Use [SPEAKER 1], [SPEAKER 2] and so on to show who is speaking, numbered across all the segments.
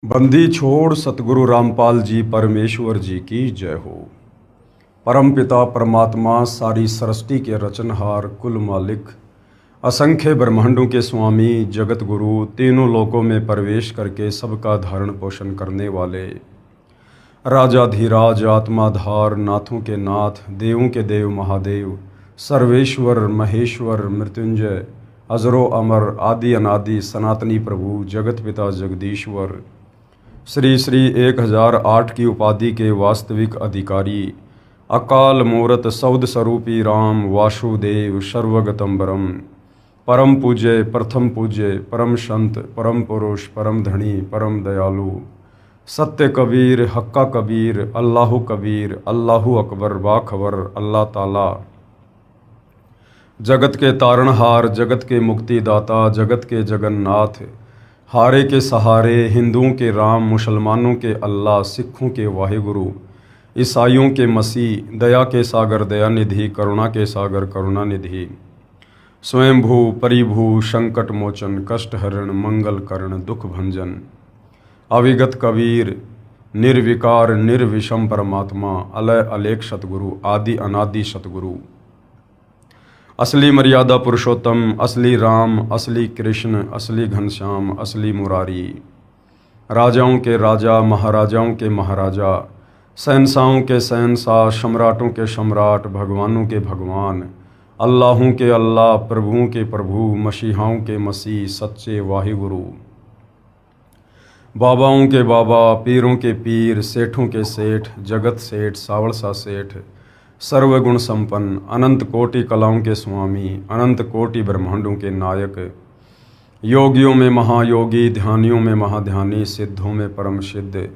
[SPEAKER 1] बंदी छोड़ सतगुरु रामपाल जी परमेश्वर जी की जय हो। परम पिता परमात्मा सारी सृष्टि के रचनहार कुल मालिक असंख्य ब्रह्मांडों के स्वामी जगत गुरु तीनों लोकों में प्रवेश करके सबका धारण पोषण करने वाले राजाधिराज आत्माधार नाथों के नाथ देवों के देव महादेव सर्वेश्वर महेश्वर मृत्युंजय अजरो अमर आदि अनादि सनातनी प्रभु जगत पिता जगदीश्वर श्री श्री 1008 की उपाधि के वास्तविक अधिकारी अकाल मूरत सौद स्वरूपी राम वासुदेव सर्वगतम्बरम परम पूज्य प्रथम पूज्य परम संत परम पुरुष परम धनी परम दयालु सत्य कबीर हक्का कबीर अल्लाहु अकबर बाखबर अल्लाह ताला जगत के तारणहार जगत के मुक्तिदाता जगत के जगन्नाथ हारे के सहारे हिंदुओं के राम मुसलमानों के अल्लाह सिखों के वाहिगुरु ईसाइयों के मसीह दया के सागर दयानिधि करुणा के सागर करुणानिधि स्वयंभू परिभू संकट मोचन कष्ट हरण मंगल करण दुख भंजन अविगत कबीर निर्विकार निर्विषम परमात्मा अलय अलेख सतगुरु आदि अनादि सतगुरु असली मर्यादा पुरुषोत्तम असली राम असली कृष्ण असली घनश्याम असली मुरारी राजाओं के राजा महाराजाओं के महाराजा शहंशाहों के शहंशाह सम्राटों के सम्राट भगवानों के भगवान अल्लाहों के अल्लाह प्रभुओं के प्रभु मसीहाओं के मसीह सच्चे वाहिगुरु बाबाओं के बाबा पीरों के पीर सेठों के सेठ जगत सेठ सावड़सा सेठ सर्वगुण संपन्न अनंत कोटि कलाओं के स्वामी अनंत कोटि ब्रह्मांडों के नायक योगियों में महायोगी ध्यानियों में महाध्यानी सिद्धों में परम सिद्ध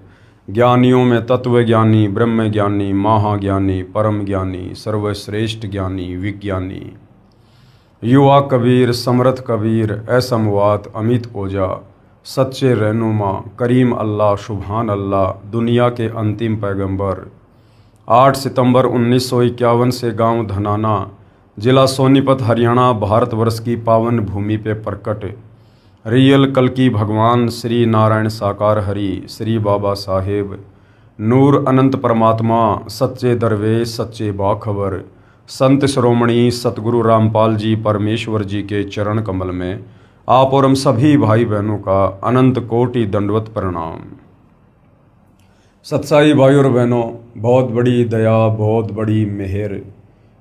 [SPEAKER 1] ज्ञानियों में तत्वज्ञानी ब्रह्म ज्ञानी महाज्ञानी परम ज्ञानी सर्वश्रेष्ठ ज्ञानी विज्ञानी युवा कबीर समर्थ कबीर असमवात अमित ओजा सच्चे रहनुमा करीम अल्लाह सुभान अल्लाह दुनिया के अंतिम पैगंबर 8 सितंबर 1951 से गांव धनाना जिला सोनीपत हरियाणा भारतवर्ष की पावन भूमि पे प्रकट रियल कल की भगवान श्री नारायण साकार हरि श्री बाबा साहेब नूर अनंत परमात्मा सच्चे दरवेश सच्चे बाखबर संत श्रोमणी सतगुरु रामपाल जी परमेश्वर जी के चरण कमल में आप और हम सभी भाई बहनों का अनंत कोटि दंडवत प्रणाम। सत्साई भाई और बहनों, बहुत बड़ी दया बहुत बड़ी मेहर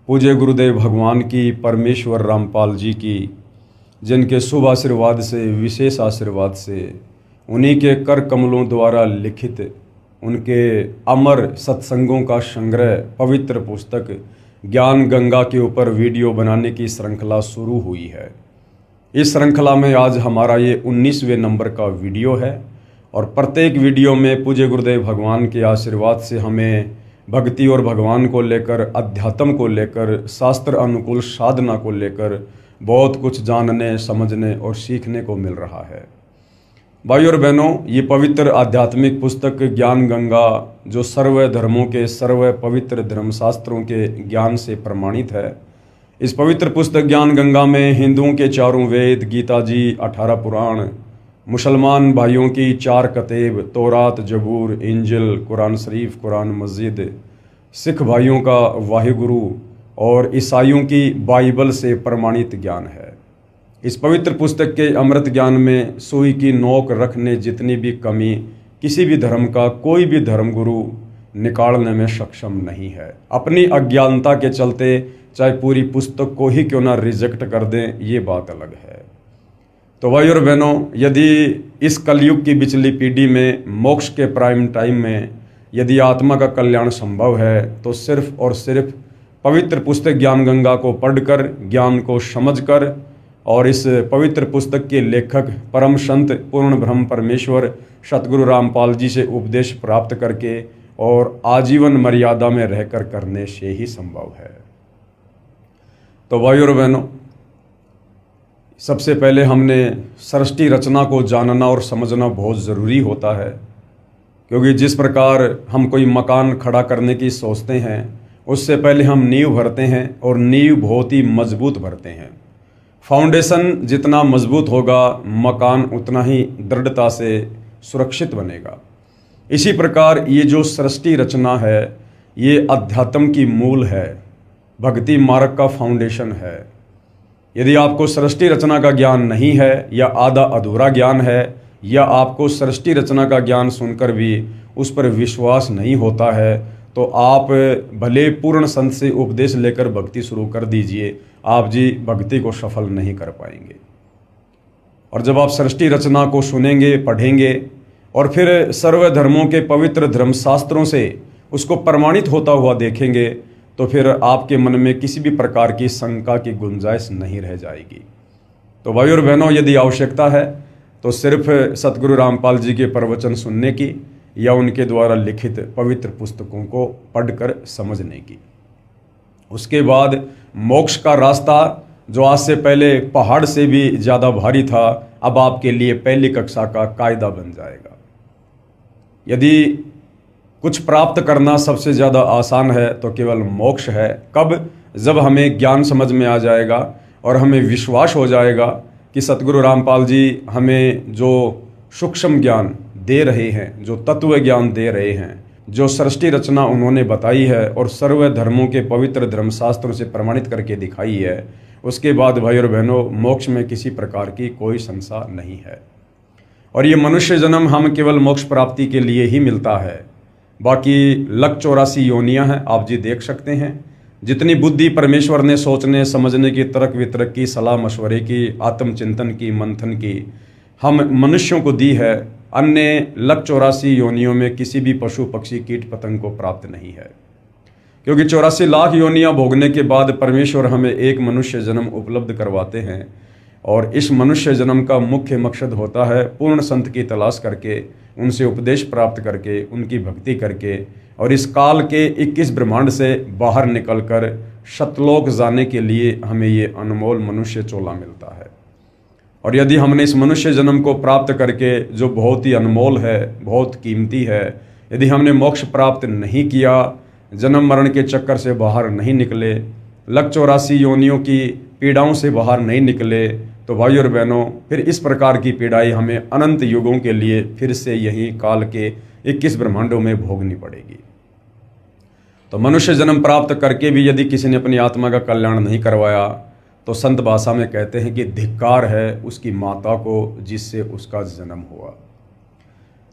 [SPEAKER 1] पूज्य गुरुदेव भगवान की परमेश्वर रामपाल जी की जिनके शुभ आशीर्वाद से विशेष आशीर्वाद से उन्हीं के कर कमलों द्वारा लिखित उनके अमर सत्संगों का संग्रह पवित्र पुस्तक ज्ञान गंगा के ऊपर वीडियो बनाने की श्रृंखला शुरू हुई है। इस श्रृंखला में आज हमारा ये 19वें नंबर का वीडियो है और प्रत्येक वीडियो में पूज्य गुरुदेव भगवान के आशीर्वाद से हमें भक्ति और भगवान को लेकर अध्यात्म को लेकर शास्त्र अनुकूल साधना को लेकर बहुत कुछ जानने समझने और सीखने को मिल रहा है। भाई और बहनों, ये पवित्र आध्यात्मिक पुस्तक ज्ञान गंगा जो सर्व धर्मों के सर्व पवित्र धर्मशास्त्रों के ज्ञान से प्रमाणित है, इस पवित्र पुस्तक ज्ञान गंगा में हिंदुओं के चारों वेद गीता जी 18 पुराण मुसलमान भाइयों की 4 कतेब तौरात जबूर इंजिल कुरान शरीफ कुरान मस्जिद सिख भाइयों का वाहिगुरु और ईसाइयों की बाइबल से प्रमाणित ज्ञान है। इस पवित्र पुस्तक के अमृत ज्ञान में सुई की नोक रखने जितनी भी कमी किसी भी धर्म का कोई भी धर्मगुरु निकालने में सक्षम नहीं है। अपनी अज्ञानता के चलते चाहे पूरी पुस्तक को ही क्यों ना रिजेक्ट कर दें, ये बात अलग है। तो भाई और बहनों, यदि इस कलयुग की बिचली पीढ़ी में मोक्ष के प्राइम टाइम में यदि आत्मा का कल्याण संभव है तो सिर्फ और सिर्फ पवित्र पुस्तक ज्ञान गंगा को पढ़कर ज्ञान को समझकर और इस पवित्र पुस्तक के लेखक परम संत पूर्ण ब्रह्म परमेश्वर सतगुरु रामपाल जी से उपदेश प्राप्त करके और आजीवन मर्यादा में रहकर करने से ही संभव है। तो भाई और बहनों, सबसे पहले हमने सृष्टि रचना को जानना और समझना बहुत ज़रूरी होता है, क्योंकि जिस प्रकार हम कोई मकान खड़ा करने की सोचते हैं उससे पहले हम नींव भरते हैं और नींव बहुत ही मजबूत भरते हैं। फाउंडेशन जितना मजबूत होगा मकान उतना ही दृढ़ता से सुरक्षित बनेगा। इसी प्रकार ये जो सृष्टि रचना है ये अध्यात्म की मूल है, भक्ति मार्ग का फाउंडेशन है। यदि आपको सृष्टि रचना का ज्ञान नहीं है या आधा अधूरा ज्ञान है या आपको सृष्टि रचना का ज्ञान सुनकर भी उस पर विश्वास नहीं होता है तो आप भले पूर्ण संत से उपदेश लेकर भक्ति शुरू कर दीजिए, आप जी भक्ति को सफल नहीं कर पाएंगे। और जब आप सृष्टि रचना को सुनेंगे, पढ़ेंगे और फिर सर्व धर्मों के पवित्र धर्मशास्त्रों से उसको प्रमाणित होता हुआ देखेंगे तो फिर आपके मन में किसी भी प्रकार की शंका की गुंजाइश नहीं रह जाएगी। तो भाई और बहनों, यदि आवश्यकता है तो सिर्फ सतगुरु रामपाल जी के प्रवचन सुनने की या उनके द्वारा लिखित पवित्र पुस्तकों को पढ़कर समझने की। उसके बाद मोक्ष का रास्ता जो आज से पहले पहाड़ से भी ज़्यादा भारी था, अब आपके लिए पहली कक्षा का कायदा बन जाएगा। यदि कुछ प्राप्त करना सबसे ज़्यादा आसान है तो केवल मोक्ष है। कब? जब हमें ज्ञान समझ में आ जाएगा और हमें विश्वास हो जाएगा कि सतगुरु रामपाल जी हमें जो सूक्ष्म ज्ञान दे रहे हैं, जो तत्व ज्ञान दे रहे हैं, जो सृष्टि रचना उन्होंने बताई है और सर्व धर्मों के पवित्र धर्मशास्त्रों से प्रमाणित करके दिखाई है, उसके बाद भाई और बहनों मोक्ष में किसी प्रकार की कोई संशय नहीं है। और ये मनुष्य जन्म हम केवल मोक्ष प्राप्ति के लिए ही मिलता है। बाकी 184 योनियां हैं, आप जी देख सकते हैं। जितनी बुद्धि परमेश्वर ने सोचने समझने की, तर्क वितर्क की, सलाह मशवरे की, आत्मचिंतन की, मंथन की हम मनुष्यों को दी है, अन्य 184 योनियों में किसी भी पशु पक्षी कीट पतंग को प्राप्त नहीं है। क्योंकि 84 लाख योनियां भोगने के बाद परमेश्वर हमें एक मनुष्य जन्म उपलब्ध करवाते हैं और इस मनुष्य जन्म का मुख्य मकसद होता है पूर्ण संत की तलाश करके, उनसे उपदेश प्राप्त करके, उनकी भक्ति करके और इस काल के 21 ब्रह्मांड से बाहर निकलकर शतलोक जाने के लिए हमें ये अनमोल मनुष्य चोला मिलता है। और यदि हमने इस मनुष्य जन्म को प्राप्त करके, जो बहुत ही अनमोल है, बहुत कीमती है, यदि हमने मोक्ष प्राप्त नहीं किया, जन्म मरण के चक्कर से बाहर नहीं निकले, 184 योनियों की पीड़ाओं से बाहर नहीं निकले, तो भाई और बहनों फिर इस प्रकार की पीड़ाई हमें अनंत युगों के लिए फिर से यही काल के 21 ब्रह्मांडों में भोगनी पड़ेगी। तो मनुष्य जन्म प्राप्त करके भी यदि किसी ने अपनी आत्मा का कल्याण नहीं करवाया तो संत भाषा में कहते हैं कि धिक्कार है उसकी माता को जिससे उसका जन्म हुआ।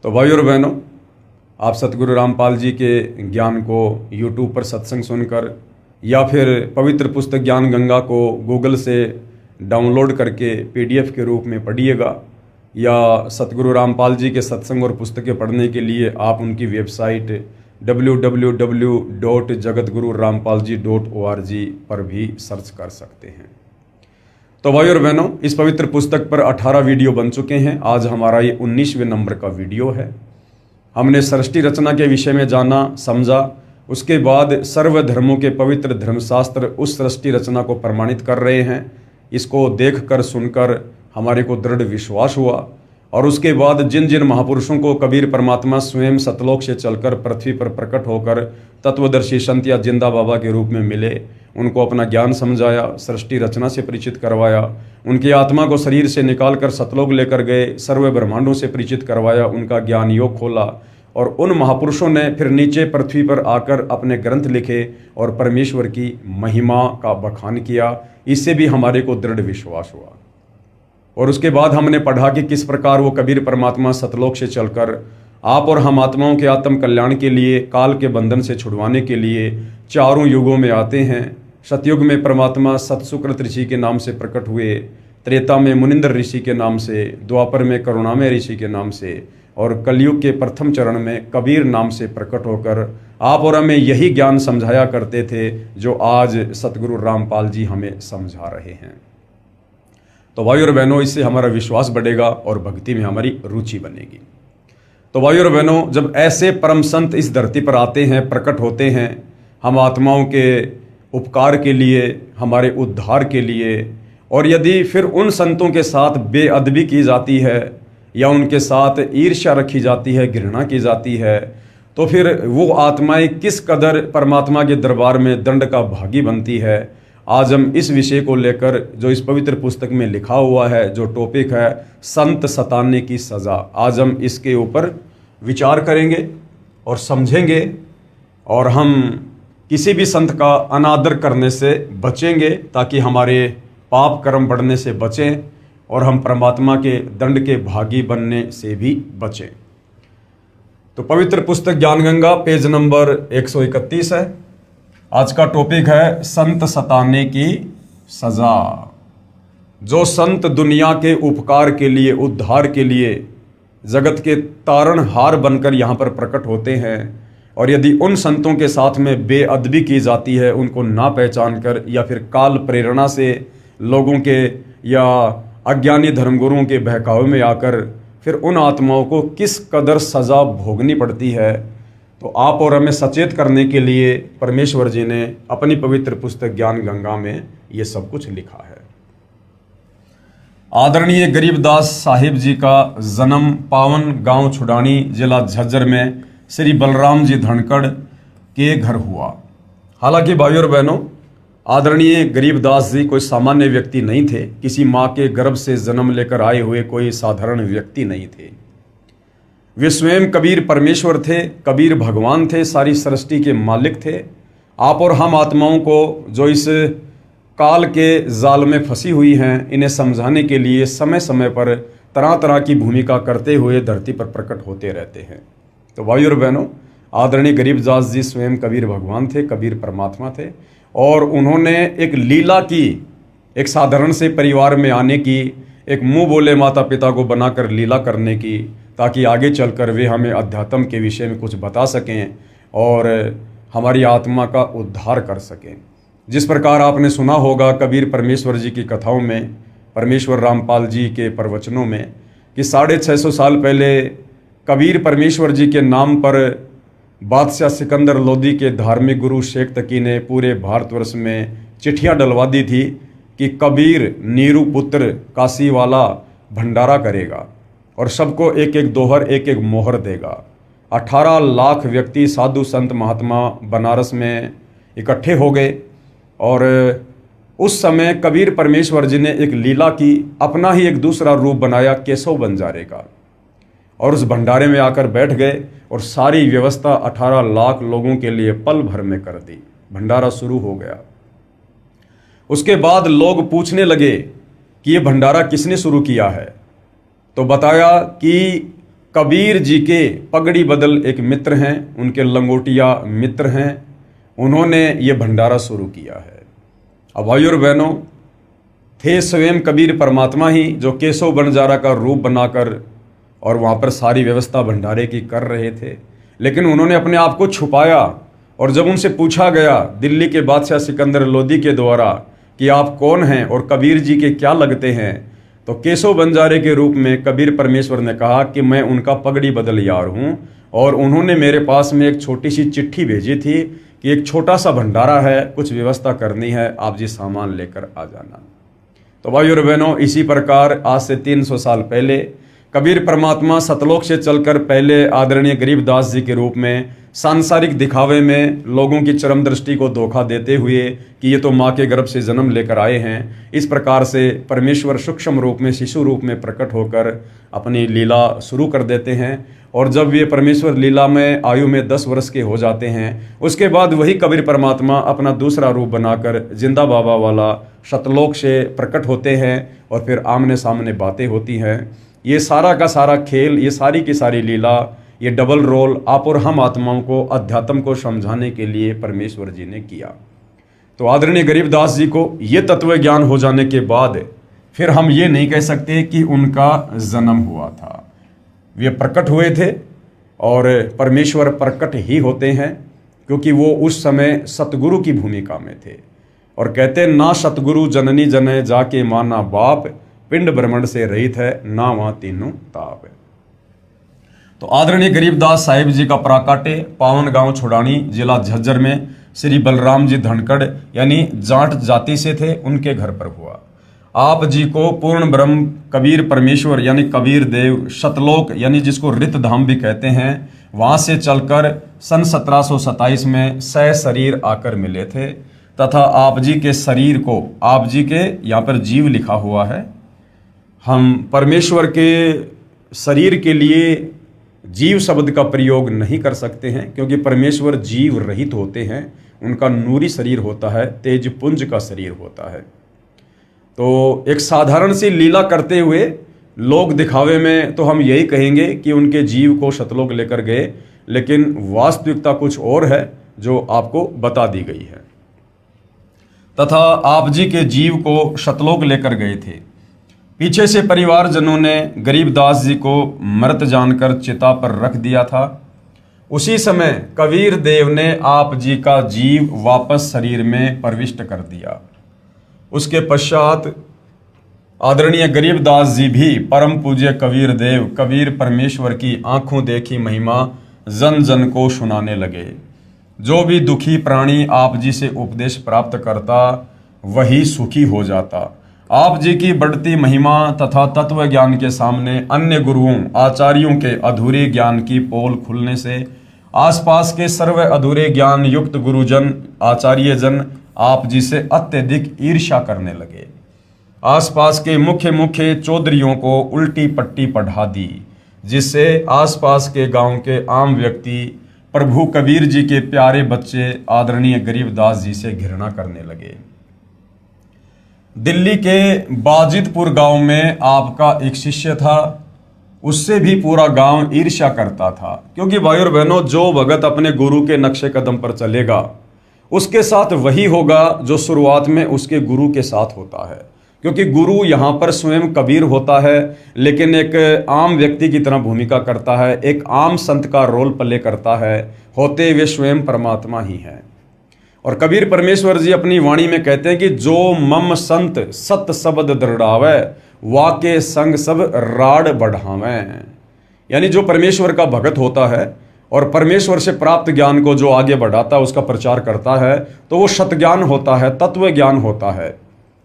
[SPEAKER 1] तो भाई और बहनों, आप सतगुरु रामपाल जी के ज्ञान को YouTube पर सत्संग सुनकर या फिर पवित्र पुस्तक ज्ञान गंगा को गूगल से डाउनलोड करके PDF के रूप में पढ़िएगा, या सतगुरु रामपाल जी के सत्संग और पुस्तकें पढ़ने के लिए आप उनकी वेबसाइट www.jagatgururampalji.org पर भी सर्च कर सकते हैं। तो भाई और बहनों, इस पवित्र पुस्तक पर 18 वीडियो बन चुके हैं। आज हमारा ये 19वें नंबर का वीडियो है। हमने सृष्टि रचना के विषय में जाना, समझा। उसके बाद सर्व धर्मों के पवित्र धर्मशास्त्र उस सृष्टि रचना को प्रमाणित कर रहे हैं। इसको देखकर सुनकर हमारे को दृढ़ विश्वास हुआ। और उसके बाद जिन जिन महापुरुषों को कबीर परमात्मा स्वयं सतलोक से चलकर पृथ्वी पर प्रकट होकर तत्वदर्शी संत या जिंदा बाबा के रूप में मिले, उनको अपना ज्ञान समझाया, सृष्टि रचना से परिचित करवाया, उनकी आत्मा को शरीर से निकालकर सतलोक लेकर गए, सर्व ब्रह्मांडों से परिचित करवाया, उनका ज्ञान योग खोला। और उन महापुरुषों ने फिर नीचे पृथ्वी पर आकर अपने ग्रंथ लिखे और परमेश्वर की महिमा का बखान किया। इससे भी हमारे को दृढ़ विश्वास हुआ। और उसके बाद हमने पढ़ा कि किस प्रकार वो कबीर परमात्मा सतलोक से चलकर आप और हम आत्माओं के आत्म कल्याण के लिए, काल के बंधन से छुड़वाने के लिए चारों युगों में आते हैं। सतयुग में परमात्मा सतसुकृत ऋषि के नाम से प्रकट हुए, त्रेता में मुनिंद्र ऋषि के नाम से, द्वापर में करुणामय ऋषि के नाम से और कलयुग के प्रथम चरण में कबीर नाम से प्रकट होकर आप और हमें यही ज्ञान समझाया करते थे जो आज सतगुरु रामपाल जी हमें समझा रहे हैं। तो भाई और बहनों, इससे हमारा विश्वास बढ़ेगा और भक्ति में हमारी रुचि बनेगी। तो भाई और बहनों, जब ऐसे परम संत इस धरती पर आते हैं, प्रकट होते हैं, हम आत्माओं के उपकार के लिए, हमारे उद्धार के लिए, और यदि फिर उन संतों के साथ बेअदबी की जाती है या उनके साथ ईर्ष्या रखी जाती है, घृणा की जाती है, तो फिर वो आत्माएं किस कदर परमात्मा के दरबार में दंड का भागी बनती है। आज हम इस विषय को लेकर जो इस पवित्र पुस्तक में लिखा हुआ है, जो टॉपिक है संत सताने की सज़ा, आज हम इसके ऊपर विचार करेंगे और समझेंगे और हम किसी भी संत का अनादर करने से बचेंगे ताकि हमारे पाप कर्म बढ़ने से बचें और हम परमात्मा के दंड के भागी बनने से भी बचें। तो पवित्र पुस्तक ज्ञानगंगा पेज नंबर 131 है। आज का टॉपिक है संत सताने की सजा। जो संत दुनिया के उपकार के लिए, उद्धार के लिए जगत के तारणहार बनकर यहाँ पर प्रकट होते हैं, और यदि उन संतों के साथ में बेअदबी की जाती है, उनको ना पहचान कर या फिर काल प्रेरणा से लोगों के या अज्ञानी धर्मगुरुओं के बहकावे में आकर फिर उन आत्माओं को किस कदर सज़ा भोगनी पड़ती है, तो आप और हमें सचेत करने के लिए परमेश्वर जी ने अपनी पवित्र पुस्तक ज्ञान गंगा में ये सब कुछ लिखा है। आदरणीय गरीबदास साहिब जी का जन्म पावन गांव छुडानी, जिला झज्जर में श्री बलराम जी धनखड़ के घर हुआ। हालांकि भाइयों और बहनों, आदरणीय गरीबदास जी कोई सामान्य व्यक्ति नहीं थे, किसी माँ के गर्भ से जन्म लेकर आए हुए कोई साधारण व्यक्ति नहीं थे। वे स्वयं कबीर परमेश्वर थे, कबीर भगवान थे, सारी सृष्टि के मालिक थे। आप और हम आत्माओं को जो इस काल के जाल में फंसी हुई हैं, इन्हें समझाने के लिए समय समय पर तरह तरह की भूमिका करते हुए धरती पर प्रकट होते रहते हैं। तो भाइयों और बहनों, आदरणीय गरीबदास जी स्वयं कबीर भगवान थे, कबीर परमात्मा थे, और उन्होंने एक लीला की, एक साधारण से परिवार में आने की, एक मुंह बोले माता पिता को बनाकर लीला करने की, ताकि आगे चलकर वे हमें अध्यात्म के विषय में कुछ बता सकें और हमारी आत्मा का उद्धार कर सकें। जिस प्रकार आपने सुना होगा कबीर परमेश्वर जी की कथाओं में, परमेश्वर रामपाल जी के प्रवचनों में, कि 650 साल पहले कबीर परमेश्वर जी के नाम पर बादशाह सिकंदर लोदी के धार्मिक गुरु शेख तकी ने पूरे भारतवर्ष में चिट्ठियां डलवा दी थी कि कबीर नीरू पुत्र काशी वाला भंडारा करेगा और सबको एक एक दोहर, एक एक मोहर देगा। 18 लाख व्यक्ति, साधु संत महात्मा बनारस में इकट्ठे हो गए और उस समय कबीर परमेश्वर जी ने एक लीला की, अपना ही एक दूसरा रूप बनाया केशव बंजारे का, और उस भंडारे में आकर बैठ गए और सारी व्यवस्था 18 लाख लोगों के लिए पल भर में कर दी। भंडारा शुरू हो गया। उसके बाद लोग पूछने लगे कि ये भंडारा किसने शुरू किया है, तो बताया कि कबीर जी के पगड़ी बदल एक मित्र हैं, उनके लंगोटिया मित्र हैं, उन्होंने ये भंडारा शुरू किया है। अब भाइयों और बहनों, थे स्वयं कबीर परमात्मा ही जो केशव बंजारा का रूप बनाकर और वहाँ पर सारी व्यवस्था भंडारे की कर रहे थे, लेकिन उन्होंने अपने आप को छुपाया। और जब उनसे पूछा गया दिल्ली के बादशाह सिकंदर लोदी के द्वारा कि आप कौन हैं और कबीर जी के क्या लगते हैं, तो केशव बंजारे के रूप में कबीर परमेश्वर ने कहा कि मैं उनका पगड़ी बदल यार हूँ, और उन्होंने मेरे पास में एक छोटी सी चिट्ठी भेजी थी कि एक छोटा सा भंडारा है, कुछ व्यवस्था करनी है, आप जी सामान लेकर आ जाना। तो भाइयों और बहनों, इसी प्रकार आज से 300 साल पहले कबीर परमात्मा सतलोक से चलकर पहले आदरणीय गरीबदास जी के रूप में सांसारिक दिखावे में लोगों की चरम दृष्टि को धोखा देते हुए कि ये तो माँ के गर्भ से जन्म लेकर आए हैं, इस प्रकार से परमेश्वर सूक्ष्म रूप में, शिशु रूप में प्रकट होकर अपनी लीला शुरू कर देते हैं। और जब ये परमेश्वर लीला में आयु में 10 वर्ष के हो जाते हैं, उसके बाद वही कबीर परमात्मा अपना दूसरा रूप बनाकर जिंदा बाबा वाला सतलोक से प्रकट होते हैं और फिर आमने सामने बातें होती हैं। ये सारा का सारा खेल, ये सारी की सारी लीला, ये डबल रोल आप और हम आत्माओं को अध्यात्म को समझाने के लिए परमेश्वर जी ने किया। तो आदरणीय गरीबदास जी को ये तत्व ज्ञान हो जाने के बाद फिर हम ये नहीं कह सकते कि उनका जन्म हुआ था। वे प्रकट हुए थे और परमेश्वर प्रकट ही होते हैं, क्योंकि वो उस समय सतगुरु की भूमिका में थे। और कहते ना सतगुरु जननी जने जाके माना बाप, पिंड ब्रह्मंड से रहित है ना वहाँ तीनों ताप। तो आदरणीय गरीबदास साहिब जी का प्राकाटे पावन गांव छुडानी, जिला झज्जर में श्री बलराम जी धनखड़ यानी जाट जाति से थे, उनके घर पर हुआ। आप जी को पूर्ण ब्रह्म कबीर परमेश्वर यानी कबीर देव सतलोक यानी जिसको रित धाम भी कहते हैं, वहाँ से चलकर सन 1727 में सह शरीर आकर मिले थे। तथा आप जी के शरीर को, आप जी के यहाँ पर जीव लिखा हुआ है, हम परमेश्वर के शरीर के लिए जीव शब्द का प्रयोग नहीं कर सकते हैं, क्योंकि परमेश्वर जीव रहित होते हैं। उनका नूरी शरीर होता है, तेजपुंज का शरीर होता है। तो एक साधारण सी लीला करते हुए लोग दिखावे में तो हम यही कहेंगे कि उनके जीव को शतलोक लेकर गए, लेकिन वास्तविकता कुछ और है जो आपको बता दी गई है। तथा आप जी के जीव को शतलोक लेकर गए थे। पीछे से परिवारजनों ने गरीबदास जी को मृत जानकर चिता पर रख दिया था। उसी समय कबीर देव ने आप जी का जीव वापस शरीर में प्रविष्ट कर दिया। उसके पश्चात आदरणीय गरीबदास जी भी परम पूज्य कबीर देव, कबीर परमेश्वर की आंखों देखी महिमा जन जन को सुनाने लगे। जो भी दुखी प्राणी आप जी से उपदेश प्राप्त करता वही सुखी हो जाता। आप जी की बढ़ती महिमा तथा तत्व ज्ञान के सामने अन्य गुरुओं आचार्यों के अधूरे ज्ञान की पोल खुलने से आसपास के सर्व अधूरे ज्ञान युक्त गुरुजन आचार्य जन आप जी से अत्यधिक ईर्ष्या करने लगे। आसपास के मुख्य मुख्य चौधरियों को उल्टी पट्टी पढ़ा दी, जिससे आसपास के गांव के आम व्यक्ति प्रभु कबीर जी के प्यारे बच्चे आदरणीय गरीबदास जी से घृणा करने लगे। दिल्ली के बाजितपुर गांव में आपका एक शिष्य था, उससे भी पूरा गांव ईर्ष्या करता था, क्योंकि भाई और बहनों, जो भगत अपने गुरु के नक्शे कदम पर चलेगा उसके साथ वही होगा जो शुरुआत में उसके गुरु के साथ होता है। क्योंकि गुरु यहाँ पर स्वयं कबीर होता है, लेकिन एक आम व्यक्ति की तरह भूमिका करता है, एक आम संत का रोल प्ले करता है, होते वे स्वयं परमात्मा ही है। और कबीर परमेश्वर जी अपनी वाणी में कहते हैं कि जो मम संत सत शब्द दृढ़ावे वाके संग सब राड बढ़ावे। यानी जो परमेश्वर का भगत होता है और परमेश्वर से प्राप्त ज्ञान को जो आगे बढ़ाता है, उसका प्रचार करता है, तो वो सत ज्ञान होता है, तत्व ज्ञान होता है।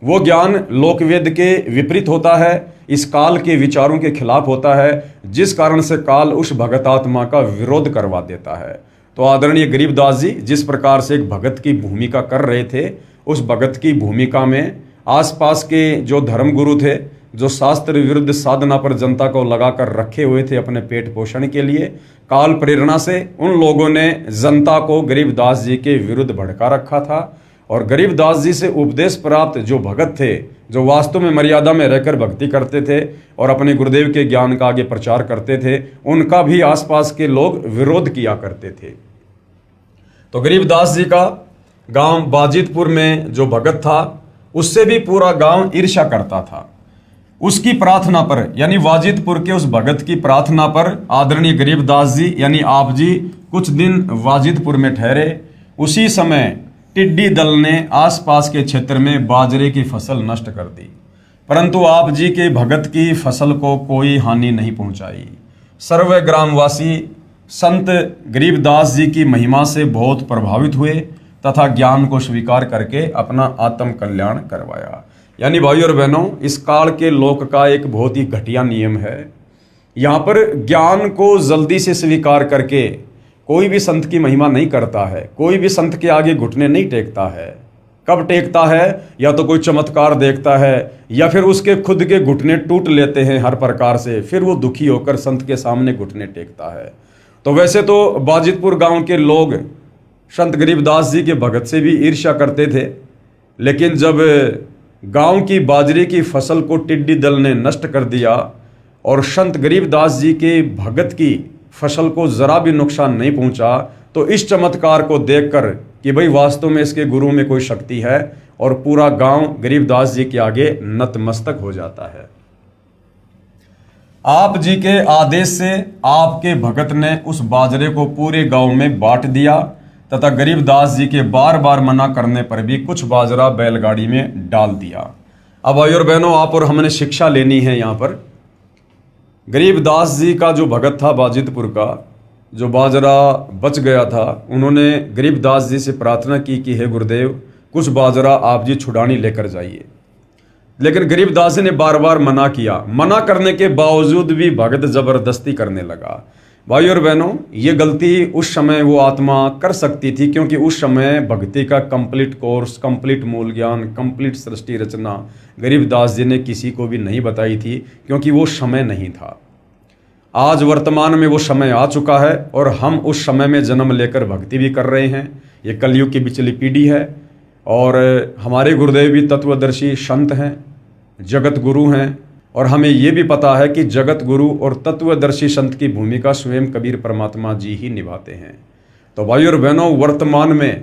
[SPEAKER 1] वो ज्ञान लोकवेद के विपरीत होता है, इस काल के विचारों के खिलाफ होता है, जिस कारण से काल उस भगतात्मा का विरोध करवा देता है। तो आदरणीय गरीबदास जी जिस प्रकार से एक भगत की भूमिका कर रहे थे, उस भगत की भूमिका में आसपास के जो धर्मगुरु थे, जो शास्त्र विरुद्ध साधना पर जनता को लगाकर रखे हुए थे अपने पेट पोषण के लिए, काल प्रेरणा से उन लोगों ने जनता को गरीबदास जी के विरुद्ध भड़का रखा था। और गरीबदास जी से उपदेश प्राप्त जो भगत थे, जो वास्तव में मर्यादा में रहकर भक्ति करते थे और अपने गुरुदेव के ज्ञान का आगे प्रचार करते थे, उनका भी आसपास के लोग विरोध किया करते थे। तो गरीबदास जी का गांव बाजितपुर में जो भगत था, उससे भी पूरा गांव ईर्ष्या करता था। उसकी प्रार्थना पर, यानी वाजिदपुर के उस भगत की प्रार्थना पर आदरणीय गरीबदास जी यानी आप जी कुछ दिन वाजिदपुर में ठहरे। उसी समय टिड्डी दल ने आसपास के क्षेत्र में बाजरे की फसल नष्ट कर दी, परंतु आप जी के भगत की फसल को कोई हानि नहीं पहुंचाई। सर्व ग्रामवासी संत गरीबदास जी की महिमा से बहुत प्रभावित हुए तथा ज्ञान को स्वीकार करके अपना आत्म कल्याण करवाया। यानी भाई और बहनों, इस काल के लोक का एक बहुत ही घटिया नियम है। यहाँ पर ज्ञान को जल्दी से स्वीकार करके कोई भी संत की महिमा नहीं करता है, कोई भी संत के आगे घुटने नहीं टेकता है। कब टेकता है? या तो कोई चमत्कार देखता है, या फिर उसके खुद के घुटने टूट लेते हैं हर प्रकार से, फिर वो दुखी होकर संत के सामने घुटने टेकता है। तो वैसे तो बाजितपुर गांव के लोग संत गरीबदास जी के भगत से भी ईर्ष्या करते थे, लेकिन जब गांव की बाजरे की फसल को टिड्डी दल ने नष्ट कर दिया और संत गरीबदास जी के भगत की फसल को जरा भी नुकसान नहीं पहुंचा, तो इस चमत्कार को देखकर कि भाई वास्तव में इसके गुरु में कोई शक्ति है, और पूरा गांव गरीबदास जी के आगे नतमस्तक हो जाता है। आप जी के आदेश से आपके भगत ने उस बाजरे को पूरे गांव में बांट दिया तथा गरीबदास जी के बार बार मना करने पर भी कुछ बाजरा बैलगाड़ी में डाल दिया। अब भाई और बहनों, आप और हमने शिक्षा लेनी है। यहाँ पर गरीबदास जी का जो भगत था बाजितपुर का, जो बाजरा बच गया था, उन्होंने गरीबदास जी से प्रार्थना की कि हे गुरुदेव, कुछ बाजरा आप जी छुड़ानी लेकर जाइए। लेकिन गरीबदास जी ने बार बार मना किया। मना करने के बावजूद भी भगत जबरदस्ती करने लगा। भाई और बहनों, ये गलती उस समय वो आत्मा कर सकती थी, क्योंकि उस समय भक्ति का कंप्लीट कोर्स, कंप्लीट मूल ज्ञान, कंप्लीट सृष्टि रचना गरीबदास जी ने किसी को भी नहीं बताई थी, क्योंकि वो समय नहीं था। आज वर्तमान में वो समय आ चुका है और हम उस समय में जन्म लेकर भक्ति भी कर रहे हैं। ये कलयुग की बिचली पीढ़ी है और हमारे गुरुदेव भी तत्वदर्शी संत हैं, जगत गुरु हैं, और हमें ये भी पता है कि जगत गुरु और तत्वदर्शी संत की भूमिका स्वयं कबीर परमात्मा जी ही निभाते हैं। तो भाई और बहनों, वर्तमान में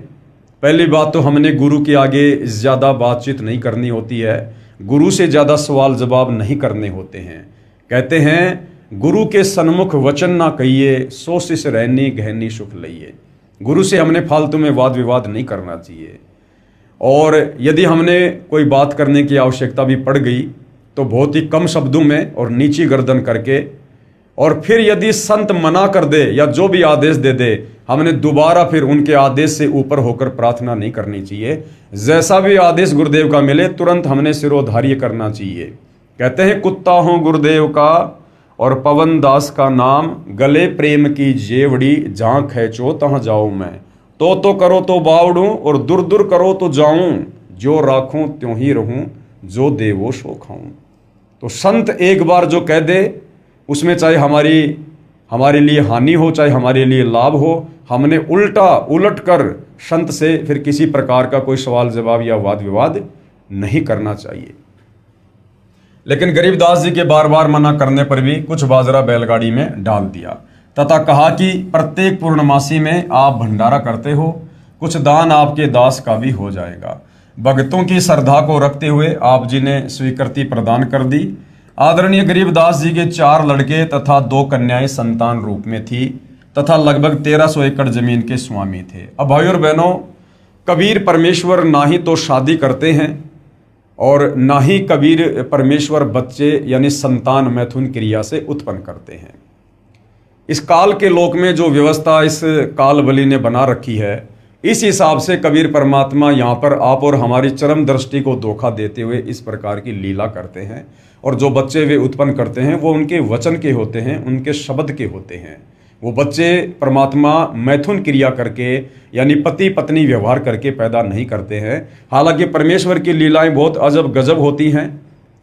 [SPEAKER 1] पहली बात तो हमने गुरु के आगे ज़्यादा बातचीत नहीं करनी होती है, गुरु से ज़्यादा सवाल जवाब नहीं करने होते हैं। कहते हैं गुरु के सन्मुख वचन ना कहिए, सो शिष रहनी गहनी सुख लइए। गुरु से हमने फालतू में वाद विवाद नहीं करना चाहिए, और यदि हमने कोई बात करने की आवश्यकता भी पड़ गई तो बहुत ही कम शब्दों में और नीची गर्दन करके, और फिर यदि संत मना कर दे या जो भी आदेश दे दे, हमने दोबारा फिर उनके आदेश से ऊपर होकर प्रार्थना नहीं करनी चाहिए। जैसा भी आदेश गुरुदेव का मिले तुरंत हमने सिरोधार्य करना चाहिए। कहते हैं कुत्ता हूँ गुरुदेव का और पवन दास का नाम, गले प्रेम की जेवड़ी, जहाँ खैचो तहाँ जाऊँ मैं, तो करो तो बावड़ूँ और दूर दूर करो तो जाऊँ, जो राखूँ त्यों ही रहूँ, जो देवो सो खाऊँ। तो संत एक बार जो कह दे उसमें चाहे हमारे लिए हानि हो चाहे हमारे लिए लाभ हो, हमने उलट कर संत से फिर किसी प्रकार का कोई सवाल जवाब या वाद विवाद नहीं करना चाहिए। लेकिन गरीबदास जी के बार बार मना करने पर भी कुछ बाजरा बैलगाड़ी में डाल दिया तथा कहा कि प्रत्येक पूर्णमासी में आप भंडारा करते हो, कुछ दान आपके दास का भी हो जाएगा। भक्तों की श्रद्धा को रखते हुए आप जी ने स्वीकृति प्रदान कर दी। आदरणीय गरीबदास जी के 4 लड़के तथा 2 कन्याएं संतान रूप में थी तथा लगभग 1300 एकड़ जमीन के स्वामी थे। अब भाई और बहनों, कबीर परमेश्वर ना ही तो शादी करते हैं और ना ही कबीर परमेश्वर बच्चे यानी संतान मैथुन क्रिया से उत्पन्न करते हैं। इस काल के लोक में जो व्यवस्था इस काल बलि ने बना रखी है, इस हिसाब से कबीर परमात्मा यहाँ पर आप और हमारी चरम दृष्टि को धोखा देते हुए इस प्रकार की लीला करते हैं। और जो बच्चे वे उत्पन्न करते हैं वो उनके वचन के होते हैं, उनके शब्द के होते हैं। वो बच्चे परमात्मा मैथुन क्रिया करके यानी पति पत्नी व्यवहार करके पैदा नहीं करते हैं। हालांकि परमेश्वर की लीलाएं बहुत अजब गजब होती हैं।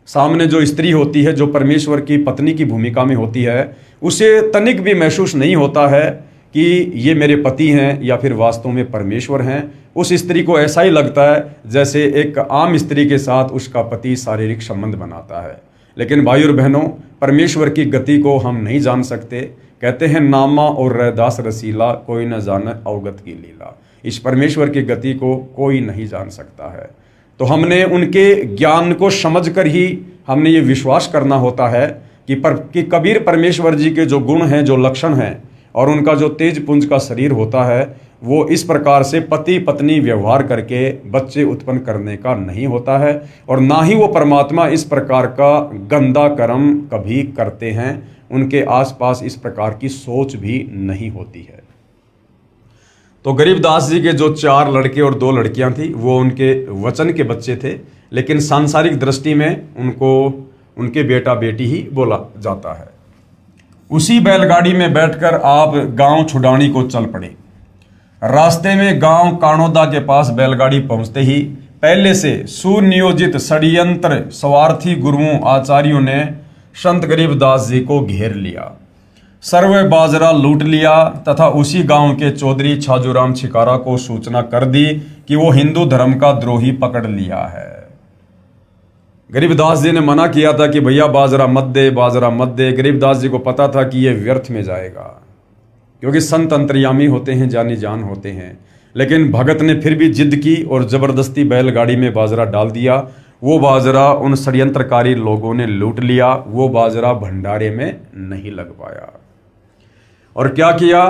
[SPEAKER 1] सामने जो स्त्री होती है, जो परमेश्वर की पत्नी की भूमिका में होती है, उसे तनिक भी महसूस नहीं होता है कि ये मेरे पति हैं या फिर वास्तव में परमेश्वर हैं। उस स्त्री को ऐसा ही लगता है जैसे एक आम स्त्री के साथ उसका पति शारीरिक संबंध बनाता है। लेकिन भाई और बहनों, परमेश्वर की गति को हम नहीं जान सकते। कहते हैं नामा और रैदास रसीला, कोई न जाने अवगत की लीला। इस परमेश्वर की गति को कोई नहीं जान सकता है। तो हमने उनके ज्ञान को समझकर ही हमने ये विश्वास करना होता है कि कबीर परमेश्वर जी के जो गुण हैं, जो लक्षण हैं और उनका जो तेज पुंज का शरीर होता है, वो इस प्रकार से पति पत्नी व्यवहार करके बच्चे उत्पन्न करने का नहीं होता है। और ना ही वो परमात्मा इस प्रकार का गंदा कर्म कभी करते हैं। उनके आसपास इस प्रकार की सोच भी नहीं होती है। तो गरीबदास जी के जो 4 लड़के और 2 लड़कियां थी, वो उनके वचन के बच्चे थे, लेकिन सांसारिक दृष्टि में उनको उनके बेटा बेटी ही बोला जाता है। उसी बैलगाड़ी में बैठकर आप गांव छुडानी को चल पड़े। रास्ते में गांव काणोदा के पास बैलगाड़ी पहुंचते ही पहले से सुनियोजित षड्यंत्र स्वार्थी गुरुओं आचार्यों ने संत गरीबदास जी को घेर लिया, सर्व बाजरा लूट लिया तथा उसी गांव के चौधरी छाजूराम छिकारा को सूचना कर दी कि वो हिंदू धर्म का द्रोही पकड़ लिया है। गरीबदास जी ने मना किया था कि भैया बाजरा मत दे, बाजरा मत दे। गरीबदास जी को पता था कि ये व्यर्थ में जाएगा, क्योंकि संत अंतर्यामी होते हैं, जानी जान होते हैं। लेकिन भगत ने फिर भी जिद की और जबरदस्ती बैलगाड़ी में बाजरा डाल दिया। वो बाजरा उन षड्यंत्रकारी लोगों ने लूट लिया। वो बाजरा भंडारे में नहीं लग पाया। और क्या किया?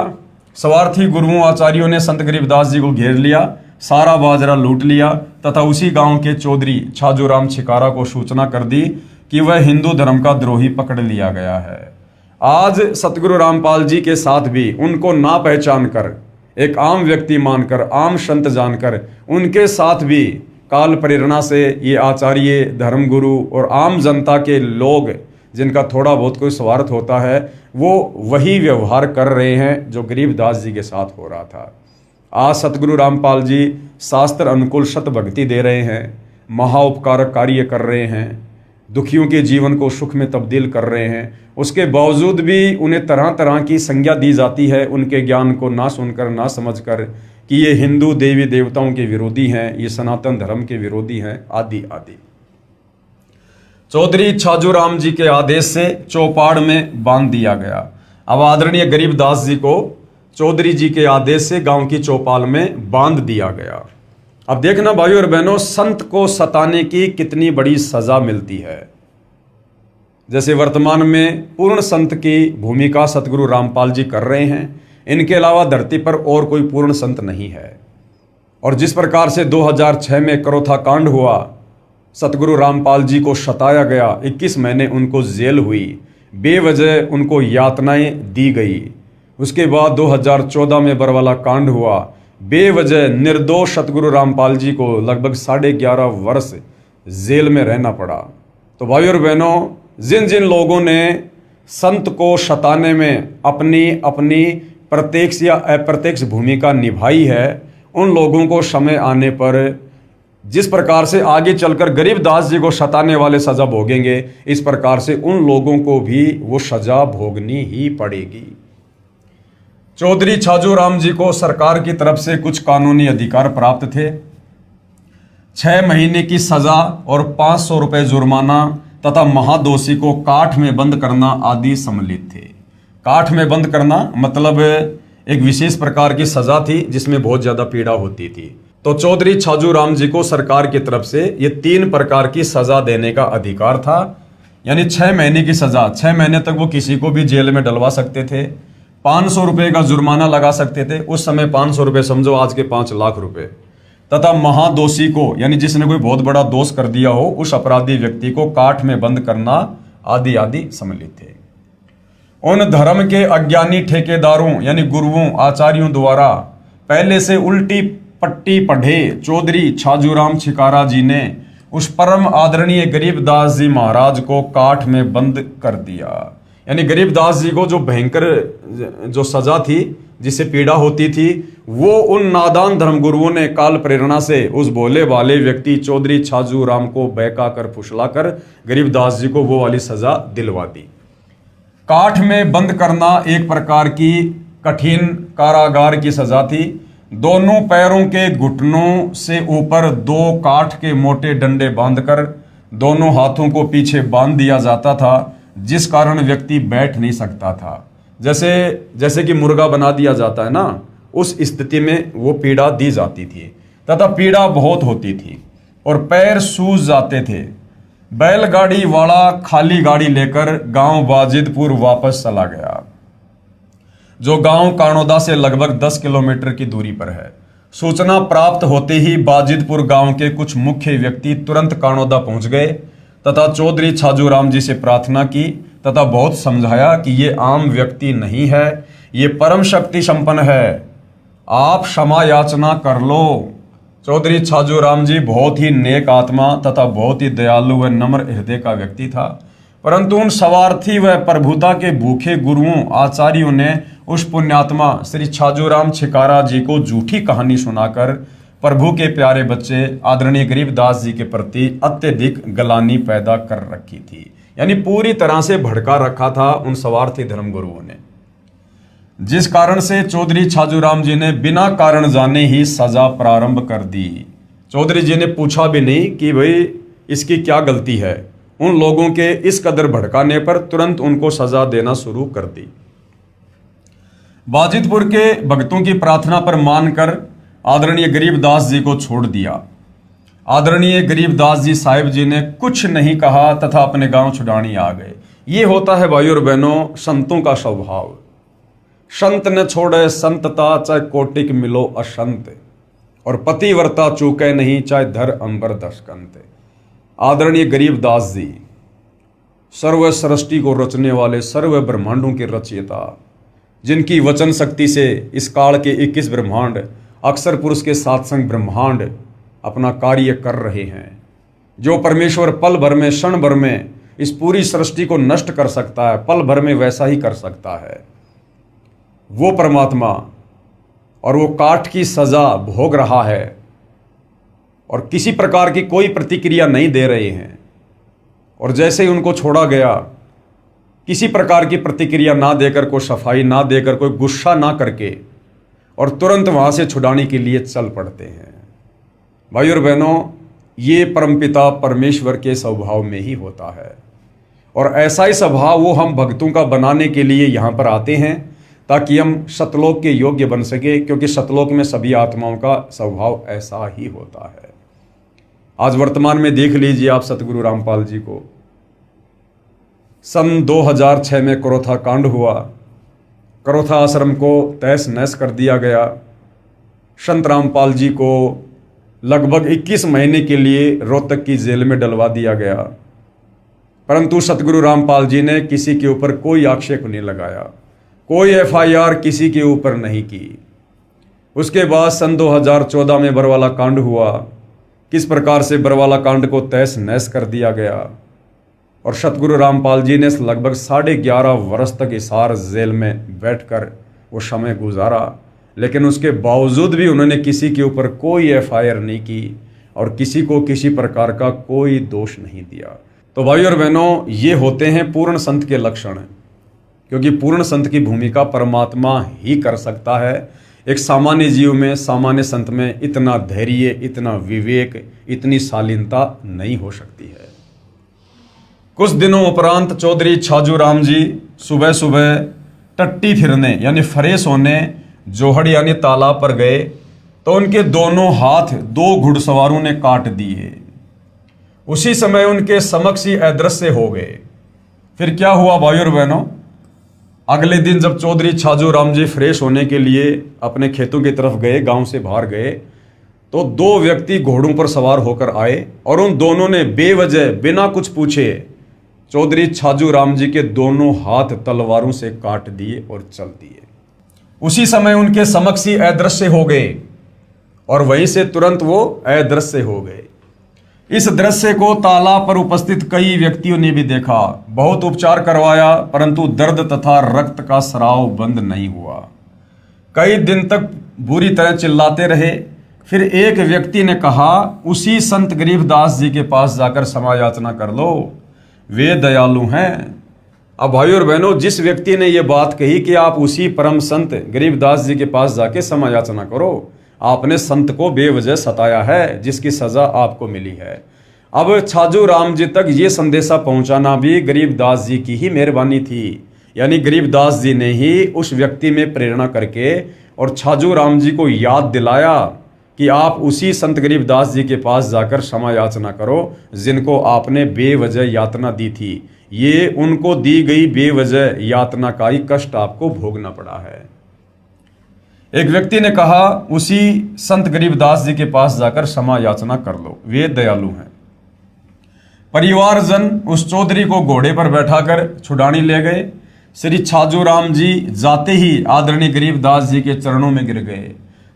[SPEAKER 1] स्वार्थी गुरुओं आचार्यों ने संत गरीबदास जी को घेर लिया, सारा बाजरा लूट लिया तथा उसी गांव के चौधरी छाजूराम छिकारा को सूचना कर दी कि वह हिंदू धर्म का द्रोही पकड़ लिया गया है। आज सतगुरु रामपाल जी के साथ भी उनको ना पहचान कर, एक आम व्यक्ति मानकर, आम संत जानकर, उनके साथ भी काल प्रेरणा से ये आचार्य, धर्मगुरु और आम जनता के लोग जिनका थोड़ा बहुत कोई स्वार्थ होता है, वो वही व्यवहार कर रहे हैं जो गरीबदास जी के साथ हो रहा था। आज सतगुरु रामपाल जी शास्त्र अनुकूल शत भक्ति दे रहे हैं, महाउपकारक कार्य कर रहे हैं, दुखियों के जीवन को सुख में तब्दील कर रहे हैं। उसके बावजूद भी उन्हें तरह तरह की संज्ञा दी जाती है, उनके ज्ञान को ना सुनकर, ना समझकर, कि ये हिंदू देवी देवताओं के विरोधी हैं, ये सनातन धर्म के विरोधी हैं, आदि आदि। चौधरी छाजूराम जी के आदेश से चौपाड़ में बांध दिया गया। अब आदरणीय गरीबदास जी को चौधरी जी के आदेश से गांव की चौपाल में बांध दिया गया। अब देखना भाइयों और बहनों, संत को सताने की कितनी बड़ी सजा मिलती है। जैसे वर्तमान में पूर्ण संत की भूमिका सतगुरु रामपाल जी कर रहे हैं, इनके अलावा धरती पर और कोई पूर्ण संत नहीं है। और जिस प्रकार से 2006 में करोथा कांड हुआ, सतगुरु रामपाल जी को सताया गया, 21 महीने उनको जेल हुई, बेवजह उनको यातनाएं दी गई। उसके बाद 2014 में बरवाला कांड हुआ, बेवजह निर्दोष सतगुरु रामपाल जी को लगभग 11.5 वर्ष जेल में रहना पड़ा। तो भाइयों और बहनों, जिन जिन लोगों ने संत को सताने में अपनी अपनी प्रत्यक्ष या अप्रत्यक्ष भूमिका निभाई है, उन लोगों को समय आने पर जिस प्रकार से आगे चलकर गरीबदास जी को सताने वाले सजा भोगेंगे, इस प्रकार से उन लोगों को भी वो सजा भोगनी ही पड़ेगी। चौधरी छाजूराम जी को सरकार की तरफ से कुछ कानूनी अधिकार प्राप्त थे। 6 महीने की सजा और 500 रुपये जुर्माना तथा महादोषी को काठ में बंद करना आदि सम्मिलित थे। काठ में बंद करना मतलब एक विशेष प्रकार की सजा थी जिसमें बहुत ज्यादा पीड़ा होती थी। तो चौधरी छाजूराम जी को सरकार की तरफ से ये 3 प्रकार की सजा देने का अधिकार था। यानी 6 महीने की सजा, 6 महीने तक वो किसी को भी जेल में डलवा सकते थे। 500 रुपये का जुर्माना लगा सकते थे, उस समय 500 रुपये समझो आज के 5 लाख रुपए। तथा महादोषी को, यानी जिसने कोई बहुत बड़ा दोष कर दिया हो, उस अपराधी व्यक्ति को काठ में बंद करना आदि आदि सम्मिलित थे। उन धर्म के अज्ञानी ठेकेदारों यानी गुरुओं आचार्यों द्वारा पहले से उल्टी पट्टी पढ़े चौधरी छाजूराम छिकारा जी ने उस परम आदरणीय गरीबदास जी महाराज को काठ में बंद कर दिया। यानी गरीबदास जी को जो भयंकर जो सजा थी, जिससे पीड़ा होती थी, वो उन नादान धर्मगुरुओं ने काल प्रेरणा से उस भोले वाले व्यक्ति चौधरी छाजूराम को बहका कर फुसला कर गरीबदास जी को वो वाली सजा दिलवा दी। काठ में बंद करना एक प्रकार की कठिन कारागार की सजा थी। दोनों पैरों के घुटनों से ऊपर 2 काठ के मोटे डंडे बांधकर दोनों हाथों को पीछे बांध दिया जाता था, जिस कारण व्यक्ति बैठ नहीं सकता था। जैसे कि मुर्गा बना दिया जाता है ना, उस स्थिति में वो पीड़ा दी जाती थी तथा पीड़ा बहुत होती थी और पैर सूज जाते थे। बैलगाड़ी वाला खाली गाड़ी लेकर गांव बाजिदपुर वापस चला गया, जो गांव कानोदा से लगभग 10 किलोमीटर की दूरी पर है। सूचना प्राप्त होते ही बाजिदपुर गांव के कुछ मुख्य व्यक्ति तुरंत कानोदा पहुंच गए तथा चौधरी छाजूराम जी से प्रार्थना की तथा बहुत समझाया कि ये आम व्यक्ति नहीं है, ये परम शक्ति संपन्न है, आप क्षमा याचना कर लो। चौधरी छाजूराम जी बहुत ही नेक आत्मा तथा बहुत ही दयालु व नम्र हृदय का व्यक्ति था, परंतु उन स्वार्थी व प्रभुता के भूखे गुरुओं आचार्यों ने उस पुण्यात्मा श्री छाजूराम छिकारा जी को झूठी कहानी सुनाकर प्रभु के प्यारे बच्चे आदरणीय गरीबदास जी के प्रति अत्यधिक गलानी पैदा कर रखी थी। यानी पूरी तरह से भड़का रखा था उन स्वार्थी धर्मगुरुओं ने, जिस कारण से चौधरी छाजूराम जी ने बिना कारण जाने ही सजा प्रारंभ कर दी। चौधरी जी ने पूछा भी नहीं कि भाई इसकी क्या गलती है। उन लोगों के इस कदर भड़काने पर तुरंत उनको सजा देना शुरू कर दी। बाजिदपुर के भक्तों की प्रार्थना पर मानकर आदरणीय गरीबदास जी को छोड़ दिया। आदरणीय गरीबदास जी साहिब जी ने कुछ नहीं कहा तथा अपने गांव छुड़ानी आ गए। ये होता है भाइयों और बहनों संतों का स्वभाव। संत न छोड़े संतता, चाहे कोटिक मिलो असंत, और पतिव्रता चूके नहीं, चाहे धर अंबर दशकंत। आदरणीय गरीबदास जी सर्व सृष्टि को रचने वाले, सर्व ब्रह्मांडों के रचयिता, जिनकी वचन शक्ति से इस काल के 21 ब्रह्मांड, अक्षर पुरुष के साथ संग ब्रह्मांड अपना कार्य कर रहे हैं। जो परमेश्वर पल भर में, क्षण भर में इस पूरी सृष्टि को नष्ट कर सकता है, पल भर में वैसा ही कर सकता है। वो परमात्मा, और वो काठ की सज़ा भोग रहा है और किसी प्रकार की कोई प्रतिक्रिया नहीं दे रहे हैं। और जैसे ही उनको छोड़ा गया, किसी प्रकार की प्रतिक्रिया ना देकर, कोई सफाई ना देकर, कोई गुस्सा ना करके, और तुरंत वहाँ से छुड़ाने के लिए चल पड़ते हैं। भाई और बहनों, ये परमपिता परमेश्वर के स्वभाव में ही होता है, और ऐसा ही स्वभाव वो हम भक्तों का बनाने के लिए यहाँ पर आते हैं, ताकि हम सतलोक के योग्य बन सके, क्योंकि सतलोक में सभी आत्माओं का स्वभाव ऐसा ही होता है। आज वर्तमान में देख लीजिए आप सतगुरु रामपाल जी को। सन 2006 में करोथा कांड हुआ, करोथा आश्रम को तहस नहस कर दिया गया। संत रामपाल जी को लगभग 21 महीने के लिए रोहतक की जेल में डलवा दिया गया, परंतु सतगुरु रामपाल जी ने किसी के ऊपर कोई आक्षेप नहीं लगाया, कोई FIR किसी के ऊपर नहीं की। उसके बाद सन 2014 में बरवाला कांड हुआ। किस प्रकार से बरवाला कांड को तहस नहस कर दिया गया, और सतगुरु रामपाल जी ने लगभग 11.5 वर्ष तक हिसार जेल में बैठकर वो समय गुजारा, लेकिन उसके बावजूद भी उन्होंने किसी के ऊपर कोई FIR नहीं की और किसी को किसी प्रकार का कोई दोष नहीं दिया। तो भाई और बहनों, ये होते हैं पूर्ण संत के लक्षण, क्योंकि पूर्ण संत की भूमिका परमात्मा ही कर सकता है। एक सामान्य जीव में, सामान्य संत में इतना धैर्य, इतना विवेक, इतनी शालीनता नहीं हो सकती है। कुछ दिनों उपरांत चौधरी छाजू राम जी सुबह सुबह टट्टी फिरने यानी फ्रेश होने जोहड़ यानी तालाब पर गए, तो उनके दोनों हाथ 2 घुड़सवारों ने काट दिए। उसी समय उनके समक्ष ही अदृश्य हो गए। फिर क्या हुआ भाई और बहनों, अगले दिन जब चौधरी छाजू राम जी फ्रेश होने के लिए अपने खेतों की तरफ गए, गांव से बाहर गए, तो 2 व्यक्ति घोड़ों पर सवार होकर आए और उन दोनों ने बेवजह बिना कुछ पूछे चौधरी छाजू राम जी के दोनों हाथ तलवारों से काट दिए और चल दिए। उसी समय उनके समक्ष ही अदृश्य हो गए और वहीं से तुरंत वो अदृश्य हो गए। इस दृश्य को तालाब पर उपस्थित कई व्यक्तियों ने भी देखा। बहुत उपचार करवाया, परंतु दर्द तथा रक्त का स्राव बंद नहीं हुआ। कई दिन तक बुरी तरह चिल्लाते रहे। फिर एक व्यक्ति ने कहा, उसी संत गरीबदास जी के पास जाकर क्षमा याचना कर लो, वे दयालु हैं। अब भाई और बहनों, जिस व्यक्ति ने यह बात कही कि आप उसी परम संत गरीबदास जी के पास जाके क्षमा याचना करो, आपने संत को बेवजह सताया है, जिसकी सजा आपको मिली है। अब छाजू राम जी तक ये संदेशा पहुंचाना भी गरीबदास जी की ही मेहरबानी थी, यानी गरीबदास जी ने ही उस व्यक्ति में प्रेरणा करके और छाजू राम जी को याद दिलाया कि आप उसी संत गरीबदास जी के पास जाकर क्षमा याचना करो, जिनको आपने बेवजह यातना दी थी। ये उनको दी गई बेवजह यातना का ही कष्ट आपको भोगना पड़ा है। एक व्यक्ति ने कहा, उसी संत गरीबदास जी के पास जाकर क्षमा याचना कर लो, वे दयालु हैं। परिवारजन उस चौधरी को घोड़े पर बैठाकर छुड़ाने ले गए। श्री छाजू राम जी जाते ही आदरणीय गरीबदास जी के चरणों में गिर गए,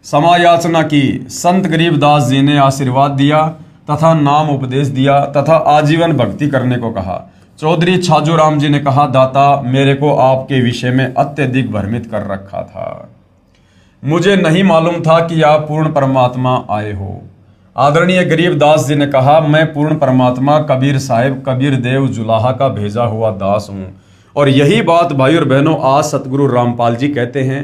[SPEAKER 1] क्षमा याचना की। संत गरीबदास जी ने आशीर्वाद दिया तथा नाम उपदेश दिया तथा आजीवन भक्ति करने को कहा। चौधरी छाजू राम जी ने कहा, दाता, मेरे को आपके विषय में अत्यधिक भ्रमित कर रखा था, मुझे नहीं मालूम था कि आप पूर्ण परमात्मा आए हो। आदरणीय गरीबदास जी ने कहा, मैं पूर्ण परमात्मा कबीर साहिब कबीर देव जुलाहा का भेजा हुआ दास हूँ। और यही बात भाई और बहनों आज सतगुरु रामपाल जी कहते हैं।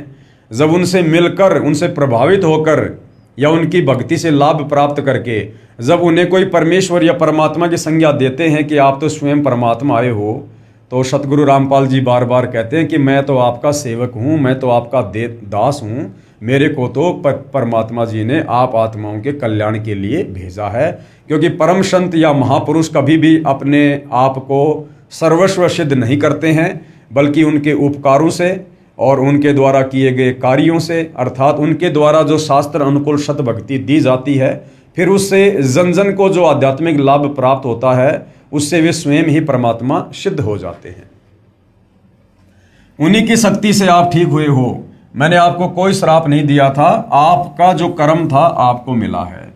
[SPEAKER 1] जब उनसे मिलकर, उनसे प्रभावित होकर या उनकी भक्ति से लाभ प्राप्त करके जब उन्हें कोई परमेश्वर या परमात्मा की संज्ञा देते हैं कि आप तो स्वयं परमात्मा आए हो, तो सतगुरु रामपाल जी बार बार कहते हैं कि मैं तो आपका सेवक हूँ, मैं तो आपका दास हूँ, मेरे को तो परमात्मा जी ने आप आत्माओं के कल्याण के लिए भेजा है। क्योंकि परम संत या महापुरुष कभी भी अपने आप को सर्वस्व सिद्ध नहीं करते हैं, बल्कि उनके उपकारों से और उनके द्वारा किए गए कार्यों से, अर्थात उनके द्वारा जो शास्त्र अनुकूल सत भक्ति दी जाती है, फिर उससे जन जन को जो आध्यात्मिक लाभ प्राप्त होता है, उससे वे स्वयं ही परमात्मा सिद्ध हो जाते हैं। उन्हीं की शक्ति से आप ठीक हुए हो। मैंने आपको कोई श्राप नहीं दिया था, आपका जो कर्म था आपको मिला है।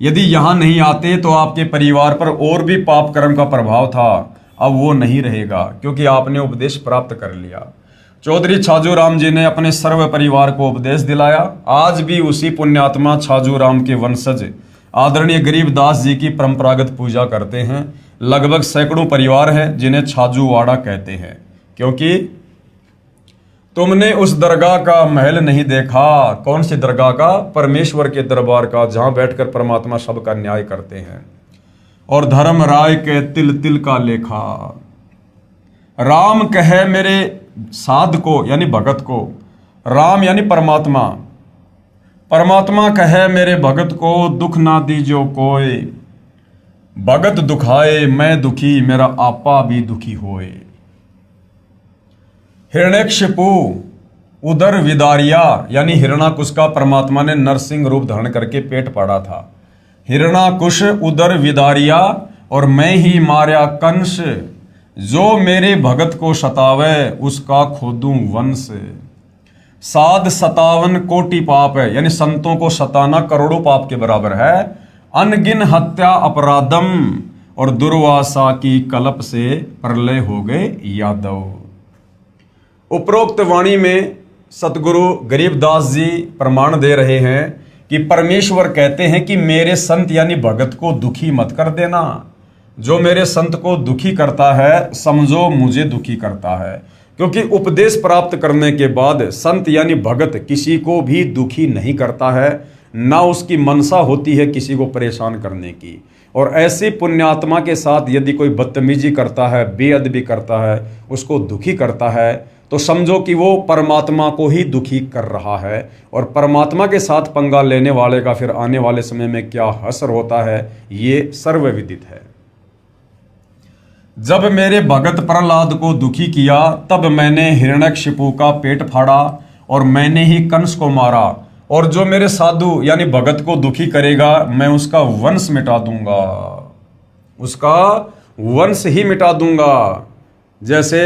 [SPEAKER 1] यदि यहाँ नहीं आते तो आपके परिवार पर और भी पाप कर्म का प्रभाव था, अब वो नहीं रहेगा, क्योंकि आपने उपदेश प्राप्त कर लिया। चौधरी छाजू राम जी ने अपने सर्व परिवार को उपदेश दिलाया। आज भी उसी पुण्यात्मा छाजू राम के वंशज आदरणीय गरीबदास जी की परंपरागत पूजा करते हैं। लगभग सैकड़ों परिवार हैं जिन्हें छाजूवाड़ा कहते हैं, क्योंकि तुमने उस दरगाह का महल नहीं देखा। कौन सी दरगाह का? परमेश्वर के दरबार का, जहां बैठकर परमात्मा सबका न्याय करते हैं। और धर्म राय के तिल तिल का लेखा। राम कहे मेरे साध को, यानी भगत को, राम यानी परमात्मा, परमात्मा कहे मेरे भगत को, दुख ना दीजो कोय, भगत दुखाए मैं दुखी, मेरा आपा भी दुखी होए। हिरण्यकशिपु उदर विदारिया, यानी हिरणाकुश का परमात्मा ने नरसिंह रूप धारण करके पेट फाड़ा था। हिरणाकुश उदर विदारिया, और मैं ही मार्या कंस, जो मेरे भगत को सतावे उसका खोदूं वंश। साध 57 कोटि पाप है, यानी संतों को सताना करोड़ों पाप के बराबर है। अनगिन हत्या अपराधम, और दुर्वासा की कलप से प्रलय हो गए यादव। उपरोक्त वाणी में सतगुरु गरीबदास जी प्रमाण दे रहे हैं कि परमेश्वर कहते हैं कि मेरे संत यानी भगत को दुखी मत कर देना। जो मेरे संत को दुखी करता है समझो मुझे दुखी करता है, क्योंकि उपदेश प्राप्त करने के बाद संत यानी भगत किसी को भी दुखी नहीं करता है, ना उसकी मनसा होती है किसी को परेशान करने की। और ऐसी पुण्यात्मा के साथ यदि कोई बदतमीजी करता है, बेअदबी करता है, उसको दुखी करता है, तो समझो कि वो परमात्मा को ही दुखी कर रहा है। और परमात्मा के साथ पंगा लेने वाले का फिर आने वाले समय में क्या हश्र होता है, ये सर्वविदित है। जब मेरे भगत प्रहलाद को दुखी किया, तब मैंने हिरण्यकशिपु का पेट फाड़ा, और मैंने ही कंस को मारा। और जो मेरे साधु यानी भगत को दुखी करेगा, मैं उसका वंश मिटा दूंगा, उसका वंश ही मिटा दूंगा। जैसे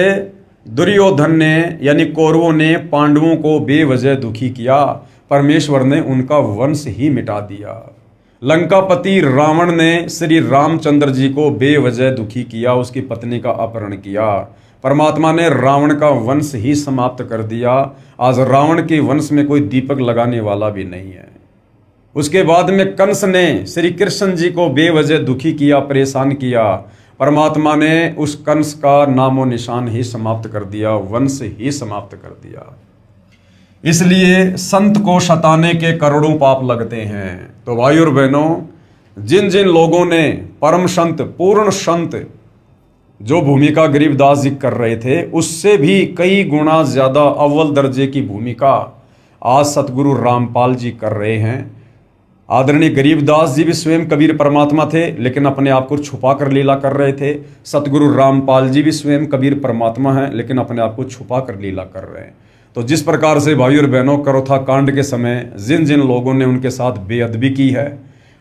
[SPEAKER 1] दुर्योधन ने यानी कौरवों ने पांडवों को बेवजह दुखी किया, परमेश्वर ने उनका वंश ही मिटा दिया। लंकापति रावण ने श्री रामचंद्र जी को बेवजह दुखी किया, उसकी पत्नी का अपहरण किया, परमात्मा ने रावण का वंश ही समाप्त कर दिया। आज रावण के वंश में कोई दीपक लगाने वाला भी नहीं है। उसके बाद में कंस ने श्री कृष्ण जी को बेवजह दुखी किया, परेशान किया, परमात्मा ने उस कंस का नामो निशान ही समाप्त कर दिया, वंश ही समाप्त कर दिया। इसलिए संत को सताने के करोड़ों पाप लगते हैं। तो भाइयों और बहनों, जिन जिन लोगों ने परम संत, पूर्ण संत जो भूमिका गरीबदास जी कर रहे थे, उससे भी कई गुना ज्यादा अव्वल दर्जे की भूमिका आज सतगुरु रामपाल जी कर रहे हैं। आदरणीय गरीबदास जी भी स्वयं कबीर परमात्मा थे, लेकिन अपने आप को छुपा कर लीला कर रहे थे। सतगुरु रामपाल जी भी स्वयं कबीर परमात्मा हैं, लेकिन अपने आप को छुपा कर लीला कर रहे हैं। तो जिस प्रकार से भाइयों और बहनों, करोथा कांड के समय जिन जिन लोगों ने उनके साथ बेअदबी की है,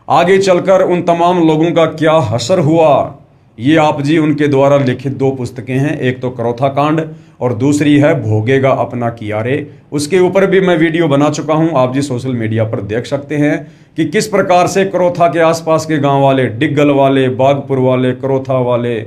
[SPEAKER 1] आगे चलकर उन तमाम लोगों का क्या हश्र हुआ, ये आप जी उनके द्वारा लिखित 2 पुस्तकें हैं। एक तो करोथा कांड और दूसरी है भोगेगा अपना किया रे। उसके ऊपर भी मैं वीडियो बना चुका हूं, आप जी सोशल मीडिया पर देख सकते हैं कि किस प्रकार से करोथा के आसपास के गांव वाले, डिग्गल वाले, बागपुर वाले, करोथा वाले,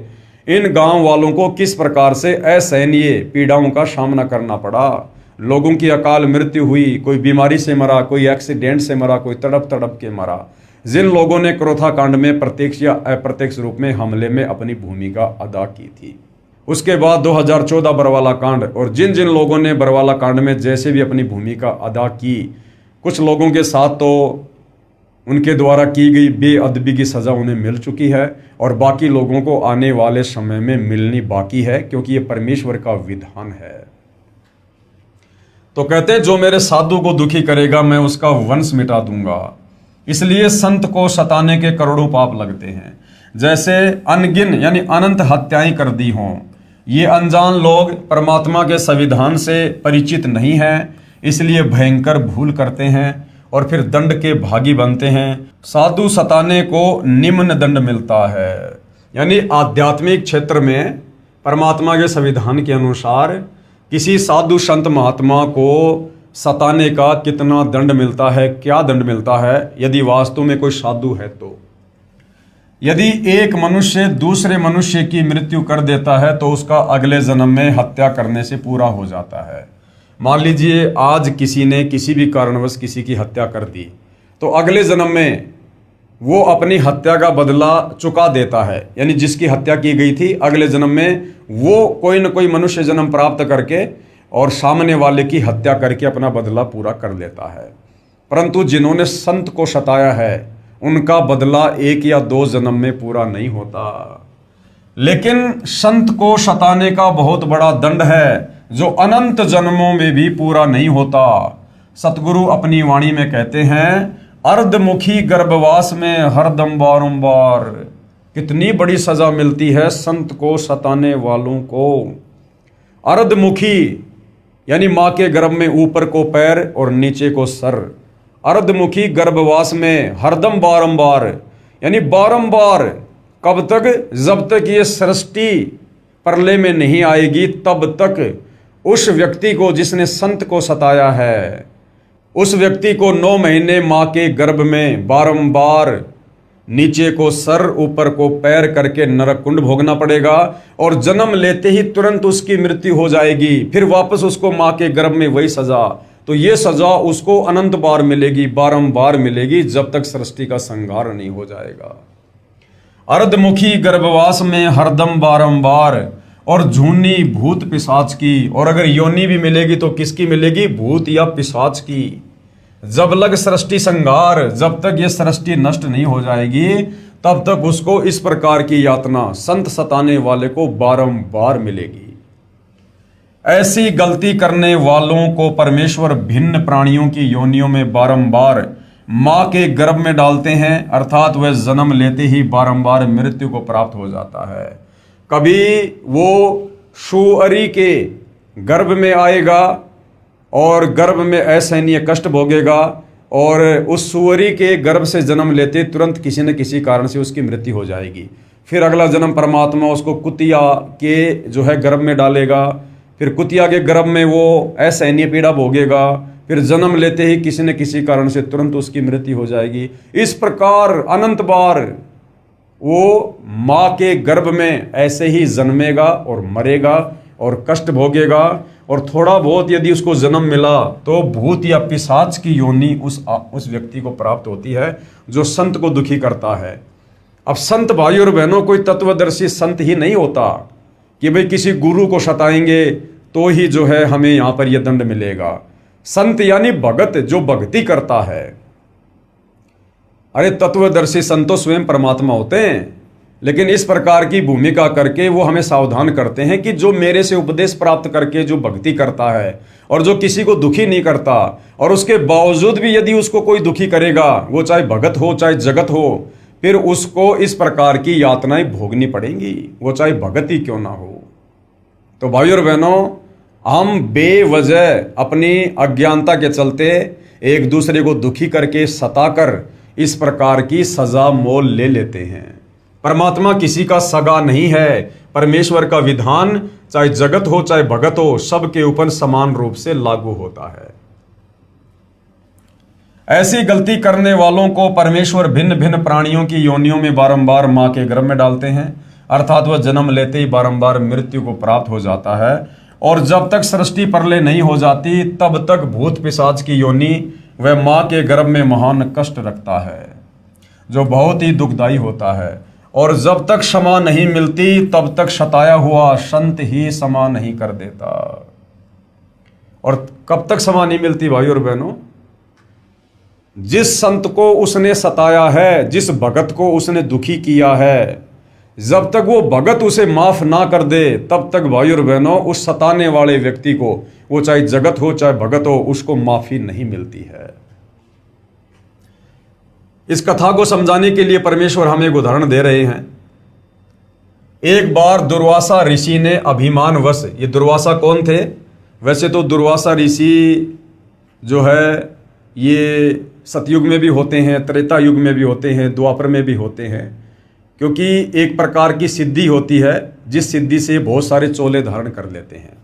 [SPEAKER 1] इन गांव वालों को किस प्रकार से असहनीय पीड़ाओं का सामना करना पड़ा। लोगों की अकाल मृत्यु हुई, कोई बीमारी से मरा, कोई एक्सीडेंट से मरा, कोई तड़प तड़प के मरा। जिन लोगों ने करोथा कांड में प्रत्यक्ष या अप्रत्यक्ष रूप में हमले में अपनी भूमिका अदा की थी। उसके बाद 2014 बरवाला कांड, और जिन जिन लोगों ने बरवाला कांड में जैसे भी अपनी भूमिका अदा की, कुछ लोगों के साथ तो उनके द्वारा की गई बेअदबी की सज़ा उन्हें मिल चुकी है, और बाकी लोगों को आने वाले समय में मिलनी बाकी है, क्योंकि ये परमेश्वर का विधान है। तो कहते हैं जो मेरे साधु को दुखी करेगा मैं उसका वंश मिटा दूंगा। इसलिए संत को सताने के करोड़ों पाप लगते हैं। जैसे अनगिन यानी अनंत हत्याएं कर दी हों। ये अनजान लोग परमात्मा के संविधान से परिचित नहीं हैं, इसलिए भयंकर भूल करते हैं और फिर दंड के भागी बनते हैं। साधु सताने को निम्न दंड मिलता है, यानी आध्यात्मिक क्षेत्र में परमात्मा के संविधान के अनुसार किसी साधु संत महात्मा को सताने का कितना दंड मिलता है, क्या दंड मिलता है, यदि वास्तव में कोई साधु है तो। यदि एक मनुष्य दूसरे मनुष्य की मृत्यु कर देता है तो उसका अगले जन्म में हत्या करने से पूरा हो जाता है। मान लीजिए आज किसी ने किसी भी कारणवश किसी की हत्या कर दी, तो अगले जन्म में वो अपनी हत्या का बदला चुका देता है। यानी जिसकी हत्या की गई थी, अगले जन्म में वो कोई न कोई मनुष्य जन्म प्राप्त करके और सामने वाले की हत्या करके अपना बदला पूरा कर लेता है। परंतु जिन्होंने संत को सताया है, उनका बदला 1 या 2 जन्म में पूरा नहीं होता। लेकिन संत को सताने का बहुत बड़ा दंड है, जो अनंत जन्मों में भी पूरा नहीं होता। सतगुरु अपनी वाणी में कहते हैं, अर्धमुखी गर्भवास में हरदम बारंबार। कितनी बड़ी सजा मिलती है संत को सताने वालों को। अर्धमुखी यानी माँ के गर्भ में ऊपर को पैर और नीचे को सर। अर्धमुखी गर्भवास में हरदम बारंबार, यानी बारंबार। कब तक? जब तक ये सृष्टि प्रलय में नहीं आएगी, तब तक उस व्यक्ति को, जिसने संत को सताया है, उस व्यक्ति को 9 महीने माँ के गर्भ में बारंबार नीचे को सर ऊपर को पैर करके नरक कुंड भोगना पड़ेगा, और जन्म लेते ही तुरंत उसकी मृत्यु हो जाएगी। फिर वापस उसको माँ के गर्भ में वही सजा। तो ये सजा उसको अनंत बार मिलेगी, बारंबार मिलेगी, जब तक सृष्टि का संहार नहीं हो जाएगा। अर्धमुखी गर्भवास में हरदम बारंबार, और झूनी भूत पिशाच की। और अगर योनि भी मिलेगी तो किसकी मिलेगी? भूत या पिशाच की। जब लग सृष्टि संहार, जब तक ये सृष्टि नष्ट नहीं हो जाएगी, तब तक उसको इस प्रकार की यातना संत सताने वाले को बारंबार मिलेगी। ऐसी गलती करने वालों को परमेश्वर भिन्न प्राणियों की योनियों में बारंबार माँ के गर्भ में डालते हैं, अर्थात वह जन्म लेते ही बारंबार मृत्यु को प्राप्त हो जाता है। कभी वो सुअरी के गर्भ में आएगा और गर्भ में असहनीय कष्ट भोगेगा, और उस सुअरी के गर्भ से जन्म लेते तुरंत किसी न किसी कारण से उसकी मृत्यु हो जाएगी। फिर अगला जन्म परमात्मा उसको कुतिया के जो है गर्भ में डालेगा, फिर कुतिया के गर्भ में वो असहनीय पीड़ा भोगेगा, फिर जन्म लेते ही किसी न किसी कारण से तुरंत उसकी मृत्यु हो जाएगी। इस प्रकार अनंत बार वो माँ के गर्भ में ऐसे ही जन्मेगा और मरेगा और कष्ट भोगेगा। और थोड़ा बहुत यदि उसको जन्म मिला तो भूत या पिशाच की योनि उस व्यक्ति को प्राप्त होती है, जो संत को दुखी करता है। अब संत भाई और बहनों, कोई तत्वदर्शी संत ही नहीं होता कि भाई किसी गुरु को सताएंगे तो ही जो है हमें यहाँ पर यह दंड मिलेगा। संत यानी भगत, जो भक्ति करता है। अरे तत्वदर्शी संत तो स्वयं परमात्मा होते हैं, लेकिन इस प्रकार की भूमिका करके वो हमें सावधान करते हैं कि जो मेरे से उपदेश प्राप्त करके जो भक्ति करता है और जो किसी को दुखी नहीं करता, और उसके बावजूद भी यदि उसको कोई दुखी करेगा, वो चाहे भगत हो चाहे जगत हो, फिर उसको इस प्रकार की यातनाएं भोगनी पड़ेंगी, वो चाहे भगत ही क्यों ना हो। तो भाई और बहनों, हम बेवजह अपनी अज्ञानता के चलते एक दूसरे को दुखी करके सताकर इस प्रकार की सजा मोल ले लेते हैं। परमात्मा किसी का सगा नहीं है। परमेश्वर का विधान चाहे जगत हो चाहे भगत हो, सबके ऊपर समान रूप से लागू होता है। ऐसी गलती करने वालों को परमेश्वर भिन्न भिन्न प्राणियों की योनियों में बारंबार माँ के गर्भ में डालते हैं, अर्थात वह जन्म लेते ही बारंबार मृत्यु को प्राप्त हो जाता है। और जब तक सृष्टि प्रलय नहीं हो जाती, तब तक भूत पिशाच की योनि वह माँ के गर्भ में महान कष्ट रखता है, जो बहुत ही दुखदायी होता है। और जब तक क्षमा नहीं मिलती, तब तक सताया हुआ संत ही क्षमा नहीं कर देता। और कब तक क्षमा नहीं मिलती भाई और बहनों? जिस संत को उसने सताया है, जिस भगत को उसने दुखी किया है, जब तक वो भगत उसे माफ ना कर दे, तब तक भाई और बहनों उस सताने वाले व्यक्ति को, वो चाहे जगत हो चाहे भगत हो, उसको माफी नहीं मिलती है। इस कथा को समझाने के लिए परमेश्वर हमें एक उदाहरण दे रहे हैं। एक बार दुर्वासा ऋषि ने अभिमानवश, ये दुर्वासा कौन थे? वैसे तो दुर्वासा ऋषि जो है ये सतयुग में भी होते हैं, त्रेता युग में भी होते हैं, द्वापर में भी होते हैं, क्योंकि एक प्रकार की सिद्धि होती है जिस सिद्धि से बहुत सारे चोले धारण कर लेते हैं।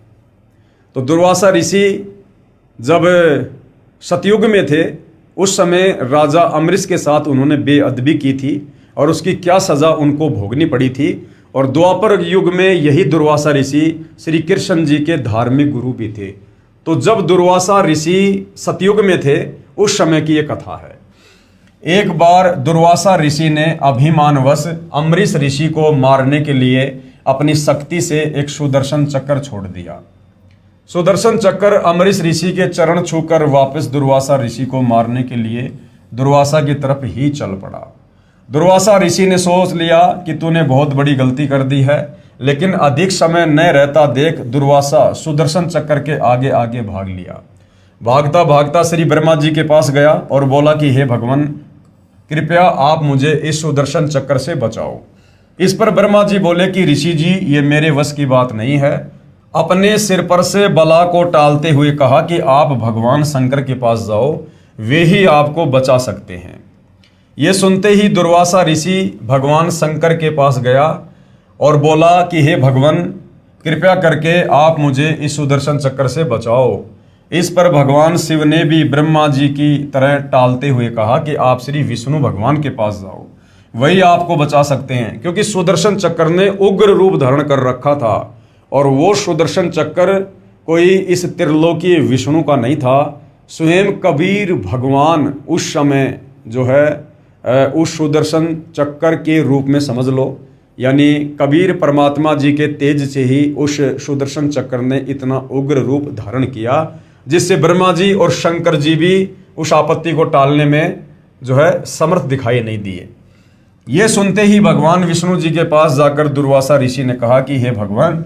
[SPEAKER 1] तो दुर्वासा ऋषि जब सतयुग में थे, उस समय राजा अमरीश के साथ उन्होंने बेअदबी की थी और उसकी क्या सज़ा उनको भोगनी पड़ी थी। और द्वापर युग में यही दुर्वासा ऋषि श्री कृष्ण जी के धार्मिक गुरु भी थे। तो जब दुर्वासा ऋषि सतयुग में थे उस समय की ये कथा है। एक बार दुर्वासा ऋषि ने अभिमानवश अम्बरीश ऋषि को मारने के लिए अपनी शक्ति से एक सुदर्शन चक्र छोड़ दिया। सुदर्शन चक्र अम्बरीश ऋषि के चरण छूकर वापस दुर्वासा ऋषि को मारने के लिए दुर्वासा की तरफ ही चल पड़ा। दुर्वासा ऋषि ने सोच लिया कि तूने बहुत बड़ी गलती कर दी है, लेकिन अधिक समय न रहता देख दुर्वासा सुदर्शन चक्र के आगे आगे भाग लिया। भागता भागता श्री ब्रह्मा जी के पास गया और बोला कि हे भगवान, कृपया आप मुझे इस सुदर्शन चक्र से बचाओ। इस पर ब्रह्मा जी बोले कि ऋषि जी, ये मेरे वश की बात नहीं है। अपने सिर पर से बला को टालते हुए कहा कि आप भगवान शंकर के पास जाओ, वे ही आपको बचा सकते हैं। ये सुनते ही दुर्वासा ऋषि भगवान शंकर के पास गया और बोला कि हे भगवान, कृपया करके आप मुझे इस सुदर्शन चक्र से बचाओ। इस पर भगवान शिव ने भी ब्रह्मा जी की तरह टालते हुए कहा कि आप श्री विष्णु भगवान के पास जाओ, वही आपको बचा सकते हैं। क्योंकि सुदर्शन चक्र ने उग्र रूप धारण कर रखा था और वो सुदर्शन चक्र कोई इस त्रिलोकीय विष्णु का नहीं था, स्वयं कबीर भगवान उस समय जो है उस सुदर्शन चक्र के रूप में समझ लो। यानी कबीर परमात्मा जी के तेज से ही उस सुदर्शन चक्र ने इतना उग्र रूप धारण किया, जिससे ब्रह्मा जी और शंकर जी भी उस आपत्ति को टालने में जो है समर्थ दिखाई नहीं दिए। ये सुनते ही भगवान विष्णु जी के पास जाकर दुर्वासा ऋषि ने कहा कि हे भगवान,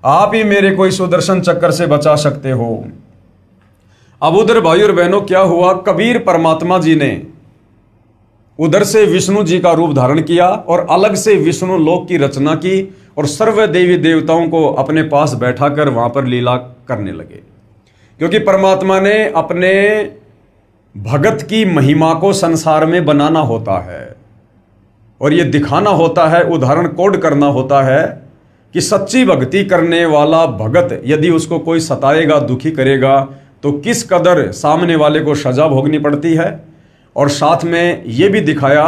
[SPEAKER 1] आप ही मेरे को इस सुदर्शन चक्र से बचा सकते हो। अब उधर भाई और बहनों क्या हुआ, कबीर परमात्मा जी ने उधर से विष्णु जी का रूप धारण किया और अलग से विष्णु लोक की रचना की और सर्व देवी देवताओं को अपने पास बैठाकर वहां पर लीला करने लगे। क्योंकि परमात्मा ने अपने भगत की महिमा को संसार में बनाना होता है और ये दिखाना होता है, उदाहरण कोड करना होता है कि सच्ची भक्ति करने वाला भगत यदि उसको कोई सताएगा, दुखी करेगा, तो किस कदर सामने वाले को सजा भोगनी पड़ती है। और साथ में ये भी दिखाया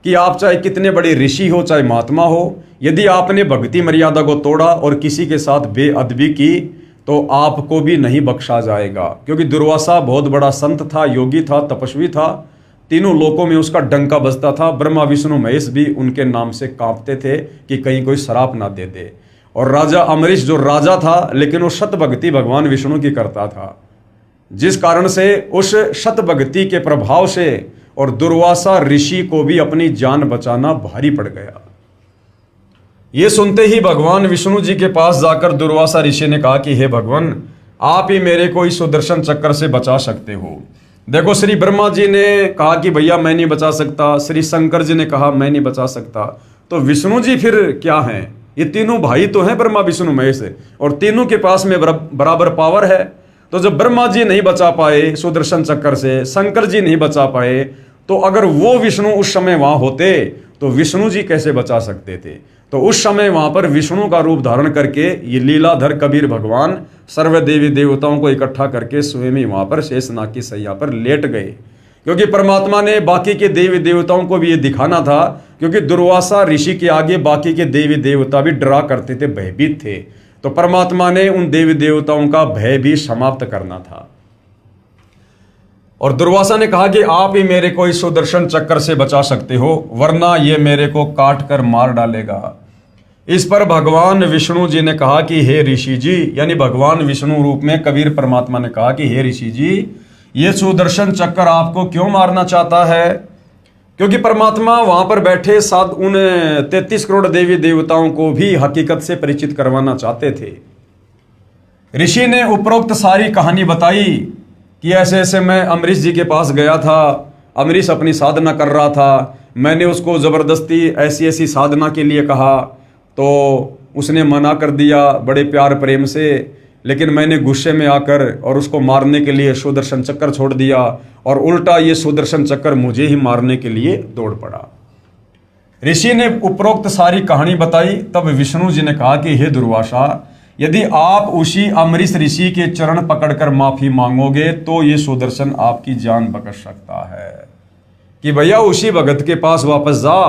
[SPEAKER 1] कि आप चाहे कितने बड़े ऋषि हो, चाहे महात्मा हो, यदि आपने भक्ति मर्यादा को तोड़ा और किसी के साथ बेअदबी की तो आपको भी नहीं बख्शा जाएगा। क्योंकि दुर्वासा बहुत बड़ा संत था, योगी था, तपस्वी था, तीनों लोकों में उसका डंका बजता था। ब्रह्मा विष्णु महेश भी उनके नाम से कांपते थे कि कहीं कोई श्राप ना दे दे। और राजा अम्बरीश जो राजा था, लेकिन वो शत भक्ति भगवान विष्णु की करता था, जिस कारण से उस शत भक्ति के प्रभाव से और दुर्वासा ऋषि को भी अपनी जान बचाना भारी पड़ गया। ये सुनते ही भगवान विष्णु जी के पास जाकर दुर्वासा ऋषि ने कहा कि हे भगवान, आप ही मेरे को इस सुदर्शन चक्र से बचा सकते हो। देखो, श्री ब्रह्मा जी ने कहा कि भैया मैं नहीं बचा सकता, श्री शंकर जी ने कहा मैं नहीं बचा सकता, तो विष्णु जी फिर क्या हैं? ये तीनों भाई तो हैं, ब्रह्मा विष्णु महेश, और तीनों के पास में बराबर पावर है। तो जब ब्रह्मा जी नहीं बचा पाए सुदर्शन चक्र से, शंकर जी नहीं बचा पाए, तो अगर वो विष्णु उस समय वहां होते तो विष्णु जी कैसे बचा सकते थे? तो उस समय वहां पर विष्णु का रूप धारण करके ये लीलाधर कबीर भगवान सर्व देवी देवताओं को इकट्ठा करके स्वयं ही वहां पर शेषनाग की सैया पर लेट गए। क्योंकि परमात्मा ने बाकी के देवी देवताओं को भी ये दिखाना था, क्योंकि दुर्वासा ऋषि के आगे बाकी के देवी देवता भी डरा करते थे, भयभीत थे। तो परमात्मा ने उन देवी देवताओं का भय भी समाप्त करना था। और दुर्वासा ने कहा कि आप ही मेरे को इस सुदर्शन चक्र से बचा सकते हो, वरना ये मेरे को काट कर मार डालेगा। इस पर भगवान विष्णु जी ने कहा कि हे ऋषि जी, यानी भगवान विष्णु रूप में कबीर परमात्मा ने कहा कि हे ऋषि जी, ये सुदर्शन चक्र आपको क्यों मारना चाहता है? क्योंकि परमात्मा वहां पर बैठे साथ उन 33 करोड़ देवी देवताओं को भी हकीकत से परिचित करवाना चाहते थे। ऋषि ने उपरोक्त सारी कहानी बताई कि ऐसे ऐसे मैं अम्बरीश जी के पास गया था, अम्बरीश अपनी साधना कर रहा था, मैंने उसको ज़बरदस्ती ऐसी ऐसी साधना के लिए कहा तो उसने मना कर दिया बड़े प्यार प्रेम से, लेकिन मैंने गुस्से में आकर और उसको मारने के लिए सुदर्शन चक्र छोड़ दिया और उल्टा ये सुदर्शन चक्र मुझे ही मारने के लिए दौड़ पड़ा। ऋषि ने उपरोक्त सारी कहानी बताई। तब विष्णु जी ने कहा कि हे दुर्वासा, यदि आप उसी अम्बरीश ऋषि के चरण पकड़कर माफी मांगोगे तो ये सुदर्शन आपकी जान बख्श सकता है। कि भैया उसी भगत के पास वापस जा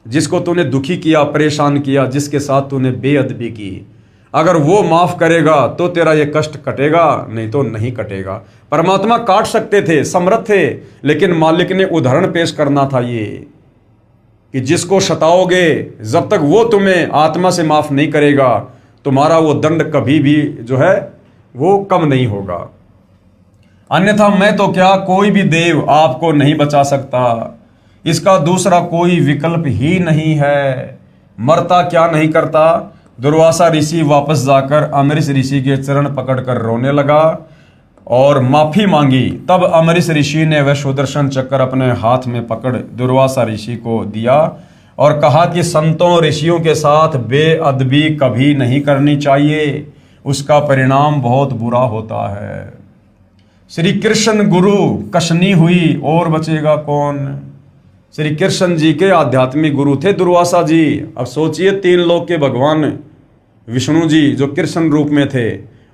[SPEAKER 1] जिसको तूने दुखी किया, परेशान किया, जिसके साथ तूने बेअदबी की, अगर वो माफ करेगा तो तेरा ये कष्ट कटेगा, नहीं तो नहीं कटेगा। परमात्मा काट सकते थे, समर्थ थे, लेकिन मालिक ने उदाहरण पेश करना था ये कि जिसको सताओगे, जब तक वो तुम्हें आत्मा से माफ नहीं करेगा, तुम्हारा वो दंड कभी भी जो है वो कम नहीं होगा। अन्यथा मैं तो क्या, कोई भी देव आपको नहीं बचा सकता, इसका दूसरा कोई विकल्प ही नहीं है। मरता क्या नहीं करता। दुर्वासा ऋषि वापस जाकर अमरीश ऋषि के चरण पकड़कर रोने लगा और माफी मांगी। तब अमरीश ऋषि ने वह सुदर्शन चक्र अपने हाथ में पकड़ दुर्वासा ऋषि को दिया और कहा कि संतों ऋषियों के साथ बेअदबी कभी नहीं करनी चाहिए, उसका परिणाम बहुत बुरा होता है। श्री कृष्ण गुरु कशनी हुई और बचेगा कौन। श्री कृष्ण जी के आध्यात्मिक गुरु थे दुर्वासा जी। अब सोचिए, 3 लोक के भगवान विष्णु जी जो कृष्ण रूप में थे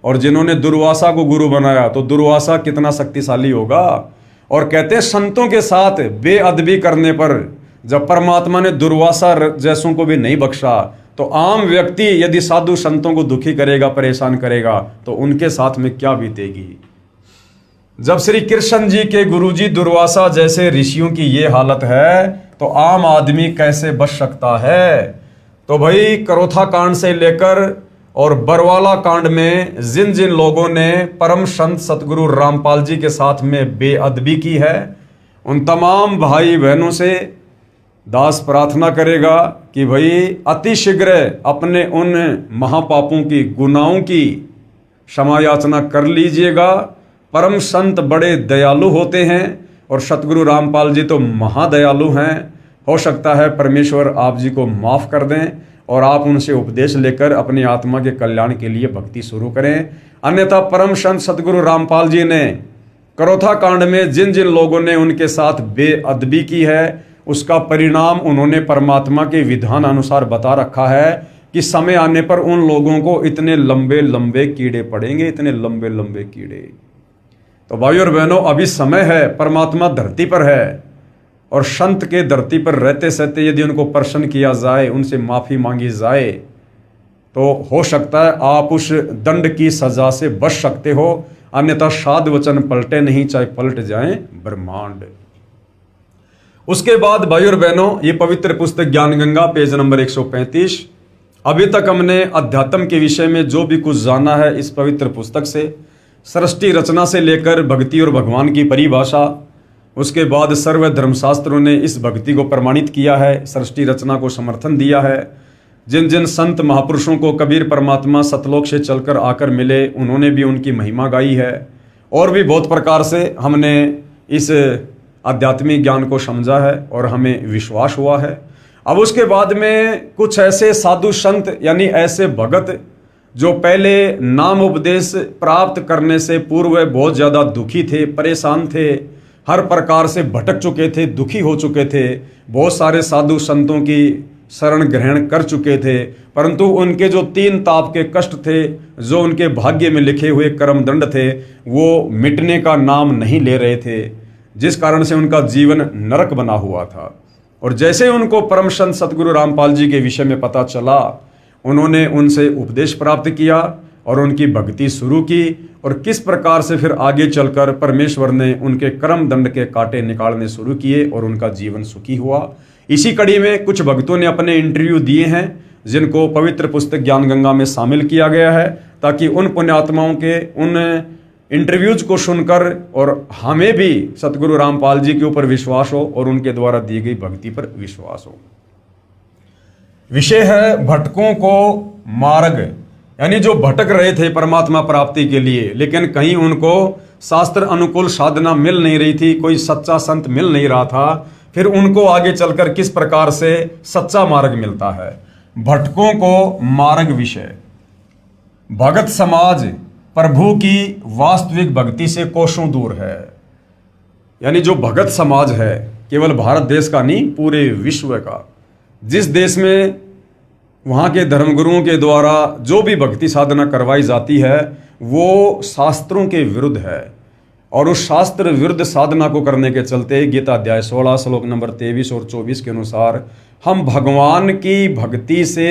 [SPEAKER 1] और जिन्होंने दुर्वासा को गुरु बनाया, तो दुर्वासा कितना शक्तिशाली होगा। और कहते हैं संतों के साथ बेअदबी करने पर जब परमात्मा ने दुर्वासा जैसों को भी नहीं बख्शा, तो आम व्यक्ति यदि साधु संतों को दुखी करेगा, परेशान करेगा, तो उनके साथ में क्या बीतेगी। जब श्री कृष्ण जी के गुरुजी दुर्वासा जैसे ऋषियों की ये हालत है, तो आम आदमी कैसे बच सकता है। तो भाई करोथा कांड से लेकर और बरवाला कांड में जिन जिन लोगों ने परम संत सतगुरु रामपाल जी के साथ में बेअदबी की है, उन तमाम भाई बहनों से दास प्रार्थना करेगा कि भाई अति शीघ्र अपने उन महापापों की, गुनाहों की क्षमा याचना कर लीजिएगा। परम संत बड़े दयालु होते हैं और सतगुरु रामपाल जी तो महादयालु हैं। हो सकता है परमेश्वर आप जी को माफ़ कर दें और आप उनसे उपदेश लेकर अपनी आत्मा के कल्याण के लिए भक्ति शुरू करें। अन्यथा परम संत सतगुरु रामपाल जी ने करोथा कांड में जिन जिन लोगों ने उनके साथ बेअदबी की है, उसका परिणाम उन्होंने परमात्मा के विधान अनुसार बता रखा है कि समय आने पर उन लोगों को इतने लंबे लंबे कीड़े पड़ेंगे, इतने लंबे लंबे कीड़े। तो भाई और बहनों, अभी समय है, परमात्मा धरती पर है और संत के धरती पर रहते सहते यदि उनको प्रसन्न किया जाए, उनसे माफ़ी मांगी जाए, तो हो सकता है आप उस दंड की सजा से बच सकते हो। अन्यथा साध वचन पलटे नहीं, चाहे पलट जाएं ब्रह्मांड। उसके बाद भाई और बहनों, ये पवित्र पुस्तक ज्ञान गंगा पेज नंबर 135। अभी तक हमने अध्यात्म के विषय में जो भी कुछ जाना है इस पवित्र पुस्तक से, सृष्टि रचना से लेकर भक्ति और भगवान की परिभाषा, उसके बाद सर्व धर्मशास्त्रों ने इस भक्ति को प्रमाणित किया है, सृष्टि रचना को समर्थन दिया है। जिन जिन संत महापुरुषों को कबीर परमात्मा सतलोक से चलकर आकर मिले, उन्होंने भी उनकी महिमा गाई है। और भी बहुत प्रकार से हमने इस आध्यात्मिक ज्ञान को समझा है और हमें विश्वास हुआ है। अब उसके बाद में कुछ ऐसे साधु संत यानी ऐसे भगत जो पहले नाम उपदेश प्राप्त करने से पूर्व बहुत ज़्यादा दुखी थे, परेशान थे, हर प्रकार से भटक चुके थे, दुखी हो चुके थे, बहुत सारे साधु संतों की शरण ग्रहण कर चुके थे, परंतु उनके जो 3 ताप के कष्ट थे, जो उनके भाग्य में लिखे हुए कर्म दंड थे, वो मिटने का नाम नहीं ले रहे थे, जिस कारण से उनका जीवन नरक बना हुआ था। और जैसे उनको परम संत सतगुरु रामपाल जी के विषय में पता चला, उन्होंने उनसे उपदेश प्राप्त किया और उनकी भक्ति शुरू की, और किस प्रकार से फिर आगे चलकर परमेश्वर ने उनके कर्म दंड के कांटे निकालने शुरू किए और उनका जीवन सुखी हुआ। इसी कड़ी में कुछ भक्तों ने अपने इंटरव्यू दिए हैं, जिनको पवित्र पुस्तक ज्ञान गंगा में शामिल किया गया है, ताकि उन पुण्यात्माओं के उन इंटरव्यूज को सुनकर और हमें भी सतगुरु रामपाल जी के ऊपर विश्वास हो और उनके द्वारा दी गई भक्ति पर विश्वास हो। विषय है भटकों को मार्ग, यानी जो भटक रहे थे परमात्मा प्राप्ति के लिए, लेकिन कहीं उनको शास्त्र अनुकूल साधना मिल नहीं रही थी, कोई सच्चा संत मिल नहीं रहा था, फिर उनको आगे चलकर किस प्रकार से सच्चा मार्ग मिलता है। भटकों को मार्ग विषय। भगत समाज प्रभु की वास्तविक भक्ति से कोसों दूर है। यानी जो भगत समाज है, केवल भारत देश का नहीं, पूरे विश्व का, जिस देश में वहाँ के धर्मगुरुओं के द्वारा जो भी भक्ति साधना करवाई जाती है, वो शास्त्रों के विरुद्ध है और उस शास्त्र विरुद्ध साधना को करने के चलते गीता अध्याय 16 श्लोक नंबर 23 और 24 के अनुसार हम भगवान की भक्ति से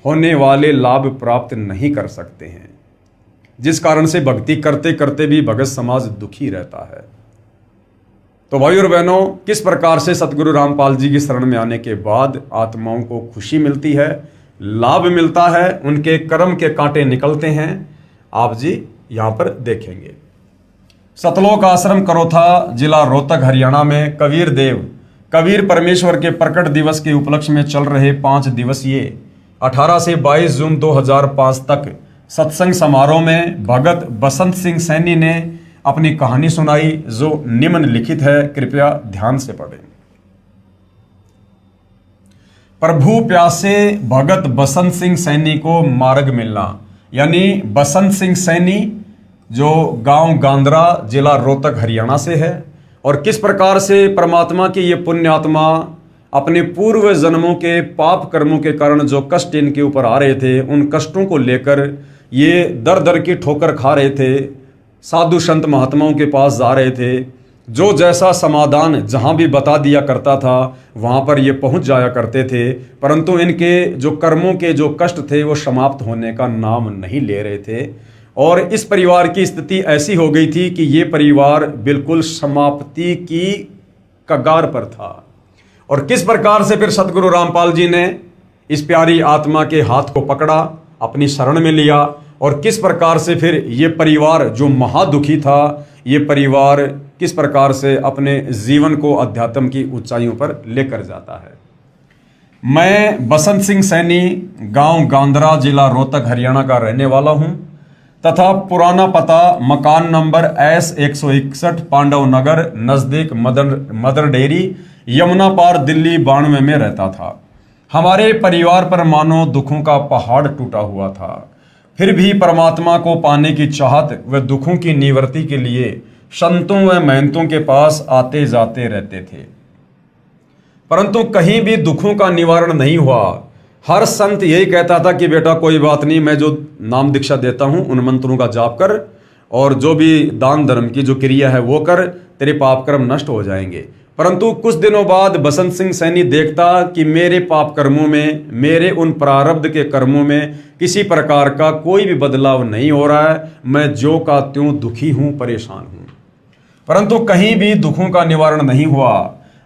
[SPEAKER 1] होने वाले लाभ प्राप्त नहीं कर सकते हैं, जिस कारण से भक्ति करते करते भी भगत समाज दुखी रहता है। तो भाई और बहनों, किस प्रकार से सतगुरु रामपाल जी की शरण में आने के बाद आत्माओं को खुशी मिलती है, लाभ मिलता है, उनके कर्म के कांटे निकलते हैं, आप जी यहां पर देखेंगे। सतलोक आश्रम करोथा, जिला रोहतक, हरियाणा में कबीर परमेश्वर के प्रकट दिवस के उपलक्ष्य में चल रहे 5 दिवसीय 18 से 22 जून 2005 तक सत्संग समारोह में भगत बसंत सिंह सैनी ने अपनी कहानी सुनाई, जो निम्नलिखित है, कृपया ध्यान से पढ़ें। प्रभु प्यासे भगत बसंत सिंह सैनी को मार्ग मिलना, यानी बसंत सिंह सैनी जो गांव गांद्रा, जिला रोहतक, हरियाणा से है, और किस प्रकार से परमात्मा की ये पुण्यात्मा अपने पूर्व जन्मों के पाप कर्मों के कारण जो कष्ट इनके ऊपर आ रहे थे, उन कष्टों को लेकर ये दर दर की ठोकर खा रहे थे, साधु संत महात्माओं के पास जा रहे थे, जो जैसा समाधान जहां भी बता दिया करता था वहां पर ये पहुंच जाया करते थे, परंतु इनके जो कर्मों के जो कष्ट थे वो समाप्त होने का नाम नहीं ले रहे थे। और इस परिवार की स्थिति ऐसी हो गई थी कि ये परिवार बिल्कुल समाप्ति की कगार पर था। और किस प्रकार से फिर सतगुरु रामपाल जी ने इस प्यारी आत्मा के हाथ को पकड़ा, अपनी शरण में लिया, और किस प्रकार से फिर ये परिवार जो महादुखी था, ये परिवार किस प्रकार से अपने जीवन को अध्यात्म की ऊंचाइयों पर लेकर जाता है। मैं बसंत सिंह सैनी गांव गांद्रा, जिला रोहतक, हरियाणा का रहने वाला हूं तथा पुराना पता मकान नंबर S161 पांडव नगर नजदीक मदर डेयरी, यमुना पार, दिल्ली 92 में रहता था। हमारे परिवार पर मानो दुखों का पहाड़ टूटा हुआ था, फिर भी परमात्मा को पाने की चाहत व दुखों की निवृत्ति के लिए संतों व महंतों के पास आते जाते रहते थे, परंतु कहीं भी दुखों का निवारण नहीं हुआ। हर संत यही कहता था कि बेटा कोई बात नहीं, मैं जो नाम दीक्षा देता हूं उन मंत्रों का जाप कर और जो भी दान धर्म की जो क्रिया है वो कर, तेरे पाप कर्म नष्ट हो जाएंगे। परंतु कुछ दिनों बाद बसंत सिंह सैनी देखता कि मेरे पाप कर्मों में, मेरे उन प्रारब्ध के कर्मों में किसी प्रकार का कोई भी बदलाव नहीं हो रहा है, मैं ज्यों का त्यों दुखी हूं, परेशान हूं, परंतु कहीं भी दुखों का निवारण नहीं हुआ।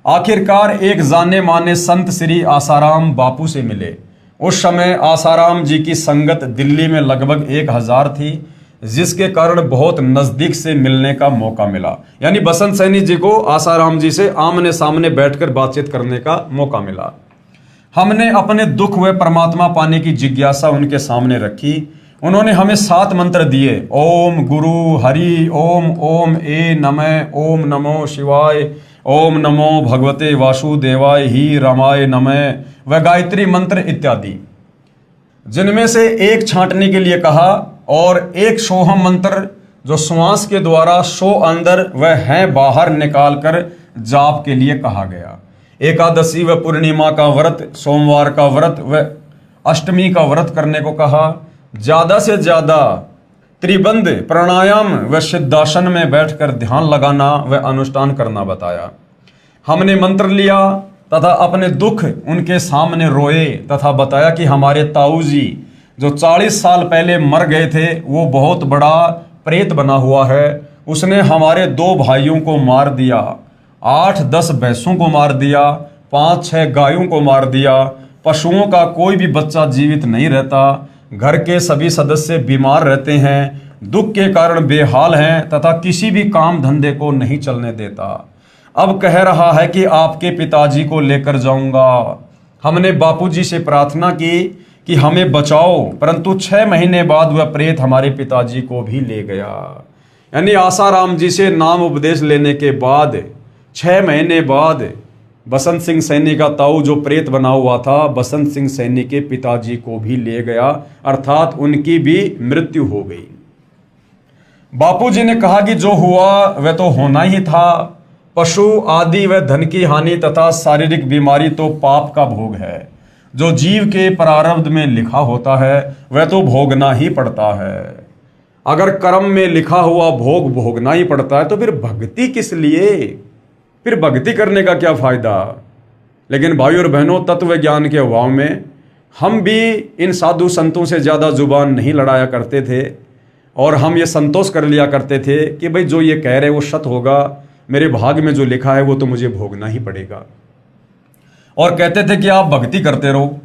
[SPEAKER 1] आखिरकार एक जाने माने संत श्री आसाराम बापू से मिले। उस समय आसाराम जी की संगत दिल्ली में लगभग 1000 थी, जिसके कारण बहुत नजदीक से मिलने का मौका मिला। यानी बसंत सैनी जी को आसाराम जी से आमने सामने बैठकर बातचीत करने का मौका मिला। हमने अपने दुख व परमात्मा पाने की जिज्ञासा उनके सामने रखी। उन्होंने हमें 7 मंत्र दिए, ओम गुरु हरि ओम, ओम ए नमः, ओम नमो शिवाय, ओम नमो भगवते वासुदेवाय ही रामाय नमः, व गायत्री मंत्र इत्यादि, जिनमें से एक छांटने के लिए कहा और एक सोहम मंत्र जो श्वास के द्वारा सो अंदर व है बाहर निकालकर जाप के लिए कहा गया। एकादशी व पूर्णिमा का व्रत, सोमवार का व्रत व अष्टमी का व्रत करने को कहा। ज्यादा से ज्यादा त्रिबंध प्राणायाम व सिद्धासन में बैठकर ध्यान लगाना व अनुष्ठान करना बताया। हमने मंत्र लिया तथा अपने दुख उनके सामने रोए तथा बताया कि हमारे ताऊ जी जो 40 साल पहले मर गए थे वो बहुत बड़ा प्रेत बना हुआ है। उसने हमारे 2 भाइयों को मार दिया, 8-10 भैंसों को मार दिया, 5-6 गायों को मार दिया। पशुओं का कोई भी बच्चा जीवित नहीं रहता। घर के सभी सदस्य बीमार रहते हैं, दुख के कारण बेहाल हैं तथा किसी भी काम धंधे को नहीं चलने देता। अब कह रहा है कि आपके पिताजी को लेकर जाऊंगा। हमने बापूजी से प्रार्थना की कि हमें बचाओ, परंतु 6 महीने बाद वह प्रेत हमारे पिताजी को भी ले गया। यानी आसाराम जी से नाम उपदेश लेने के बाद 6 महीने बाद बसंत सिंह सैनी का ताऊ जो प्रेत बना हुआ था, बसंत सिंह सैनी के पिताजी को भी ले गया, अर्थात उनकी भी मृत्यु हो गई। बापूजी ने कहा कि जो हुआ वह तो होना ही था। पशु आदि व धन की हानि तथा शारीरिक बीमारी तो पाप का भोग है। जो जीव के प्रारब्ध में लिखा होता है वह तो भोगना ही पड़ता है। अगर कर्म में लिखा हुआ भोग भोगना ही पड़ता है तो फिर भक्ति किस लिए, फिर भक्ति करने का क्या फायदा। लेकिन भाई और बहनों, तत्व ज्ञान के अभाव में हम भी इन साधु संतों से ज़्यादा जुबान नहीं लड़ाया करते थे और हम ये संतोष कर लिया करते थे कि भाई जो ये कह रहे वो सत्य होगा, मेरे भाग में जो लिखा है वो तो मुझे भोगना ही पड़ेगा। और कहते थे कि आप भक्ति करते रहो,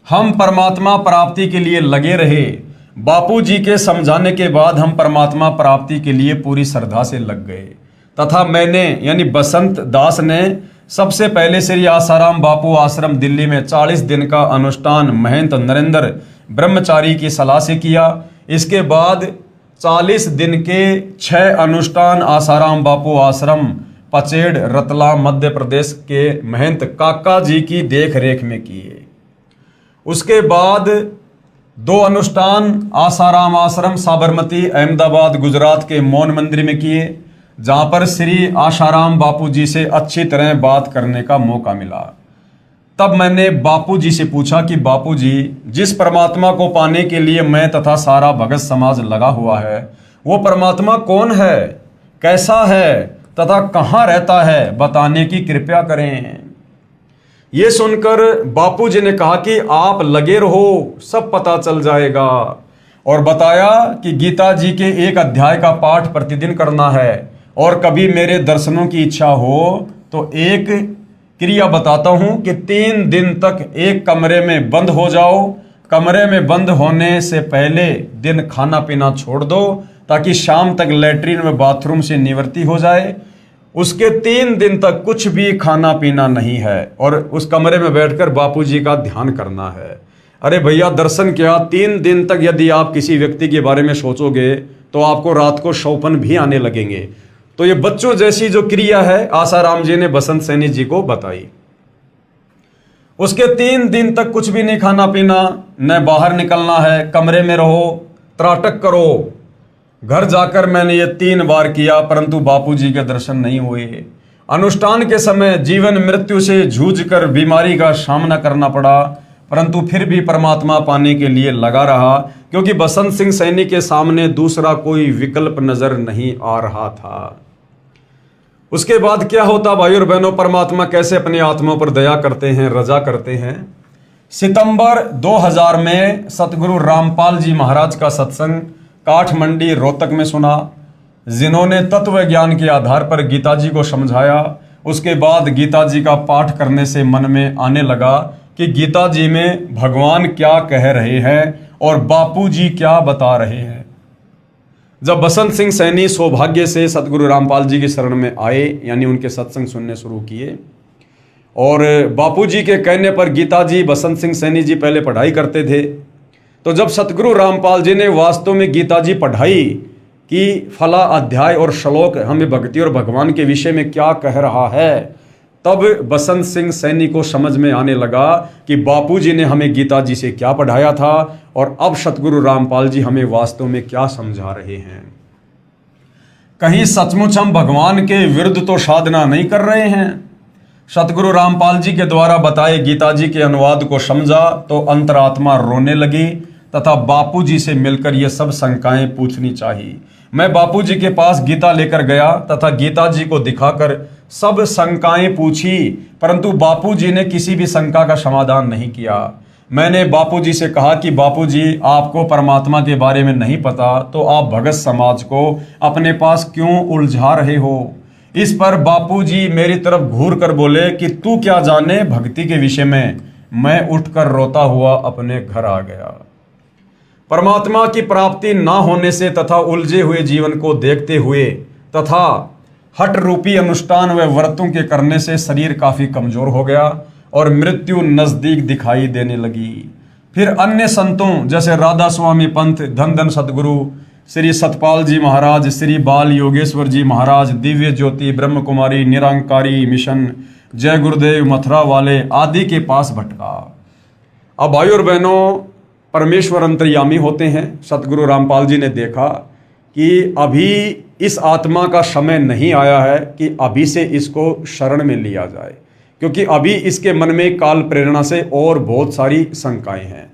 [SPEAKER 1] हम परमात्मा प्राप्ति के लिए लगे रहे। बापू जी के समझाने के बाद हम परमात्मा प्राप्ति के लिए पूरी श्रद्धा से लग गए तथा मैंने यानी बसंत दास ने सबसे पहले श्री आसाराम बापू आश्रम दिल्ली में 40 दिन का अनुष्ठान महंत नरेंद्र ब्रह्मचारी की सलाह से किया। इसके बाद 40 दिन के 6 अनुष्ठान आसाराम बापू आश्रम पचेड़ रतलाम मध्य प्रदेश के महंत काका जी की देख रेख में किए। उसके बाद 2 अनुष्ठान आसाराम आश्रम साबरमती अहमदाबाद गुजरात के मौन मंदिर में किए, जहां पर श्री आसाराम बापू जी से अच्छी तरह बात करने का मौका मिला। तब मैंने बापू जी से पूछा कि बापू जी, जिस परमात्मा को पाने के लिए मैं तथा सारा भगत समाज लगा हुआ है वो परमात्मा कौन है, कैसा है तथा कहाँ रहता है, बताने की कृपया करें। ये सुनकर बापू जी ने कहा कि आप लगे रहो, सब पता चल जाएगा, और बताया कि गीता जी के 1 अध्याय का पाठ प्रतिदिन करना है और कभी मेरे दर्शनों की इच्छा हो तो एक क्रिया बताता हूं कि 3 दिन तक एक कमरे में बंद हो जाओ। कमरे में बंद होने से पहले दिन खाना पीना छोड़ दो ताकि शाम तक लैट्रिन व बाथरूम से निवृत्ति हो जाए। उसके 3 दिन तक कुछ भी खाना पीना नहीं है और उस कमरे में बैठकर बापूजी का ध्यान करना है। अरे भैया, दर्शन क्या, 3 दिन तक यदि आप किसी व्यक्ति के बारे में सोचोगे तो आपको रात को शौपन भी आने लगेंगे। तो ये बच्चों जैसी जो क्रिया है आसाराम जी ने बसंत सैनी जी को बताई। उसके 3 दिन तक कुछ भी नहीं खाना पीना, न बाहर निकलना है, कमरे में रहो, त्राटक करो। घर जाकर मैंने ये 3 बार किया परंतु बापूजी के दर्शन नहीं हुए। अनुष्ठान के समय जीवन मृत्यु से जूझकर बीमारी का सामना करना पड़ा परंतु फिर भी परमात्मा पाने के लिए लगा रहा क्योंकि बसंत सिंह सैनी के सामने दूसरा कोई विकल्प नजर नहीं आ रहा था। उसके बाद क्या होता भाई और बहनों, परमात्मा कैसे अपनी आत्मा पर दया करते हैं, रजा करते हैं। सितंबर 2000 में सतगुरु रामपाल जी महाराज का सत्संग काठमंडी रोहतक में सुना, जिन्होंने तत्व ज्ञान के आधार पर गीता जी को समझाया। उसके बाद गीता जी का पाठ करने से मन में आने लगा कि गीता जी में भगवान क्या कह रहे हैं और बापू जी क्या बता रहे हैं। जब बसंत सिंह सैनी सौभाग्य से सतगुरु रामपाल जी की शरण में आए, यानी उनके सत्संग सुनने शुरू किए, और बापू जी के कहने पर गीता जी बसंत सिंह सैनी जी पहले पढ़ाई करते थे, तो जब सतगुरु रामपाल जी ने वास्तव में गीता जी पढ़ाई कि फला अध्याय और श्लोक हमें भक्ति और भगवान के विषय में क्या कह रहा है, तब बसंत सिंह सैनी को समझ में आने लगा कि बापूजी ने हमें गीता जी से क्या पढ़ाया था और अब सतगुरु रामपाल जी हमें वास्तव में क्या समझा रहे हैं। कहीं सचमुच हम भगवान के विरुद्ध तो साधना नहीं कर रहे हैं। सतगुरु रामपाल जी के द्वारा बताए गीता जी के अनुवाद को समझा तो अंतरात्मा रोने लगी तथा बापू जी से मिलकर ये सब शंकाएं पूछनी चाहिए। मैं बापू जी के पास गीता लेकर गया तथा गीता जी को दिखाकर सब शंकाएं पूछी, परंतु बापू जी ने किसी भी शंका का समाधान नहीं किया। मैंने बापू जी से कहा कि बापू जी, आपको परमात्मा के बारे में नहीं पता तो आप भगत समाज को अपने पास क्यों उलझा रहे हो। इस पर बापू जी मेरी तरफ घूर कर बोले कि तू क्या जाने भक्ति के विषय में। मैं उठकर रोता हुआ अपने घर आ गया। परमात्मा की प्राप्ति ना होने से तथा उलझे हुए जीवन को देखते हुए तथा हट रूपी अनुष्ठान व व्रतों के करने से शरीर काफी कमजोर हो गया और मृत्यु नजदीक दिखाई देने लगी। फिर अन्य संतों जैसे राधा स्वामी पंथ, धन धन सतगुरु श्री सतपाल जी महाराज, श्री बाल योगेश्वर जी महाराज, दिव्य ज्योति ब्रह्म कुमारी, निरंकारी मिशन, जय गुरुदेव मथुरा वाले आदि के पास भटका। अब भाई और बहनों, परमेश्वर अंतर्यामी होते हैं। सतगुरु रामपाल जी ने देखा कि अभी इस आत्मा का समय नहीं आया है कि अभी से इसको शरण में लिया जाए, क्योंकि अभी इसके मन में काल प्रेरणा से और बहुत सारी शंकाएं हैं।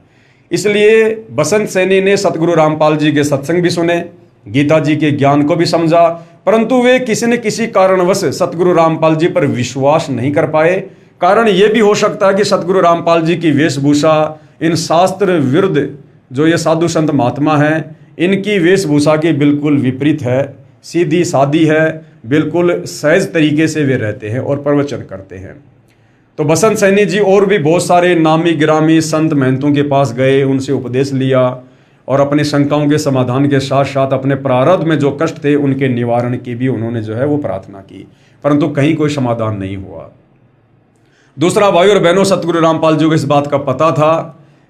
[SPEAKER 1] इसलिए बसंत सैनी ने सतगुरु रामपाल जी के सत्संग भी सुने गीता जी के ज्ञान को भी समझा, परंतु वे किसी न किसी कारणवश सतगुरु रामपाल जी पर विश्वास नहीं कर पाए। कारण ये भी हो सकता है कि सतगुरु रामपाल जी की वेशभूषा इन शास्त्र विरुद्ध जो ये साधु संत महात्मा हैं, इनकी वेशभूषा के बिल्कुल विपरीत है, सीधी सादी है, बिल्कुल सहज तरीके से वे रहते हैं और प्रवचन करते हैं। तो बसंत सैनी जी और भी बहुत सारे नामी गिरामी संत महंतों के पास गए, उनसे उपदेश लिया और अपने शंकाओं के समाधान के साथ साथ अपने प्रारब्ध में जो कष्ट थे उनके निवारण की भी उन्होंने जो है वो प्रार्थना की, परंतु कहीं कोई समाधान नहीं हुआ। दूसरा, भाई और बहनों, सतगुरु रामपाल जी को इस बात का पता था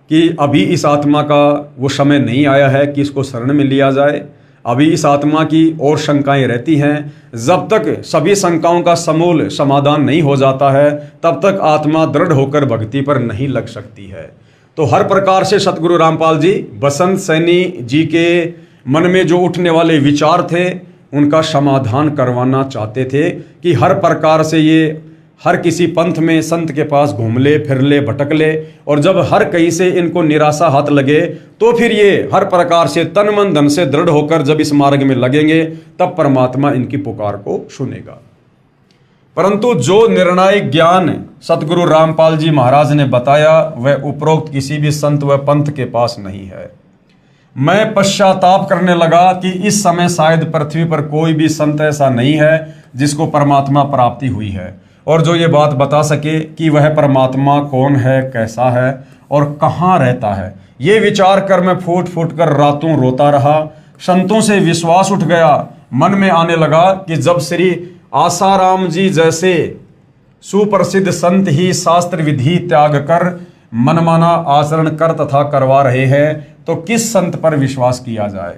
[SPEAKER 1] कि अभी इस आत्मा का वो समय नहीं आया है कि इसको शरण में लिया जाए। अभी इस आत्मा की और शंकाएं रहती हैं। जब तक सभी शंकाओं का समूल समाधान नहीं हो जाता है तब तक आत्मा दृढ़ होकर भक्ति पर नहीं लग सकती है। तो हर प्रकार से सतगुरु रामपाल जी बसंत सैनी जी के मन में जो उठने वाले विचार थे उनका समाधान करवाना चाहते थे कि हर प्रकार से ये हर किसी पंथ में संत के पास घूम ले, फिर ले, भटक ले, और जब हर कहीं से इनको निराशा हाथ लगे तो फिर ये हर प्रकार से तन मन धन से दृढ़ होकर जब इस मार्ग में लगेंगे तब परमात्मा इनकी पुकार को सुनेगा। परंतु जो निर्णायक ज्ञान सतगुरु रामपाल जी महाराज ने बताया वह उपरोक्त किसी भी संत व पंथ के पास नहीं है। मैं पश्चाताप करने लगा कि इस समय शायद पृथ्वी पर कोई भी संत ऐसा नहीं है जिसको परमात्मा प्राप्ति हुई है और जो ये बात बता सके कि वह परमात्मा कौन है, कैसा है और कहाँ रहता है। ये विचार कर मैं फूट फूट कर रातों रोता रहा। संतों से विश्वास उठ गया। मन में आने लगा कि जब श्री आसाराम जी जैसे सुप्रसिद्ध संत ही शास्त्र विधि त्याग कर मनमाना आचरण कर तथा करवा रहे हैं तो किस संत पर विश्वास किया जाए।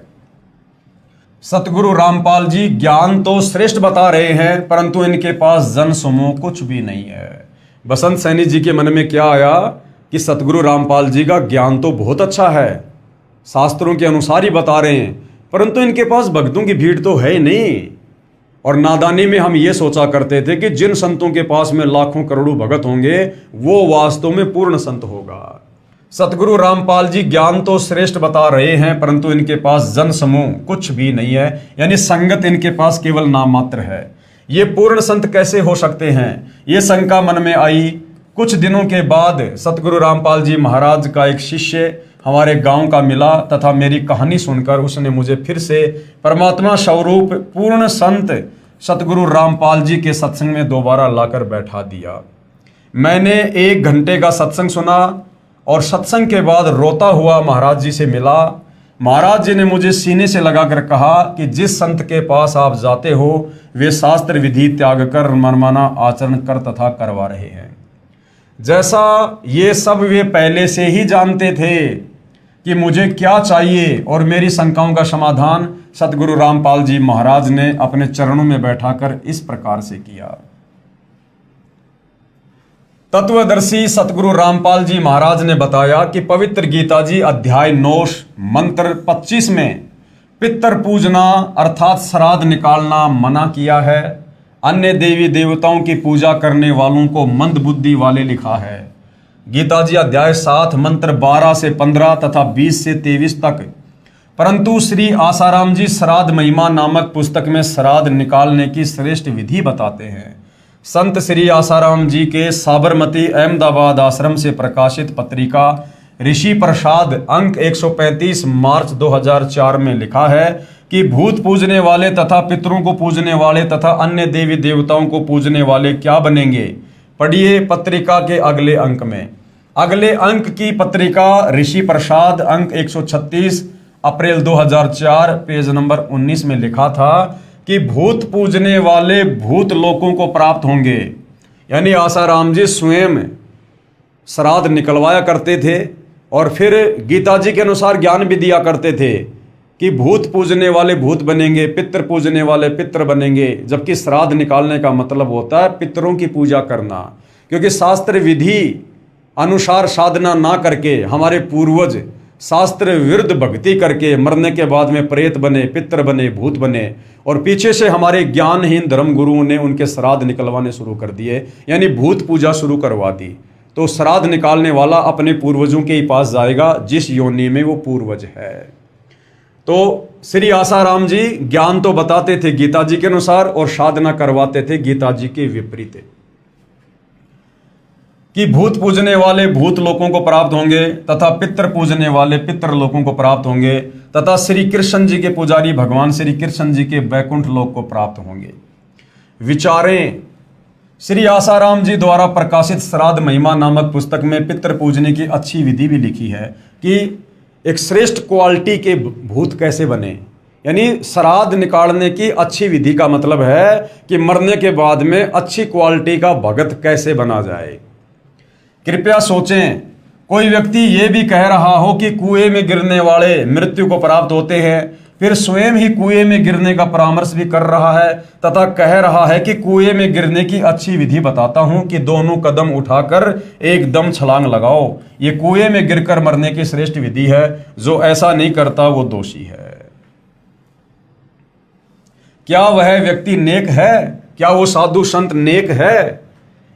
[SPEAKER 1] सतगुरु रामपाल जी ज्ञान तो श्रेष्ठ बता रहे हैं परंतु इनके पास जन समूह कुछ भी नहीं है। बसंत सैनी जी के मन में क्या आया कि सतगुरु रामपाल जी का ज्ञान तो बहुत अच्छा है, शास्त्रों के अनुसार ही बता रहे हैं, परंतु इनके पास भक्तों की भीड़ तो है नहीं। और नादानी में हम ये सोचा करते थे कि जिन संतों के पास में लाखों करोड़ों भगत होंगे वो वास्तव में पूर्ण संत होगा। सतगुरु रामपाल जी ज्ञान तो श्रेष्ठ बता रहे हैं परंतु इनके पास जन समूह कुछ भी नहीं है, यानी संगत इनके पास केवल नाम मात्र है। ये पूर्ण संत कैसे हो सकते हैं, ये शंका मन में आई। कुछ दिनों के बाद सतगुरु रामपाल जी महाराज का एक शिष्य हमारे गांव का मिला तथा मेरी कहानी सुनकर उसने मुझे फिर से परमात्मा स्वरूप पूर्ण संत सतगुरु रामपाल जी के सत्संग में दोबारा लाकर बैठा दिया। मैंने 1 घंटे का सत्संग सुना और सत्संग के बाद रोता हुआ महाराज जी से मिला। महाराज जी ने मुझे सीने से लगाकर कहा कि जिस संत के पास आप जाते हो वे शास्त्र विधि त्याग कर मनमाना आचरण कर तथा करवा रहे हैं। जैसा ये सब वे पहले से ही जानते थे कि मुझे क्या चाहिए और मेरी शंकाओं का समाधान सतगुरु रामपाल जी महाराज ने अपने चरणों में बैठाकर इस प्रकार से किया। तत्वदर्शी सतगुरु रामपाल जी महाराज ने बताया कि पवित्र गीता जी अध्याय 9 मंत्र 25 में पितर पूजना अर्थात श्राद्ध निकालना मना किया है। अन्य देवी देवताओं की पूजा करने वालों को मंद बुद्धि वाले लिखा है। गीता जी अध्याय 7 मंत्र 12 से 15 तथा 20 से 23 तक। परंतु श्री आसाराम जी श्राद्ध महिमा नामक पुस्तक में श्राद्ध निकालने की श्रेष्ठ विधि बताते हैं। संत श्री आसाराम जी के साबरमती अहमदाबाद आश्रम से प्रकाशित पत्रिका ऋषि प्रसाद अंक 135 मार्च 2004 में लिखा है कि भूत पूजने वाले तथा पितरों को पूजने वाले तथा अन्य देवी देवताओं को पूजने वाले क्या बनेंगे। पढ़िए पत्रिका के अगले अंक में। अगले अंक की पत्रिका ऋषि प्रसाद अंक 136 अप्रैल 2004 पेज नंबर 19 में लिखा था कि भूत पूजने वाले भूत लोकों को प्राप्त होंगे। यानी आसाराम जी स्वयं श्राद्ध निकलवाया करते थे और फिर गीता जी के अनुसार ज्ञान भी दिया करते थे कि भूत पूजने वाले भूत बनेंगे, पितृ पूजने वाले पितृ बनेंगे, जबकि श्राद्ध निकालने का मतलब होता है पितरों की पूजा करना। क्योंकि शास्त्र विधि अनुसार साधना ना करके हमारे पूर्वज शास्त्र विरुद्ध भक्ति करके मरने के बाद में प्रेत बने, पितृ बने, भूत बने और पीछे से हमारे ज्ञानहीन धर्म गुरुओं ने उनके श्राद्ध निकलवाने शुरू कर दिए, यानी भूत पूजा शुरू करवा दी। तो श्राद्ध निकालने वाला अपने पूर्वजों के ही पास जाएगा जिस योनि में वो पूर्वज है। तो श्री आसाराम जी ज्ञान तो बताते थे गीता जी के अनुसार और साधना करवाते थे गीता जी के विपरीत, कि भूत पूजने वाले भूत लोगों को प्राप्त होंगे तथा पितर पूजने वाले पितर लोगों को प्राप्त होंगे तथा श्री कृष्ण जी के पुजारी भगवान श्री कृष्ण जी के बैकुंठ लोक को प्राप्त होंगे। विचारें, श्री आसाराम जी द्वारा प्रकाशित श्राद्ध महिमा नामक पुस्तक में पितर पूजने की अच्छी विधि भी लिखी है कि एक श्रेष्ठ क्वालिटी के भूत कैसे बने। यानी श्राद्ध निकालने की अच्छी विधि का मतलब है कि मरने के बाद में अच्छी क्वालिटी का भगत कैसे बना जाए। कृपया सोचें, कोई व्यक्ति ये भी कह रहा हो कि कुएं में गिरने वाले मृत्यु को प्राप्त होते हैं, फिर स्वयं ही कुएं में गिरने का परामर्श भी कर रहा है तथा कह रहा है कि कुएं में गिरने की अच्छी विधि बताता हूं कि दोनों कदम उठाकर एकदम छलांग लगाओ। ये कुएं में गिरकर मरने की श्रेष्ठ विधि है। जो ऐसा नहीं करता वो दोषी है। क्या वह व्यक्ति नेक है? क्या वो साधु संत नेक है?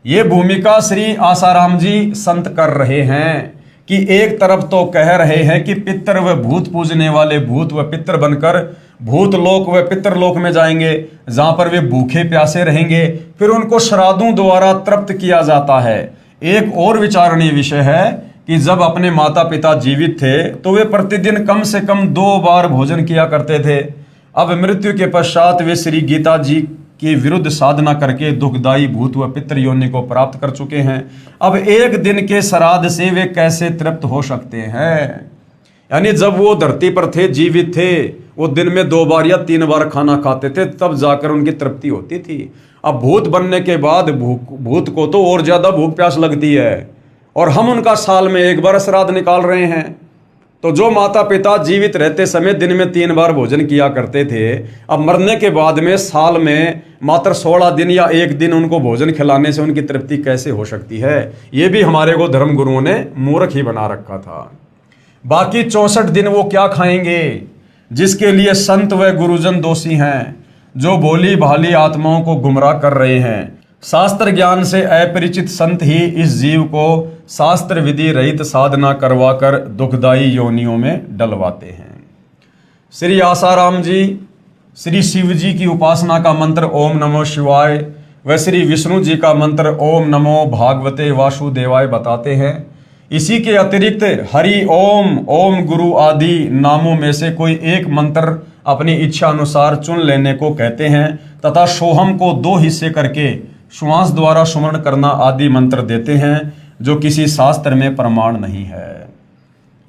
[SPEAKER 1] ये भूमिका श्री आसाराम जी संत कर रहे हैं कि एक तरफ तो कह रहे हैं कि पितर व भूत पूजने वाले भूत व पितर बनकर भूत लोक व पितर लोक में जाएंगे जहां पर वे भूखे प्यासे रहेंगे, फिर उनको श्राद्धों द्वारा तृप्त किया जाता है। एक और विचारणीय विषय है कि जब अपने माता पिता जीवित थे तो वे प्रतिदिन कम से कम 2 बार भोजन किया करते थे। अब मृत्यु के पश्चात वे श्री गीता जी के विरुद्ध साधना करके दुखदायी भूत व पितर योनि को प्राप्त कर चुके हैं। अब एक दिन के श्राद्ध से वे कैसे तृप्त हो सकते हैं? यानी जब वो धरती पर थे, जीवित थे, वो दिन में 2 बार या 3 बार खाना खाते थे, तब जाकर उनकी तृप्ति होती थी। अब भूत बनने के बाद भूत को तो और ज्यादा भूख प्यास लगती है और हम उनका साल में 1 बार श्राद्ध निकाल रहे हैं। तो जो माता पिता जीवित रहते समय दिन में 3 बार भोजन किया करते थे, अब मरने के बाद में साल में मात्र 16 दिन या 1 दिन उनको भोजन खिलाने से उनकी तृप्ति कैसे हो सकती है? ये भी हमारे को धर्म गुरुओं ने मूर्ख ही बना रखा था। बाकी 64 दिन वो क्या खाएंगे जिसके लिए संत व गुरुजन दोषी हैं, जो भोली भाली आत्माओं को गुमराह कर रहे हैं। शास्त्र ज्ञान से अपरिचित संत ही इस जीव को शास्त्र विधि रहित साधना करवाकर दुखदायी योनियों में डलवाते हैं। श्री आसाराम जी श्री शिव जी की उपासना का मंत्र ओम नमो शिवाय व श्री विष्णु जी का मंत्र ओम नमो भागवते वासुदेवाय बताते हैं। इसी के अतिरिक्त हरि ओम, ओम गुरु आदि नामों में से कोई एक मंत्र अपनी इच्छा अनुसार चुन लेने को कहते हैं तथा सोहम को 2 हिस्से करके श्वास द्वारा सुमरण करना आदि मंत्र देते हैं, जो किसी शास्त्र में प्रमाण नहीं है।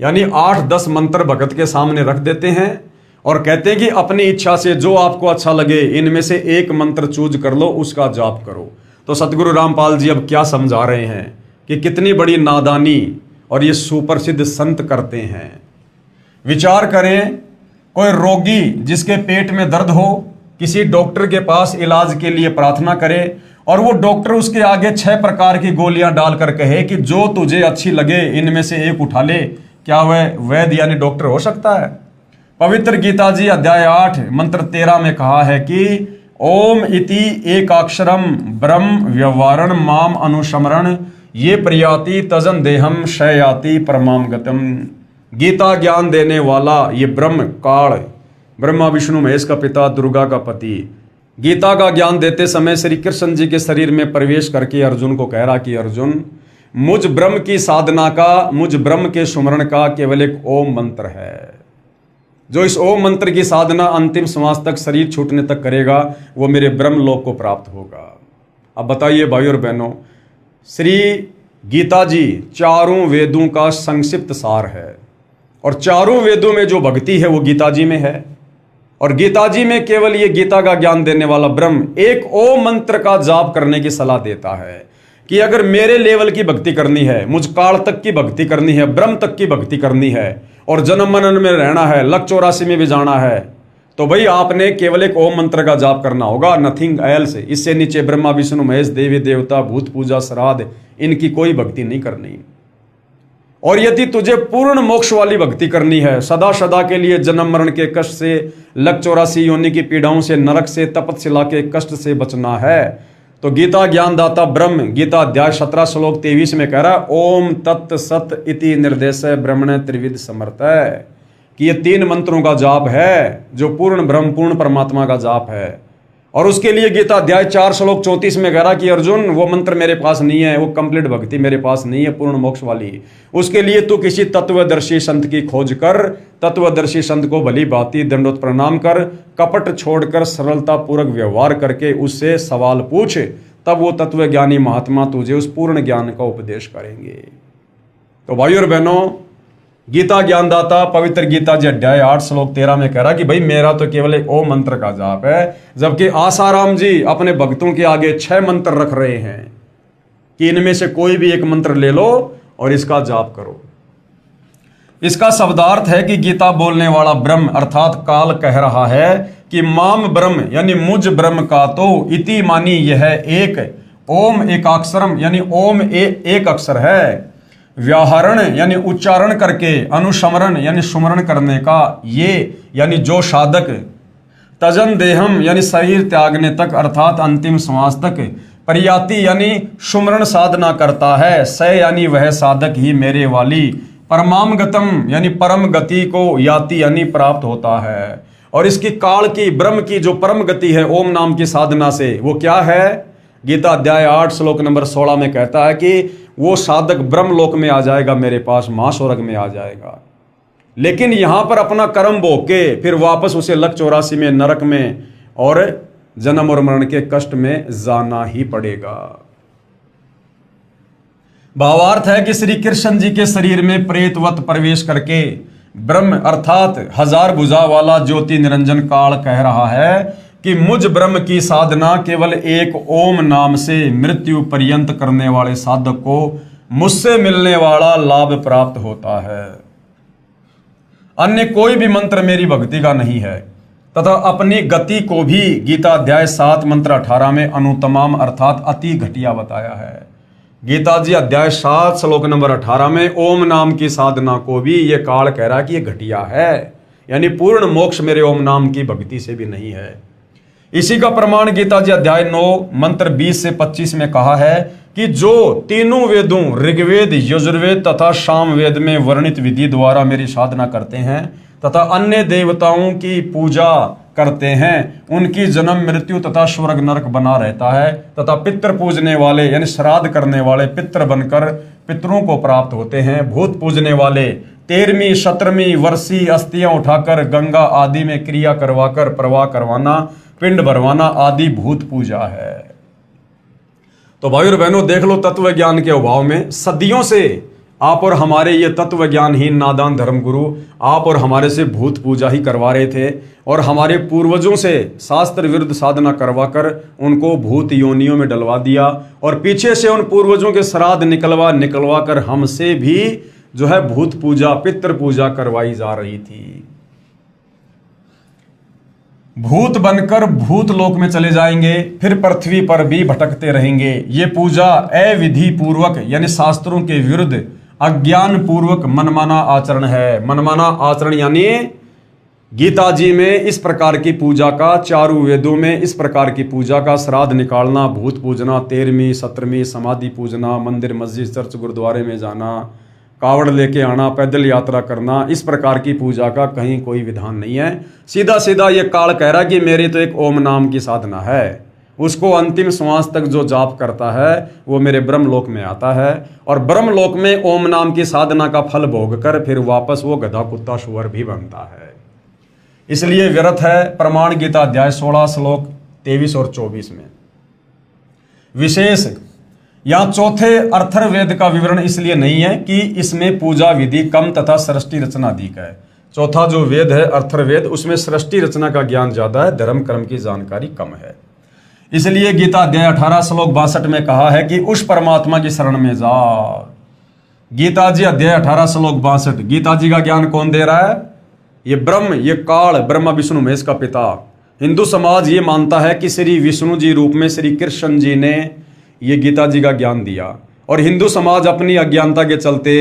[SPEAKER 1] यानी 8-10 मंत्र भगत के सामने रख देते हैं और कहते हैं कि अपनी इच्छा से जो आपको अच्छा लगे इनमें से एक मंत्र चूज कर लो, उसका जाप करो। तो सतगुरु रामपाल जी अब क्या समझा रहे हैं कि कितनी बड़ी नादानी और ये सुप्रसिद्ध संत करते हैं। विचार करें, कोई रोगी जिसके पेट में दर्द हो किसी डॉक्टर के पास इलाज के लिए प्रार्थना करे और वो डॉक्टर उसके आगे 6 प्रकार की गोलियां डालकर कहे कि जो तुझे अच्छी लगे इनमें से एक उठा ले, क्या वह वैद्य यानी डॉक्टर हो सकता है? पवित्र गीता जी अध्याय 8 मंत्र 13 में कहा है कि ओम इति एकाक्षरम ब्रह्म व्यवहारण माम अनुस्मरण ये प्रयाति तजन देहम शयाति परमाम गतम। गीता ज्ञान देने वाला ये ब्रह्म काल, ब्रह्मा विष्णु महेश का पिता, दुर्गा का पति, गीता का ज्ञान देते समय श्री कृष्ण जी के शरीर में प्रवेश करके अर्जुन को कह रहा कि अर्जुन, मुझ ब्रह्म की साधना का, मुझ ब्रह्म के सुमरण का केवल एक ओम मंत्र है। जो इस ओम मंत्र की साधना अंतिम श्वास तक, शरीर छूटने तक करेगा, वो मेरे ब्रह्म लोक को प्राप्त होगा। अब बताइए भाई और बहनों, श्री गीता जी 4 वेदों का संक्षिप्त सार है और 4 वेदों में जो भक्ति है वो गीता जी में है। और गीता जी में केवल ये गीता का ज्ञान देने वाला ब्रह्म एक ओम मंत्र का जाप करने की सलाह देता है कि अगर मेरे लेवल की भक्ति करनी है, मुझ काल तक की भक्ति करनी है, ब्रह्म तक की भक्ति करनी है और जन्म मनन में रहना है, लक 84 में भी जाना है, तो भाई आपने केवल एक ओम मंत्र का जाप करना होगा, नथिंग एल्स। इससे नीचे ब्रह्मा विष्णु महेश, देवी देवता, भूत पूजा, श्राद्ध, इनकी कोई भक्ति नहीं करनी। और यदि तुझे पूर्ण मोक्ष वाली भक्ति करनी है, सदा सदा के लिए जन्म मरण के कष्ट से, लक 84 योनि की पीड़ाओं से, नरक से, तपस्या के कष्ट से बचना है, तो गीता ज्ञानदाता ब्रह्म गीता अध्याय 17 श्लोक 23 में कह रहा ओम तत् सत इति निर्देश ब्रह्मण त्रिविध समर्थ है। कि ये 3 मंत्रों का जाप है जो पूर्ण ब्रह्म पूर्ण परमात्मा का जाप है। और उसके लिए गीता अध्याय 4 श्लोक 34 में कह रहा कि अर्जुन वो मंत्र मेरे पास नहीं है, वो कंप्लीट भक्ति मेरे पास नहीं है पूर्ण मोक्ष वाली। उसके लिए तू किसी तत्वदर्शी संत की खोज कर, तत्वदर्शी संत को भली भांति दंडोत प्रणाम कर, कपट छोड़कर सरलता पूर्वक व्यवहार करके उससे सवाल पूछ, तब वो तत्वज्ञानी महात्मा तुझे उस पूर्ण ज्ञान का उपदेश करेंगे। तो भाइयों और बहनों, गीता ज्ञानदाता पवित्र गीता जी अध्याय 8 श्लोक 13 में कह रहा कि भाई मेरा तो केवल एक ओम मंत्र का जाप है, जबकि आसाराम जी अपने भक्तों के आगे 6 मंत्र रख रहे हैं कि इनमें से कोई भी एक मंत्र ले लो और इसका जाप करो। इसका शब्दार्थ है कि गीता बोलने वाला ब्रह्म अर्थात काल कह रहा है कि माम ब्रह्म यानी मुझ ब्रह्म का तो इति मानी यह एक ओम एकाक्षरम यानी ओम एक अक्षर है, व्याहरण यानी उच्चारण करके, अनुस्मरण यानी सुमरण करने का, ये यानी जो साधक, तजन देहम यानी शरीर त्यागने तक अर्थात अंतिम श्वास तक, परियाति यानी सुमरण साधना करता है, स यानी वह साधक ही मेरे वाली, परमाम गतम यानी परम गति को याति यानी प्राप्त होता है। और इसकी काल की ब्रह्म की जो परम गति है ओम नाम की साधना से, वो क्या है? गीता अध्याय 8 श्लोक नंबर 16 में कहता है कि वो साधक ब्रह्मलोक में आ जाएगा, मेरे पास महास्वर्ग में आ जाएगा। लेकिन यहां पर अपना कर्म भोग के फिर वापस उसे लक 84 में नरक में और जन्म और मरण के कष्ट में जाना ही पड़ेगा। भावार्थ है कि श्री कृष्ण जी के शरीर में प्रेतवत प्रवेश करके ब्रह्म अर्थात 1000 भुजा वाला ज्योति निरंजन काल कह रहा है कि मुझ ब्रह्म की साधना केवल एक ओम नाम से मृत्यु पर्यंत करने वाले साधक को मुझसे मिलने वाला लाभ प्राप्त होता है। अन्य कोई भी मंत्र मेरी भक्ति का नहीं है तथा अपनी गति को भी गीता अध्याय 7 मंत्र 18 में अनुत्तमाम अर्थात अति घटिया बताया है। गीता जी अध्याय 7 श्लोक नंबर 18 में ओम नाम की साधना को भी ये काल कह रहा है कि ये घटिया है, यानी पूर्ण मोक्ष मेरे ओम नाम की भक्ति से भी नहीं है। इसी का प्रमाण गीता जी अध्याय 9 मंत्र 20 से 25 में कहा है कि जो तीनों वेदों ऋग्वेद, यजुर्वेद तथा सामवेद में वर्णित विधि द्वारा मेरी साधना करते हैं तथा अन्य देवताओं की पूजा करते हैं, उनकी जन्म मृत्यु तथा स्वर्ग नरक बना रहता है तथा पितृ पूजने वाले यानी श्राद्ध करने वाले पितृ बनकर पितरों को प्राप्त होते हैं। भूत पूजने वाले 13वीं 17वीं वर्षीय अस्थियां उठाकर गंगा आदि में क्रिया करवाकर प्रवाह करवाना, पिंड भरवाना आदि भूत पूजा है। तो भाई और बहनों, देख लो तत्व ज्ञान के अभाव में सदियों से आप और हमारे ये तत्व ज्ञानहीन नादान धर्मगुरु आप और हमारे से भूत पूजा ही करवा रहे थे और हमारे पूर्वजों से शास्त्र विरुद्ध साधना करवाकर उनको भूत योनियों में डलवा दिया और पीछे से उन पूर्वजों के श्राद्ध निकलवा कर हमसे भी जो है भूत पूजा पितृ पूजा करवाई जा रही थी। भूत बनकर भूत लोक में चले जाएंगे, फिर पृथ्वी पर भी भटकते रहेंगे। ये पूजा अविधि पूर्वक यानी शास्त्रों के विरुद्ध अज्ञान पूर्वक मनमाना आचरण है। मनमाना आचरण यानी गीता जी में इस प्रकार की पूजा का, चारों वेदों में इस प्रकार की पूजा का, श्राद्ध निकालना, भूत पूजना, 13वीं 17वीं समाधि पूजना, मंदिर मस्जिद चर्च गुरुद्वारे में जाना, कावड़ लेके आना, पैदल यात्रा करना, इस प्रकार की पूजा का कहीं कोई विधान नहीं है। सीधा सीधा ये काल कह रहा कि मेरी तो एक ओम नाम की साधना है, उसको अंतिम श्वास तक जो जाप करता है वो मेरे ब्रह्मलोक में आता है और ब्रह्मलोक में ओम नाम की साधना का फल भोग कर फिर वापस वो गधा कुत्ता सुअर भी बनता है। इसलिए व्यर्थ है प्रमाण गीता अध्याय 16 श्लोक 23 और 24 में। विशेष यहाँ चौथे अर्थर्वेद का विवरण इसलिए नहीं है कि इसमें पूजा विधि कम तथा सृष्टि रचना अधिक है। चौथा जो वेद है अर्थर्वेद, उसमें सृष्टि रचना का ज्ञान ज्यादा है, धर्म कर्म की जानकारी कम है। इसलिए गीता अध्याय 18 श्लोक 62 में कहा है कि उस परमात्मा की शरण में जाओ। गीता जी अध्याय 18 श्लोक 62। गीता जी का ज्ञान कौन दे रहा है? ये ब्रह्म, ये काल, ब्रह्मा विष्णु महेश का पिता। हिंदू समाज ये मानता है कि श्री विष्णु जी रूप में श्री कृष्ण जी ने ये गीता जी का ज्ञान दिया और हिंदू समाज अपनी अज्ञानता के चलते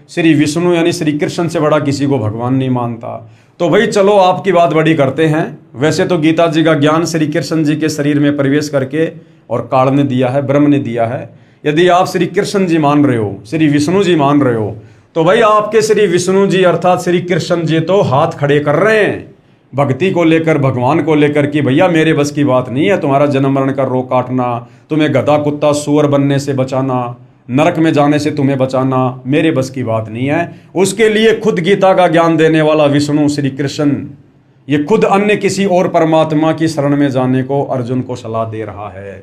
[SPEAKER 1] श्री विष्णु यानी श्री कृष्ण से बड़ा किसी को भगवान नहीं मानता। तो भाई चलो आपकी बात बड़ी करते हैं। वैसे तो गीता जी का ज्ञान श्री कृष्ण जी के शरीर में प्रवेश करके और काल ने दिया है, ब्रह्म ने दिया है। यदि आप श्री कृष्ण जी मान रहे हो, श्री विष्णु जी मान रहे हो, तो भाई आपके श्री विष्णु जी अर्थात श्री कृष्ण जी तो हाथ खड़े कर रहे हैं भक्ति को लेकर, भगवान को लेकर कि भैया मेरे बस की बात नहीं है तुम्हारा जन्म मरण का रोग काटना, तुम्हें गधा कुत्ता सुअर बनने से बचाना, नरक में जाने से तुम्हें बचाना, मेरे बस की बात नहीं है। उसके लिए खुद गीता का ज्ञान देने वाला विष्णु श्री कृष्ण ये खुद अन्य किसी और परमात्मा की शरण में जाने को अर्जुन को सलाह दे रहा है।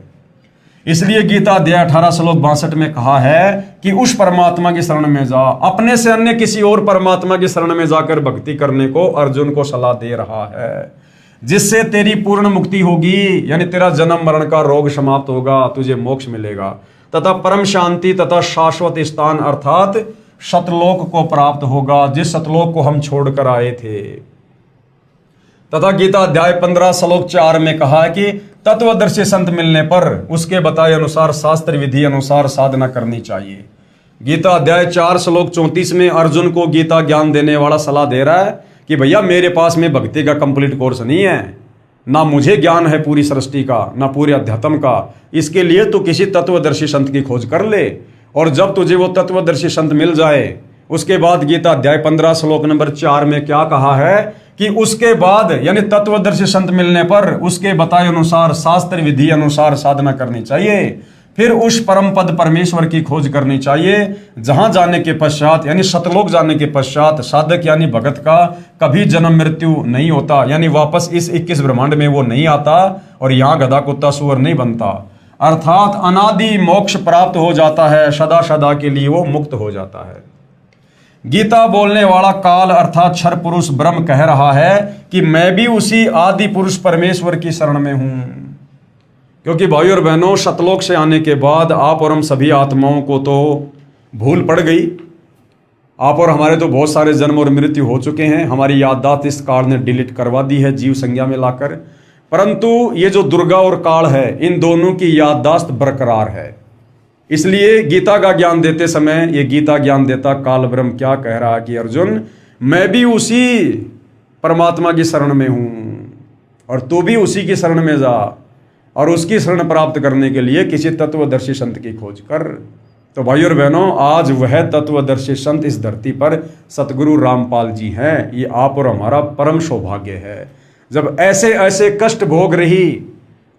[SPEAKER 1] इसलिए गीता अध्याय 18 श्लोक 62 में कहा है कि उस परमात्मा की शरण में जा, अपने से अन्य किसी और परमात्मा की शरण में जाकर भक्ति करने को अर्जुन को सलाह दे रहा है, जिससे तेरी पूर्ण मुक्ति होगी, यानी तेरा जन्म मरण का रोग समाप्त होगा, तुझे मोक्ष मिलेगा तथा परम शांति तथा शाश्वत स्थान अर्थात सतलोक को प्राप्त होगा, जिस सतलोक को हम छोड़कर आए थे। तथा गीता अध्याय 15 श्लोक 4 में कहा है कि तत्वदर्शी संत मिलने पर उसके बताए अनुसार शास्त्र विधि अनुसार साधना करनी चाहिए। गीता अध्याय 4 श्लोक 34 में अर्जुन को गीता ज्ञान देने वाला सलाह दे रहा है कि भैया मेरे पास में भक्ति का कंप्लीट कोर्स नहीं है, ना मुझे ज्ञान है पूरी सृष्टि का, ना पूरे अध्यात्म का। इसके लिए तो किसी तत्वदर्शी संत की खोज कर ले, और जब तुझे वो तत्वदर्शी संत मिल जाए उसके बाद गीता अध्याय 15 श्लोक नंबर 4 में क्या कहा है कि उसके बाद यानी तत्वदर्शी संत मिलने पर उसके बताए अनुसार शास्त्र विधि अनुसार साधना करनी चाहिए, फिर उस परम पद परमेश्वर की खोज करनी चाहिए, जहां जाने के पश्चात यानी सतलोक जाने के पश्चात साधक यानी भगत का कभी जन्म मृत्यु नहीं होता, यानी वापस इस 21 ब्रह्मांड में वो नहीं आता और यहाँ गधा कुत्ता सुअर नहीं बनता, अर्थात अनादि मोक्ष प्राप्त हो जाता है, सदा सदा के लिए वो मुक्त हो जाता है। गीता बोलने वाला काल अर्थात क्षर पुरुष ब्रह्म कह रहा है कि मैं भी उसी आदि पुरुष परमेश्वर की शरण में हूं, क्योंकि भाई और बहनों सतलोक से आने के बाद आप और हम सभी आत्माओं को तो भूल पड़ गई। आप और हमारे तो बहुत सारे जन्म और मृत्यु हो चुके हैं, हमारी याददाश्त इस काल ने डिलीट करवा दी है जीव संज्ञा में लाकर, परंतु ये जो दुर्गा और काल है इन दोनों की याददाश्त बरकरार है। इसलिए गीता का ज्ञान देते समय ये गीता ज्ञान देता काल ब्रह्म क्या कह रहा है कि अर्जुन मैं भी उसी परमात्मा की शरण में हूं और तू भी उसी की शरण में जा, और उसकी शरण प्राप्त करने के लिए किसी तत्वदर्शी संत की खोज कर। तो भाई और बहनों आज वह तत्वदर्शी संत इस धरती पर सतगुरु रामपाल जी हैं। ये आप और हमारा परम सौभाग्य है। जब ऐसे ऐसे कष्ट भोग रही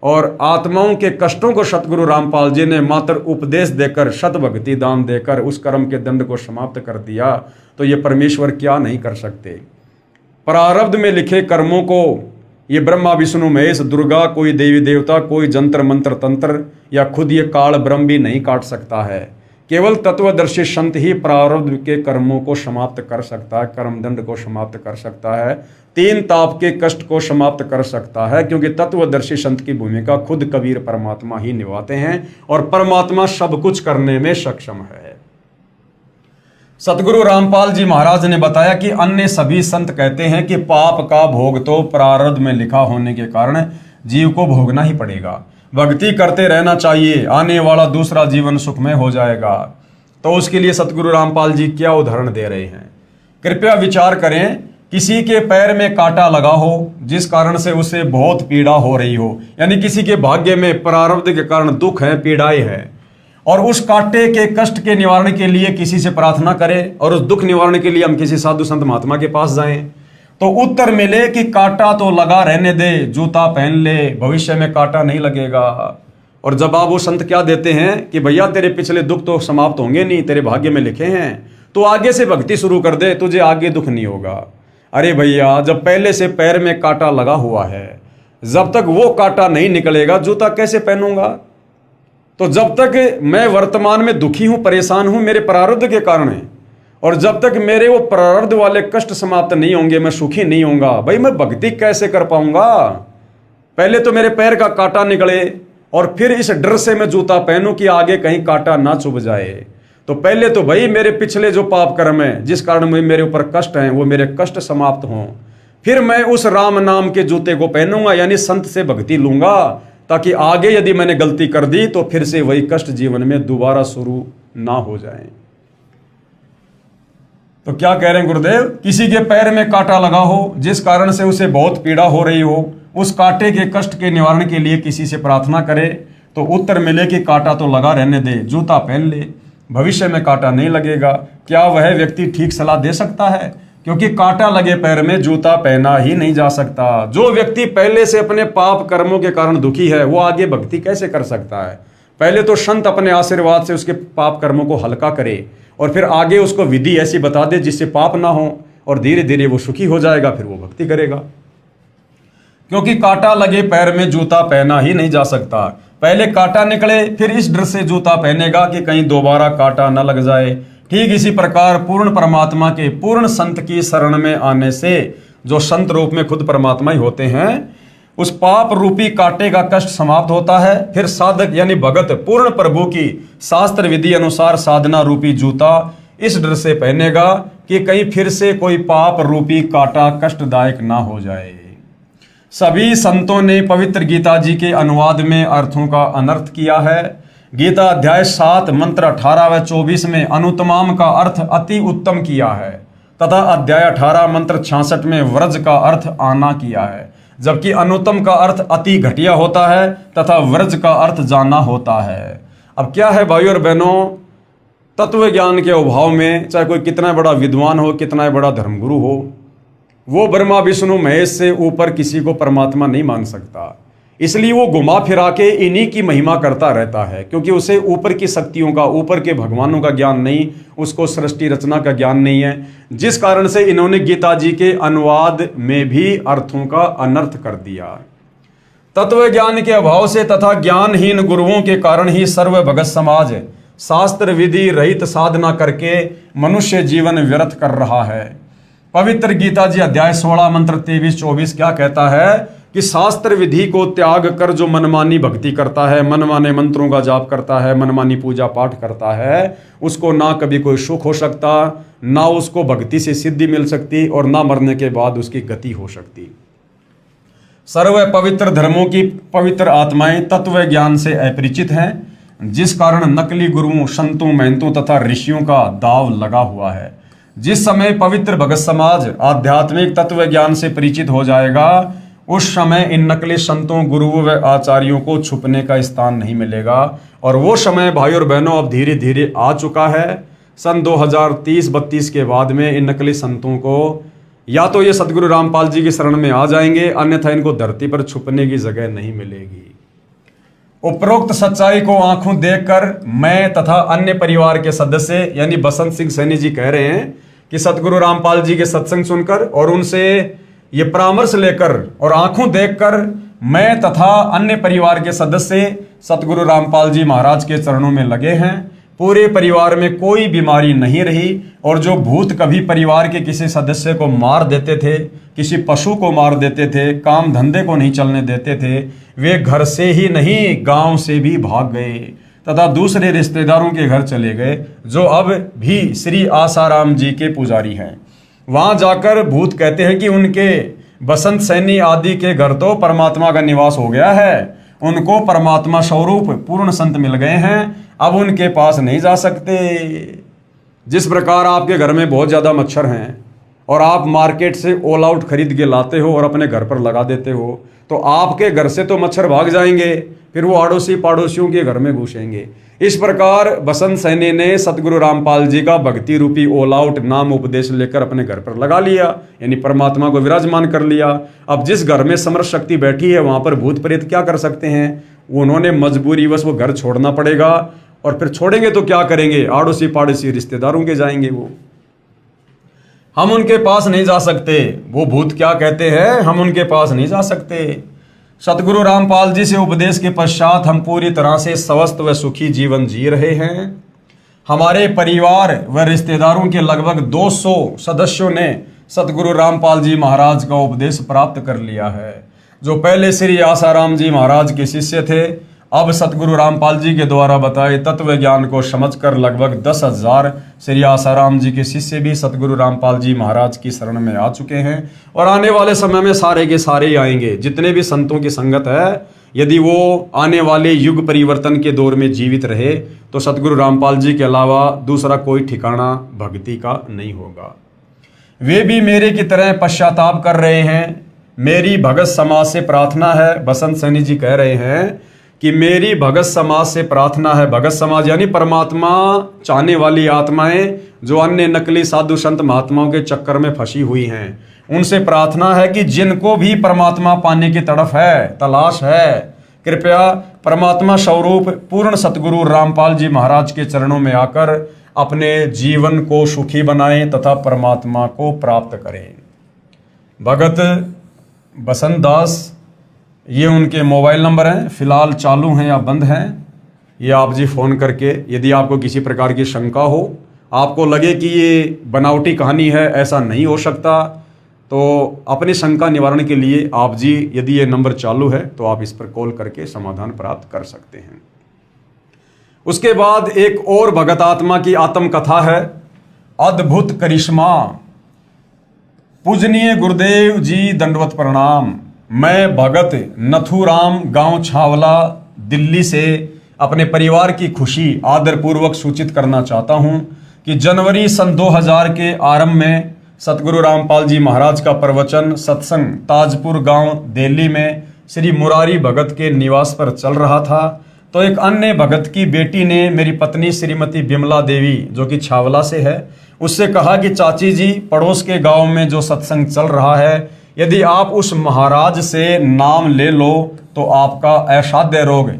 [SPEAKER 1] और आत्माओं के कष्टों को सतगुरु रामपाल जी ने मात्र उपदेश देकर शत भक्ति दान देकर उस कर्म के दंड को समाप्त कर दिया, तो ये परमेश्वर क्या नहीं कर सकते। प्रारब्ध में लिखे कर्मों को ये ब्रह्मा विष्णु महेश दुर्गा, कोई देवी देवता, कोई जंतर मंत्र तंत्र या खुद ये काल ब्रह्म भी नहीं काट सकता है। केवल तत्वदर्शी संत ही प्रारब्ध के कर्मों को समाप्त कर सकता है, कर्म दंड को समाप्त कर सकता है, तीन ताप के कष्ट को समाप्त कर सकता है, क्योंकि तत्वदर्शी संत की भूमिका खुद कबीर परमात्मा ही निभाते हैं और परमात्मा सब कुछ करने में सक्षम है। सतगुरु रामपाल जी महाराज ने बताया कि अन्य सभी संत कहते हैं कि पाप का भोग तो प्रारब्ध में लिखा होने के कारण जीव को भोगना ही पड़ेगा, भक्ति करते रहना चाहिए, आने वाला दूसरा जीवन सुखमय हो जाएगा। तो उसके लिए सतगुरु रामपाल जी क्या उदाहरण दे रहे हैं, कृपया विचार करें। किसी के पैर में कांटा लगा हो जिस कारण से उसे बहुत पीड़ा हो रही हो, यानी किसी के भाग्य में प्रारब्ध के कारण दुख है, पीड़ाएं है, और उस कांटे के कष्ट के निवारण के लिए किसी से प्रार्थना करें और उस दुख निवारण के लिए हम किसी साधु संत महात्मा के पास जाएं, तो उत्तर मिले कि कांटा तो लगा रहने दे, जूता पहन ले, भविष्य में कांटा नहीं लगेगा। और जवाब वो संत क्या देते हैं कि भैया तेरे पिछले दुख तो समाप्त होंगे नहीं, तेरे भाग्य में लिखे हैं, तो आगे से भक्ति शुरू कर दे, तुझे आगे दुख नहीं होगा। अरे भैया जब पहले से पैर में कांटा लगा हुआ है, जब तक वो कांटा नहीं निकलेगा जूता कैसे पहनूंगा। तो जब तक मैं वर्तमान में दुखी हूं, परेशान हूं मेरे प्रारब्ध के कारण है, और जब तक मेरे वो प्रारब्ध वाले कष्ट समाप्त नहीं होंगे, मैं सुखी नहीं होऊंगा, भाई मैं भक्ति कैसे कर पाऊंगा। पहले तो मेरे पैर का कांटा निकले और फिर इस डर से मैं जूता पहनूं कि आगे कहीं कांटा ना चुभ जाए। तो पहले तो भाई मेरे पिछले जो पाप कर्म है जिस कारण मेरे ऊपर कष्ट हैं वो मेरे कष्ट समाप्त हों, फिर मैं उस राम नाम के जूते को पहनूंगा, यानी संत से भक्ति लूंगा, ताकि आगे यदि मैंने गलती कर दी तो फिर से वही कष्ट जीवन में दोबारा शुरू ना हो जाए। तो क्या कह रहे हैं गुरुदेव, किसी के पैर में कांटा लगा हो जिस कारण से उसे बहुत पीड़ा हो रही हो, उस कांटे के कष्ट के निवारण के लिए किसी से प्रार्थना करे, तो उत्तर मिले कि कांटा तो लगा रहने दे, जूता पहन ले, भविष्य में कांटा नहीं लगेगा। क्या वह व्यक्ति ठीक सलाह दे सकता है? क्योंकि कांटा लगे पैर में जूता पहना ही नहीं जा सकता। जो व्यक्ति पहले से अपने पाप कर्मों के कारण दुखी है वो आगे भक्ति कैसे कर सकता है? पहले तो संत अपने आशीर्वाद से उसके पाप कर्मों को हल्का करे और फिर आगे उसको विधि ऐसी बता दे जिससे पाप ना हो, और धीरे धीरे वो सुखी हो जाएगा, फिर वो भक्ति करेगा। क्योंकि कांटा लगे पैर में जूता पहना ही नहीं जा सकता। पहले कांटा निकले फिर इस डर से जूता पहनेगा कि कहीं दोबारा कांटा न लग जाए। ठीक इसी प्रकार पूर्ण परमात्मा के पूर्ण संत की शरण में आने से, जो संत रूप में खुद परमात्मा ही होते हैं, उस पाप रूपी कांटे का कष्ट समाप्त होता है। फिर साधक यानी भगत पूर्ण प्रभु की शास्त्र विधि अनुसार साधना रूपी जूता इस डर से पहनेगा कि कहीं फिर से कोई पाप रूपी कांटा कष्टदायक ना हो जाए। सभी संतों ने पवित्र गीता जी के अनुवाद में अर्थों का अनर्थ किया है। गीता अध्याय 7 मंत्र 18 व 24 में अनुत्तमाम का अर्थ अति उत्तम किया है तथा अध्याय 18 मंत्र 66 में व्रज का अर्थ आना किया है, जबकि अनुत्तम का अर्थ अति घटिया होता है तथा व्रज का अर्थ जाना होता है। अब क्या है भाइयों और बहनों, तत्व ज्ञान के अभाव में चाहे कोई कितना बड़ा विद्वान हो, कितना बड़ा धर्मगुरु हो, वो ब्रह्मा विष्णु महेश से ऊपर किसी को परमात्मा नहीं मान सकता। इसलिए वो घुमा फिरा के इन्हीं की महिमा करता रहता है, क्योंकि उसे ऊपर की शक्तियों का, ऊपर के भगवानों का ज्ञान नहीं, उसको सृष्टि रचना का ज्ञान नहीं है। जिस कारण से इन्होंने गीता जी के अनुवाद में भी अर्थों का अनर्थ कर दिया। तत्व ज्ञान के अभाव से तथा ज्ञानहीन गुरुओं के कारण ही सर्व भगत समाज शास्त्र विधि रहित साधना करके मनुष्य जीवन व्यर्थ कर रहा है। पवित्र गीता जी अध्याय 16 मंत्र 23-24 क्या कहता है कि शास्त्र विधि को त्याग कर जो मनमानी भक्ति करता है, मनमाने मंत्रों का जाप करता है, मनमानी पूजा पाठ करता है, उसको ना कभी कोई सुख हो सकता, ना उसको भक्ति से सिद्धि मिल सकती, और ना मरने के बाद उसकी गति हो सकती। सर्व पवित्र धर्मों की पवित्र आत्माएं तत्व ज्ञान से अपरिचित हैं, जिस कारण नकली गुरुओं, संतों, महंतों तथा ऋषियों का दाव लगा हुआ है। जिस समय पवित्र भगत समाज आध्यात्मिक तत्व ज्ञान से परिचित हो जाएगा, उस समय इन नकली संतों, गुरुओं व आचार्यों को छुपने का स्थान नहीं मिलेगा। और वो समय भाई और बहनों अब धीरे धीरे आ चुका है। सन 2030-32 के बाद में इन नकली संतों को या तो ये सतगुरु रामपाल जी की शरण में आ जाएंगे, अन्यथा इनको धरती पर छुपने की जगह नहीं मिलेगी। उपरोक्त सच्चाई को आंखों देखकर मैं तथा अन्य परिवार के सदस्य यानी बसंत सिंह सैनी जी कह रहे हैं कि सतगुरु रामपाल जी के सत्संग सुनकर और उनसे ये परामर्श लेकर और आंखों देखकर मैं तथा अन्य परिवार के सदस्य सतगुरु रामपाल जी महाराज के चरणों में लगे हैं। पूरे परिवार में कोई बीमारी नहीं रही, और जो भूत कभी परिवार के किसी सदस्य को मार देते थे, किसी पशु को मार देते थे, काम धंधे को नहीं चलने देते थे, वे घर से ही नहीं गांव से भी भाग गए तथा दूसरे रिश्तेदारों के घर चले गए, जो अब भी श्री आसाराम जी के पुजारी हैं। वहां जाकर भूत कहते हैं कि उनके बसंत सैनी आदि के घर तो परमात्मा का निवास हो गया है, उनको परमात्मा स्वरूप पूर्ण संत मिल गए हैं, अब उनके पास नहीं जा सकते। जिस प्रकार आपके घर में बहुत ज़्यादा मच्छर हैं और आप मार्केट से ऑल आउट खरीद के लाते हो और अपने घर पर लगा देते हो, तो आपके घर से तो मच्छर भाग जाएंगे, फिर वो आड़ोसी पड़ोसियों के घर में घुसेंगे। इस प्रकार बसंत सैनी ने सतगुरु रामपाल जी का भक्ति रूपी ऑल आउट नाम उपदेश लेकर अपने घर पर लगा लिया, यानी परमात्मा को विराजमान कर लिया। अब जिस घर में समर्थ शक्ति बैठी है वहां पर भूत प्रेत क्या कर सकते हैं? उन्होंने मजबूरीवश वो घर छोड़ना पड़ेगा, और फिर छोड़ेंगे तो क्या करेंगे? आड़ोसी पड़ोसी रिश्तेदारों के जाएंगे वो। हम उनके पास नहीं जा सकते। वो भूत क्या कहते हैं? हम उनके पास नहीं जा सकते। सतगुरु रामपाल जी से उपदेश के पश्चात हम पूरी तरह से स्वस्थ व सुखी जीवन जी रहे हैं। हमारे परिवार व रिश्तेदारों के लगभग 200 सदस्यों ने सतगुरु रामपाल जी महाराज का उपदेश प्राप्त कर लिया है। जो पहले श्री आसाराम जी महाराज के शिष्य थे, अब सतगुरु रामपाल जी के द्वारा बताए तत्व ज्ञान को समझकर लगभग 10,000 श्री आसाराम जी के शिष्य भी सतगुरु रामपाल जी महाराज की शरण में आ चुके हैं, और आने वाले समय में सारे के सारे ही आएंगे। जितने भी संतों की संगत है, यदि वो आने वाले युग परिवर्तन के दौर में जीवित रहे तो सतगुरु रामपाल जी के अलावा दूसरा कोई ठिकाना भक्ति का नहीं होगा। वे भी मेरे की तरह पश्चाताप कर रहे हैं। मेरी भगत समाज से प्रार्थना है, बसंत सैनी जी कह रहे हैं कि मेरी भगत समाज से प्रार्थना है। भगत समाज यानी परमात्मा चाहने वाली आत्माएं जो अन्य नकली साधु संत महात्माओं के चक्कर में फंसी हुई हैं, उनसे प्रार्थना है कि जिनको भी परमात्मा पाने की तड़फ है, तलाश है, कृपया परमात्मा स्वरूप पूर्ण सतगुरु रामपाल जी महाराज के चरणों में आकर अपने जीवन को सुखी बनाएं तथा परमात्मा को प्राप्त करें। भगत बसंत दास, ये उनके मोबाइल नंबर हैं, फिलहाल चालू हैं या बंद हैं। ये आप जी फ़ोन करके यदि आपको किसी प्रकार की शंका हो, आपको लगे कि ये बनावटी कहानी है, ऐसा नहीं हो सकता, तो अपनी शंका निवारण के लिए आप जी यदि ये नंबर चालू है तो आप इस पर कॉल करके समाधान प्राप्त कर सकते हैं। उसके बाद एक और भगत आत्मा की आत्मकथा है, अद्भुत करिश्मा। पूजनीय गुरुदेव जी दंडवत प्रणाम। मैं भगत नथुराम गांव छावला दिल्ली से अपने परिवार की खुशी आदरपूर्वक सूचित करना चाहता हूं कि जनवरी सन 2000 के आरंभ में सतगुरु रामपाल जी महाराज का प्रवचन सत्संग ताजपुर गांव दिल्ली में श्री मुरारी भगत के निवास पर चल रहा था। तो एक अन्य भगत की बेटी ने मेरी पत्नी श्रीमती बिमला देवी, जो कि छावला से है, उससे कहा कि चाची जी, पड़ोस के गांव में जो सत्संग चल रहा है, यदि आप उस महाराज से नाम ले लो तो आपका असाध्य रोग,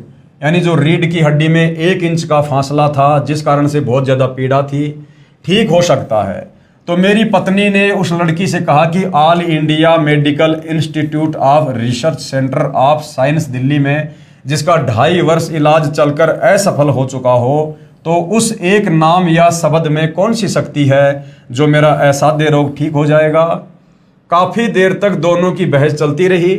[SPEAKER 1] यानी जो रीढ़ की हड्डी में 1 इंच का फासला था, जिस कारण से बहुत ज़्यादा पीड़ा थी, ठीक हो सकता है। तो मेरी पत्नी ने उस लड़की से कहा कि all India medical institute of research centre of science Delhi में, जिसका 2.5 वर्ष इलाज चलकर असफल हो चुका हो, तो उस एक नाम या शब्द में कौन सी शक्ति है जो मेरा असाध्य रोग ठीक हो जाएगा। काफ़ी देर तक दोनों की बहस चलती रही।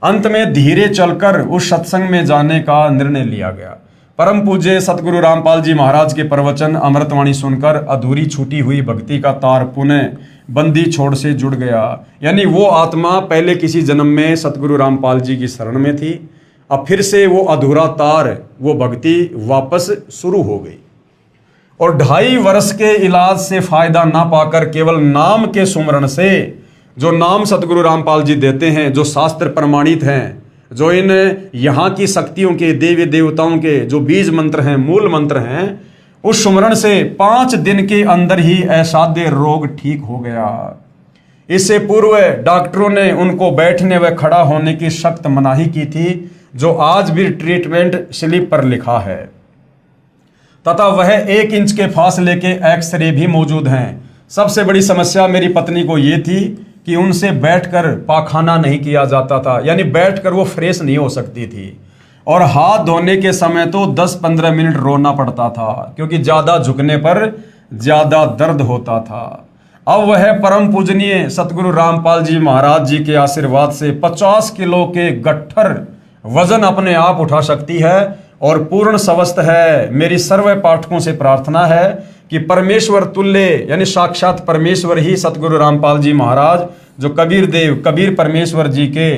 [SPEAKER 1] अंत में धीरे चलकर उस सत्संग में जाने का निर्णय लिया गया। परम पूज्य सतगुरु रामपाल जी महाराज के प्रवचन अमृतवाणी सुनकर अधूरी छूटी हुई भक्ति का तार पुनः बंदी छोड़ से जुड़ गया। यानी वो आत्मा पहले किसी जन्म में सतगुरु रामपाल जी की शरण में थी, अब फिर से वो अधूरा तार, वो भक्ति वापस शुरू हो गई। और 2.5 वर्ष के इलाज से फायदा ना पाकर केवल नाम के सुमरण से, जो नाम सतगुरु रामपाल जी देते हैं, जो शास्त्र प्रमाणित हैं, जो इन यहाँ की शक्तियों के, देवी देवताओं के जो बीज मंत्र हैं, मूल मंत्र हैं, उस सुमरण से 5 दिन के अंदर ही असाध्य रोग ठीक हो गया। इससे पूर्व डॉक्टरों ने उनको बैठने व खड़ा होने की सख्त मनाही की थी, जो आज भी ट्रीटमेंट स्लिप पर लिखा है, तथा वह 1 इंच के फासले के एक्सरे भी मौजूद हैं। सबसे बड़ी समस्या मेरी पत्नी को ये थी कि उनसे बैठकर पाखाना नहीं किया जाता था, यानी बैठकर वो फ्रेश नहीं हो सकती थी, और हाथ धोने के समय तो 10-15 मिनट रोना पड़ता था, क्योंकि ज़्यादा झुकने पर ज़्यादा दर्द होता था। अब वह परम पूजनीय सतगुरु रामपाल जी महाराज जी के आशीर्वाद से 50 किलो के गट्ठर वजन अपने आप उठा सकती है और पूर्ण स्वस्थ है। मेरी सर्व पाठकों से प्रार्थना है कि परमेश्वर तुल्य, यानी साक्षात परमेश्वर ही सतगुरु रामपाल जी महाराज, जो कबीर देव, कबीर परमेश्वर जी के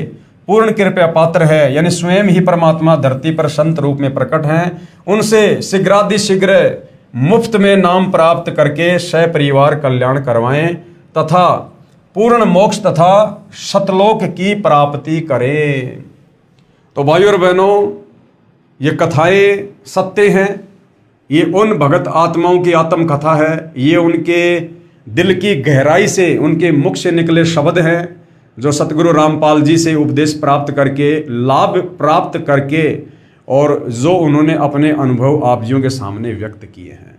[SPEAKER 1] पूर्ण कृपया पात्र है, यानी स्वयं ही परमात्मा धरती पर संत रूप में प्रकट हैं, उनसे शीघ्रातिशीघ्र मुफ्त में नाम प्राप्त करके सपरिवार कल्याण करवाएं तथा पूर्ण मोक्ष तथा सतलोक की प्राप्ति करें। तो भाइयों और बहनों, ये कथाएं सत्य हैं। ये उन भगत आत्माओं की आत्म कथा है। ये उनके दिल की गहराई से, उनके मुख से निकले शब्द हैं, जो सतगुरु रामपाल जी से उपदेश प्राप्त करके, लाभ प्राप्त करके, और जो उन्होंने अपने अनुभव आप जियों के सामने व्यक्त किए हैं।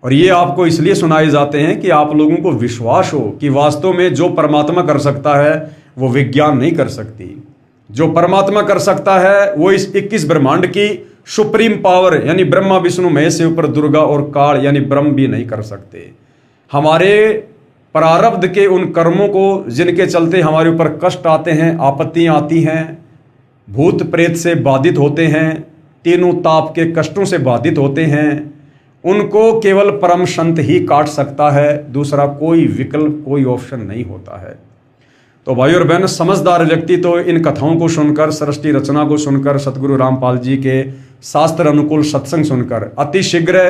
[SPEAKER 1] और ये आपको इसलिए सुनाए जाते हैं कि आप लोगों को विश्वास हो कि वास्तव में जो परमात्मा कर सकता है वो विज्ञान नहीं कर सकती। जो परमात्मा कर सकता है वो इस 21 ब्रह्मांड की सुप्रीम पावर, यानी ब्रह्मा विष्णु महेश से ऊपर दुर्गा और काल यानी ब्रह्म भी नहीं कर सकते। हमारे प्रारब्ध के उन कर्मों को, जिनके चलते हमारे ऊपर कष्ट आते हैं, आपत्तियां आती हैं, भूत प्रेत से बाधित होते हैं, तीनों ताप के कष्टों से बाधित होते हैं, उनको केवल परम संत ही काट सकता है। दूसरा कोई विकल्प, कोई ऑप्शन नहीं होता है। तो भाई और बहन, समझदार व्यक्ति तो इन कथाओं को सुनकर, सृष्टि रचना को सुनकर, सतगुरु रामपाल जी के शास्त्र अनुकूल सत्संग सुनकर अति शीघ्र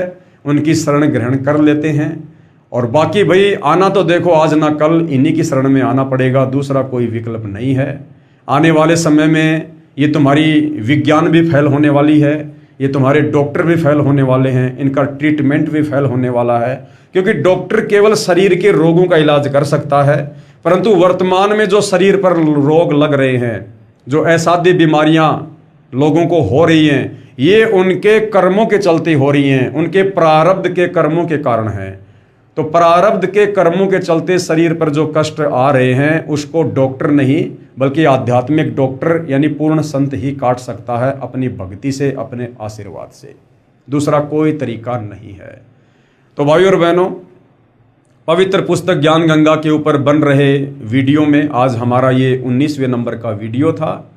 [SPEAKER 1] उनकी शरण ग्रहण कर लेते हैं। और बाकी भाई आना तो देखो आज ना कल, इन्हीं की शरण में आना पड़ेगा, दूसरा कोई विकल्प नहीं है। आने वाले समय में ये तुम्हारी विज्ञान भी फेल होने वाली है, ये तुम्हारे डॉक्टर भी फेल होने वाले हैं, इनका ट्रीटमेंट भी फेल होने वाला है। क्योंकि डॉक्टर केवल शरीर के रोगों का इलाज कर सकता है, परंतु वर्तमान में जो शरीर पर रोग लग रहे हैं, जो असाध्य बीमारियां लोगों को हो रही हैं, ये उनके कर्मों के चलते हो रही हैं, उनके प्रारब्ध के कर्मों के कारण हैं। तो प्रारब्ध के कर्मों के चलते शरीर पर जो कष्ट आ रहे हैं, उसको डॉक्टर नहीं बल्कि आध्यात्मिक डॉक्टर यानी पूर्ण संत ही काट सकता है, अपनी भक्ति से, अपने आशीर्वाद से। दूसरा कोई तरीका नहीं है। तो भाइयों और बहनों, पवित्र पुस्तक ज्ञान गंगा के ऊपर बन रहे वीडियो में आज हमारा ये 19वें नंबर का वीडियो था।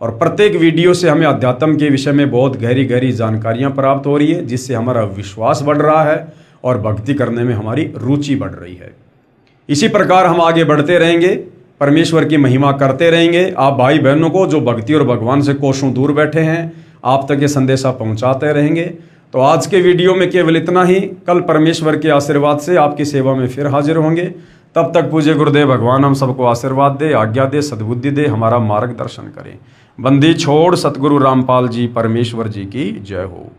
[SPEAKER 1] और प्रत्येक वीडियो से हमें अध्यात्म के विषय में बहुत गहरी गहरी जानकारियां प्राप्त हो रही है, जिससे हमारा विश्वास बढ़ रहा है और भक्ति करने में हमारी रुचि बढ़ रही है। इसी प्रकार हम आगे बढ़ते रहेंगे, परमेश्वर की महिमा करते रहेंगे। आप भाई बहनों को जो भक्ति और भगवान से कोसों दूर बैठे हैं, आप तक ये संदेशा पहुंचाते रहेंगे। तो आज के वीडियो में केवल इतना ही। कल परमेश्वर के आशीर्वाद से आपकी सेवा में फिर हाजिर होंगे। तब तक पूज्य गुरुदेव भगवान हम सबको आशीर्वाद दे, आज्ञा दे, सद्बुद्धि दे, हमारा मार्गदर्शन करें। बंदी छोड़ सतगुरु रामपाल जी परमेश्वर जी की जय हो।